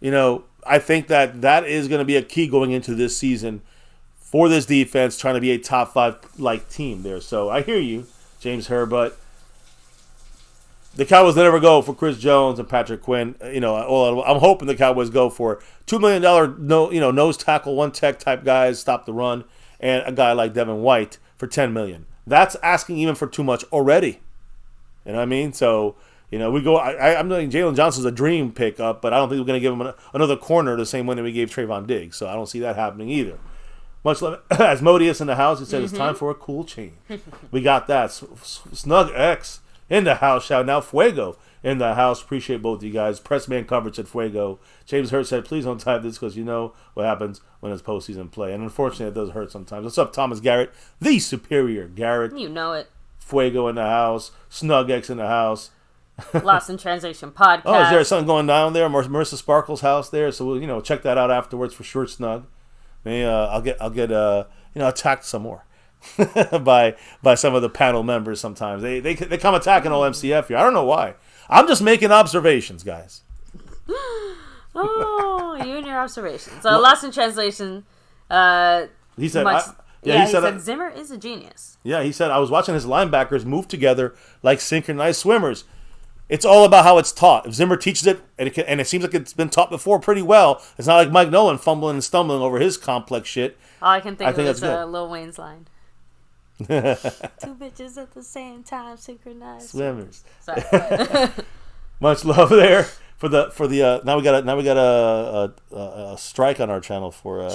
I think that is going to be a key going into this season for this defense, trying to be a top 5 like team there. So I hear you, James Hurd, but the Cowboys never go for Chris Jones and Patrick Quinn. I'm hoping the Cowboys go for $2 million nose tackle, 1-tech type guys, stop the run, and a guy like Devin White for $10 million. That's asking even for too much already. You know what I mean? So, we go. I'm thinking Jalen Johnson's a dream pickup, but I don't think we're going to give him another corner the same way that we gave Trayvon Diggs. So I don't see that happening either. Much love. Asmodeus in the house, he said it's time for a cool change. We got that. Snug X in the house. Shout out Fuego in the house. Appreciate both of you guys. Pressman coverage at Fuego. James Hurt said, please don't type this because you know what happens when it's postseason play. And unfortunately, it does hurt sometimes. What's up, Thomas Garrett? The superior Garrett. You know it. Fuego in the house. Snug X in the house. Lost in Translation podcast. Oh, is there something going down there? Marissa Sparkle's house there. So we'll check that out afterwards for sure. Snug. Maybe I'll get attacked some more by some of the panel members. Sometimes they come attacking all MCF here. I don't know why. I'm just making observations, guys. Oh, you and your observations. Lost in Translation. He said. He said Zimmer is a genius. Yeah, he said I was watching his linebackers move together like synchronized swimmers. It's all about how it's taught. If Zimmer teaches it, and it seems like it's been taught before pretty well, it's not like Mike Nolan fumbling and stumbling over his complex shit. All I can think of is Lil Wayne's line. 2 bitches at the same time, synchronized swimmers. Sorry. Much love there for the. Now we got a strike on our channel for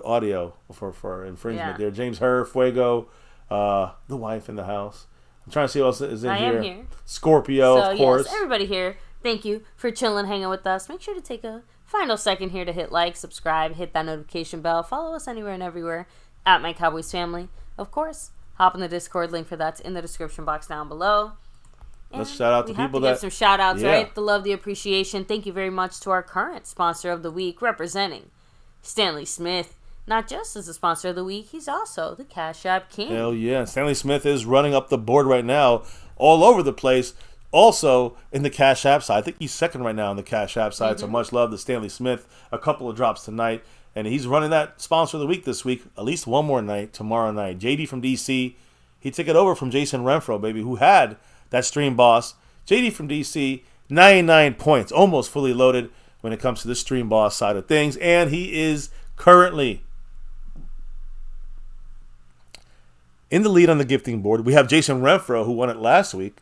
audio for infringement there. James Hurr, Fuego, the wife in the house. I'm trying to see what else is in here. I am here. Scorpio, of course. Yes, everybody here. Thank you for chilling, hanging with us. Make sure to take a final second here to hit like, subscribe, hit that notification bell. Follow us anywhere and everywhere at MyCowboysFamily. Of course, hop in the Discord. Link for that's in the description box down below. And let's shout out to people give some shout outs, right? The love, the appreciation. Thank you very much to our current sponsor of the week, representing Stanley Smith. Not just as a sponsor of the week, he's also the Cash App King. Hell yeah. Stanley Smith is running up the board right now all over the place. Also in the Cash App side. I think he's second right now on the Cash App side. So much love to Stanley Smith. A couple of drops tonight. And he's running that sponsor of the week this week. At least one more night, tomorrow night. JD from DC. He took it over from Jason Renfro, baby, who had that stream boss. JD from DC, 99 points. Almost fully loaded when it comes to the stream boss side of things. And he is currently in the lead on the gifting board. We have Jason Renfro, who won it last week.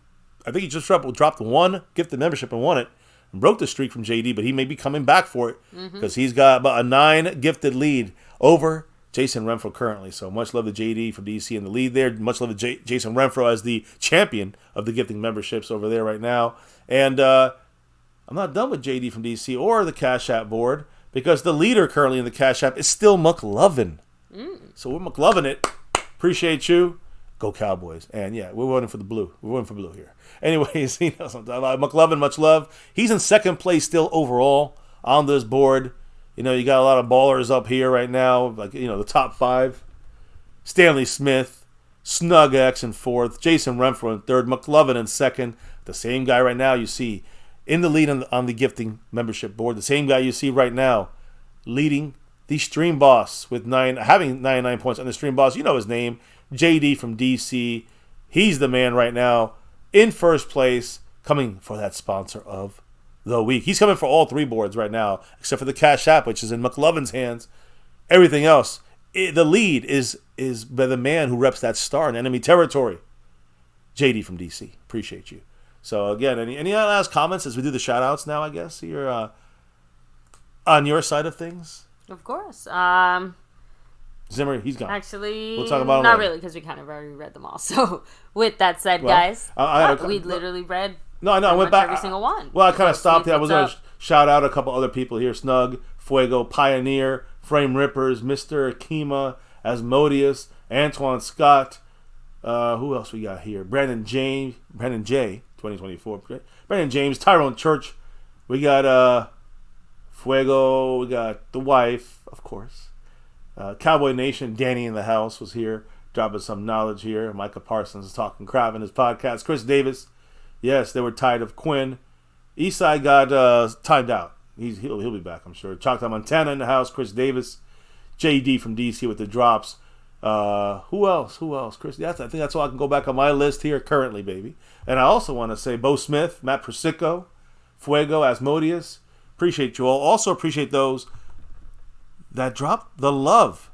I think he just dropped one gifted membership and won it. And broke the streak from JD, but he may be coming back for it because he's got about a 9 gifted lead over Jason Renfro currently. So much love to JD from DC in the lead there. Much love to Jason Renfro as the champion of the gifting memberships over there right now. And I'm not done with JD from DC or the Cash App board because the leader currently in the Cash App is still McLovin. So we're McLovin' it. Appreciate you. Go Cowboys. And yeah, we're voting for the blue. We're voting for blue here. Anyways, you know, McLovin, much love. He's in second place still overall on this board. You know, you got a lot of ballers up here right now, like, you know, the top 5. Stanley Smith, Snug X in 4th, Jason Renfro in 3rd, McLovin in 2nd. The same guy right now you see in the lead on the gifting membership board. The same guy you see right now leading the Stream Boss with having 99 points on the Stream Boss. You know his name, JD from DC. He's the man right now in first place, coming for that sponsor of the week. He's coming for all 3 boards right now, except for the Cash App, which is in McLovin's hands. Everything else, the lead is by the man who reps that star in enemy territory, JD from DC. Appreciate you. So again, any last comments as we do the shout outs now, I guess? You're on your side of things? Of course. Zimmer, he's gone. Actually, we'll talk about not really, because we kind of already read them all. So, with that said, guys, we literally read I went back every single one. Well, I kind of stopped there. I was going to shout out a couple other people here. Snug, Fuego, Pioneer, Frame Rippers, Mr. Akima, Asmodeus, Antoine Scott. Who else we got here? Brandon J, 2024. Brandon James, Tyrone Church. We got Fuego. We got the wife, of course. Cowboy Nation, Danny in the house was here, dropping some knowledge here. Micah Parsons is talking crap in his podcast. Chris Davis, yes, they were tired of Quinn. Eastside got timed out. He'll be back, I'm sure. Choctaw Montana in the house. Chris Davis, JD from DC with the drops. Who else? Chris, I think that's all I can go back on my list here currently, baby. And I also want to say Bo Smith, Matt Persico, Fuego, Asmodeus. Appreciate you all. Also appreciate those that dropped the love.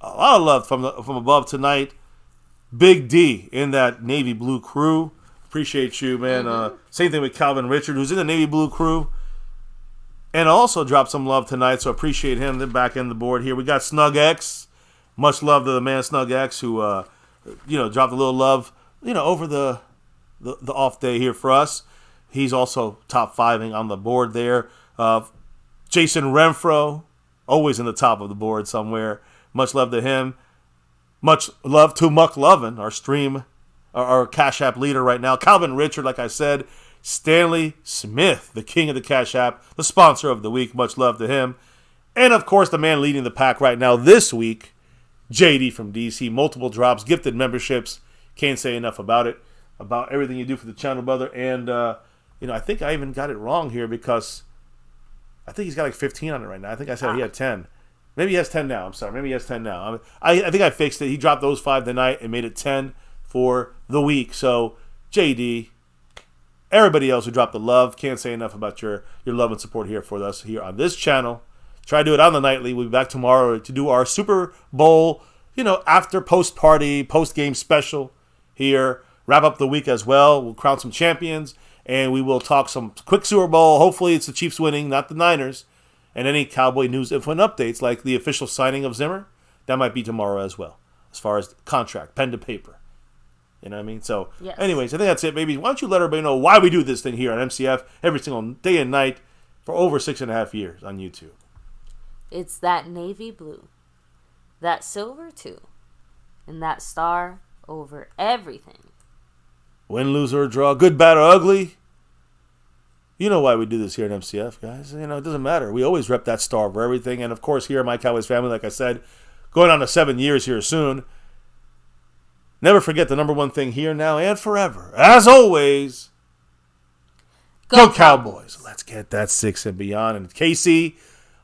A lot of love from above tonight. Big D in that navy blue crew. Appreciate you, man. Same thing with Calvin Richard, who's in the navy blue crew. And also dropped some love tonight, so appreciate him. They're back in the board here. We got Snug X. Much love to the man Snug X, who dropped a little love, over the off day here for us. He's also top 5ing on the board there. Jason Renfro, always in the top of the board somewhere. Much love to him. Much love to McLovin, our Cash App leader right now. Calvin Richard, like I said. Stanley Smith, the king of the Cash App, the sponsor of the week. Much love to him. And, of course, the man leading the pack right now this week, JD from DC. Multiple drops, gifted memberships. Can't say enough about it, about everything you do for the channel, brother. And, I think I even got it wrong here because I think he's got like 15 on it right now. I think I said he had 10. Maybe he has 10 now. I'm sorry. Maybe he has 10 now. I think I fixed it. He dropped those 5 tonight and made it 10 for the week. So, JD, everybody else who dropped the love, can't say enough about your love and support here for us here on this channel. Try to do it on the nightly. We'll be back tomorrow to do our Super Bowl, after post-party, post-game special here. Wrap up the week as well. We'll crown some champions. And we will talk some quick Super Bowl. Hopefully it's the Chiefs winning, not the Niners. And any Cowboy news, info, and updates, like the official signing of Zimmer, that might be tomorrow as well, as far as contract, pen to paper. You know what I mean? So, Anyways, I think that's it, baby. Why don't you let everybody know why we do this thing here on MCF every single day and night for over 6.5 years on YouTube? It's that navy blue, that silver too, and that star over everything. Win, lose, or draw, good, bad, or ugly. You know why we do this here at MCF, guys. It doesn't matter. We always rep that star over everything. And, of course, here at MyCowboysFamily, like I said, going on to 7 years here soon. Never forget the number one thing here, now, and forever. As always, go Cowboys. Let's get that 6 and beyond. And, Casey,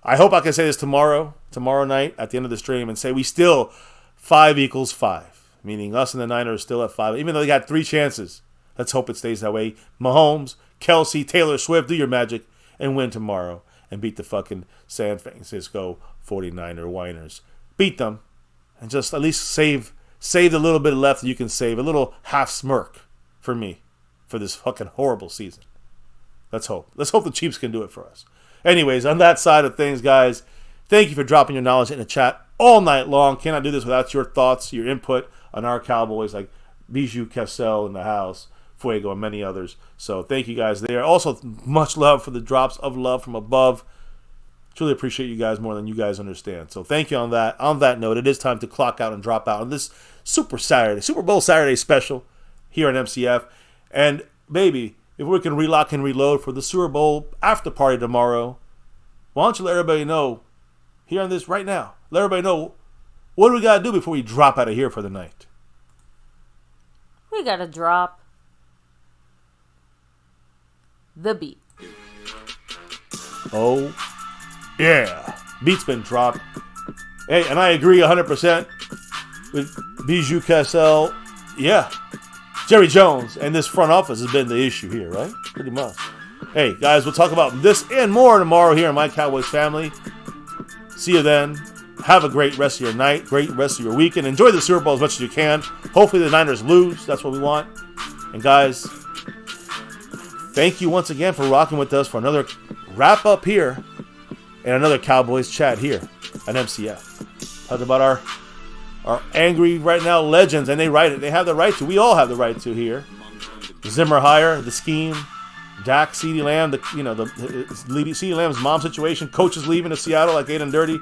I hope I can say this tomorrow night at the end of the stream, and say we still 5 equals 5. Meaning us and the Niners are still at 5. Even though they got 3 chances. Let's hope it stays that way. Mahomes, Kelsey, Taylor Swift, do your magic and win tomorrow. And beat the fucking San Francisco 49er whiners. Beat them. And just at least save the little bit left that you can save. A little half smirk for me for this fucking horrible season. Let's hope. Let's hope the Chiefs can do it for us. Anyways, on that side of things, guys, thank you for dropping your knowledge in the chat all night long. Cannot do this without your thoughts, your input on our Cowboys, like Bijou Cassell in the house, Fuego, and many others. So thank you guys there. Also, much love for the drops of love from above. Truly appreciate you guys more than you guys understand. So thank you on that. On that note, it is time to clock out and drop out on this Super Bowl Saturday special here on MCF. And baby, if we can relock and reload for the Super Bowl after party tomorrow, why don't you let everybody know here on this right now? Let everybody know what do we got to do before we drop out of here for the night. We got to drop the beat. Oh, yeah. Beat's been dropped. Hey, and I agree 100% with Bijou Cassell. Yeah. Jerry Jones and this front office has been the issue here, right? Pretty much. Hey, guys, we'll talk about this and more tomorrow here on My Cowboys Family. See you then. Have a great rest of your night, great rest of your weekend. Enjoy the Super Bowl as much as you can. Hopefully the Niners lose. That's what we want. And guys, thank you once again for rocking with us for another wrap up here and another Cowboys chat here at MCF. Talk about our angry right now legends, and they write it. They have the right to. We all have the right to here. Zimmer hire, the scheme, DAK, Ceedee Lamb, Ceedee Lamb's mom situation, coaches leaving to Seattle like 8 and dirty.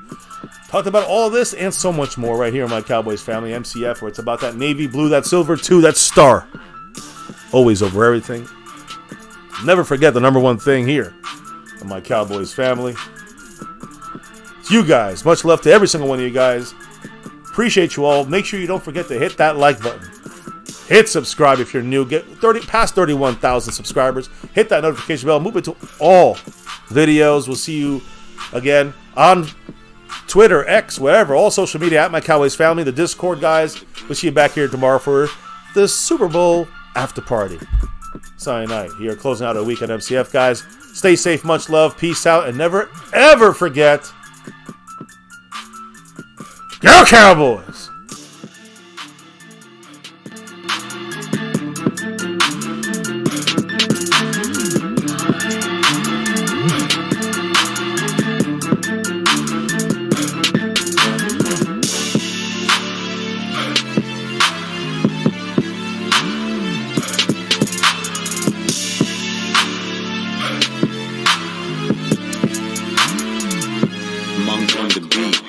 Talked about all of this and so much more right here on My Cowboys Family, MCF, where it's about that navy blue, that silver too, that star. Always over everything. Never forget the number one thing here on My Cowboys Family. It's you guys. Much love to every single one of you guys. Appreciate you all. Make sure you don't forget to hit that like button. Hit subscribe if you're new. Get past 31,000 subscribers. Hit that notification bell. Move it to all videos. We'll see you again on Twitter, X, wherever, all social media at My Cowboys Family, the Discord guys. We'll see you back here tomorrow for the Super Bowl after party. Sunday night here, closing out a week at MCF, guys. Stay safe, much love, peace out, and never ever forget, Go Cowboys! Monk on the beat.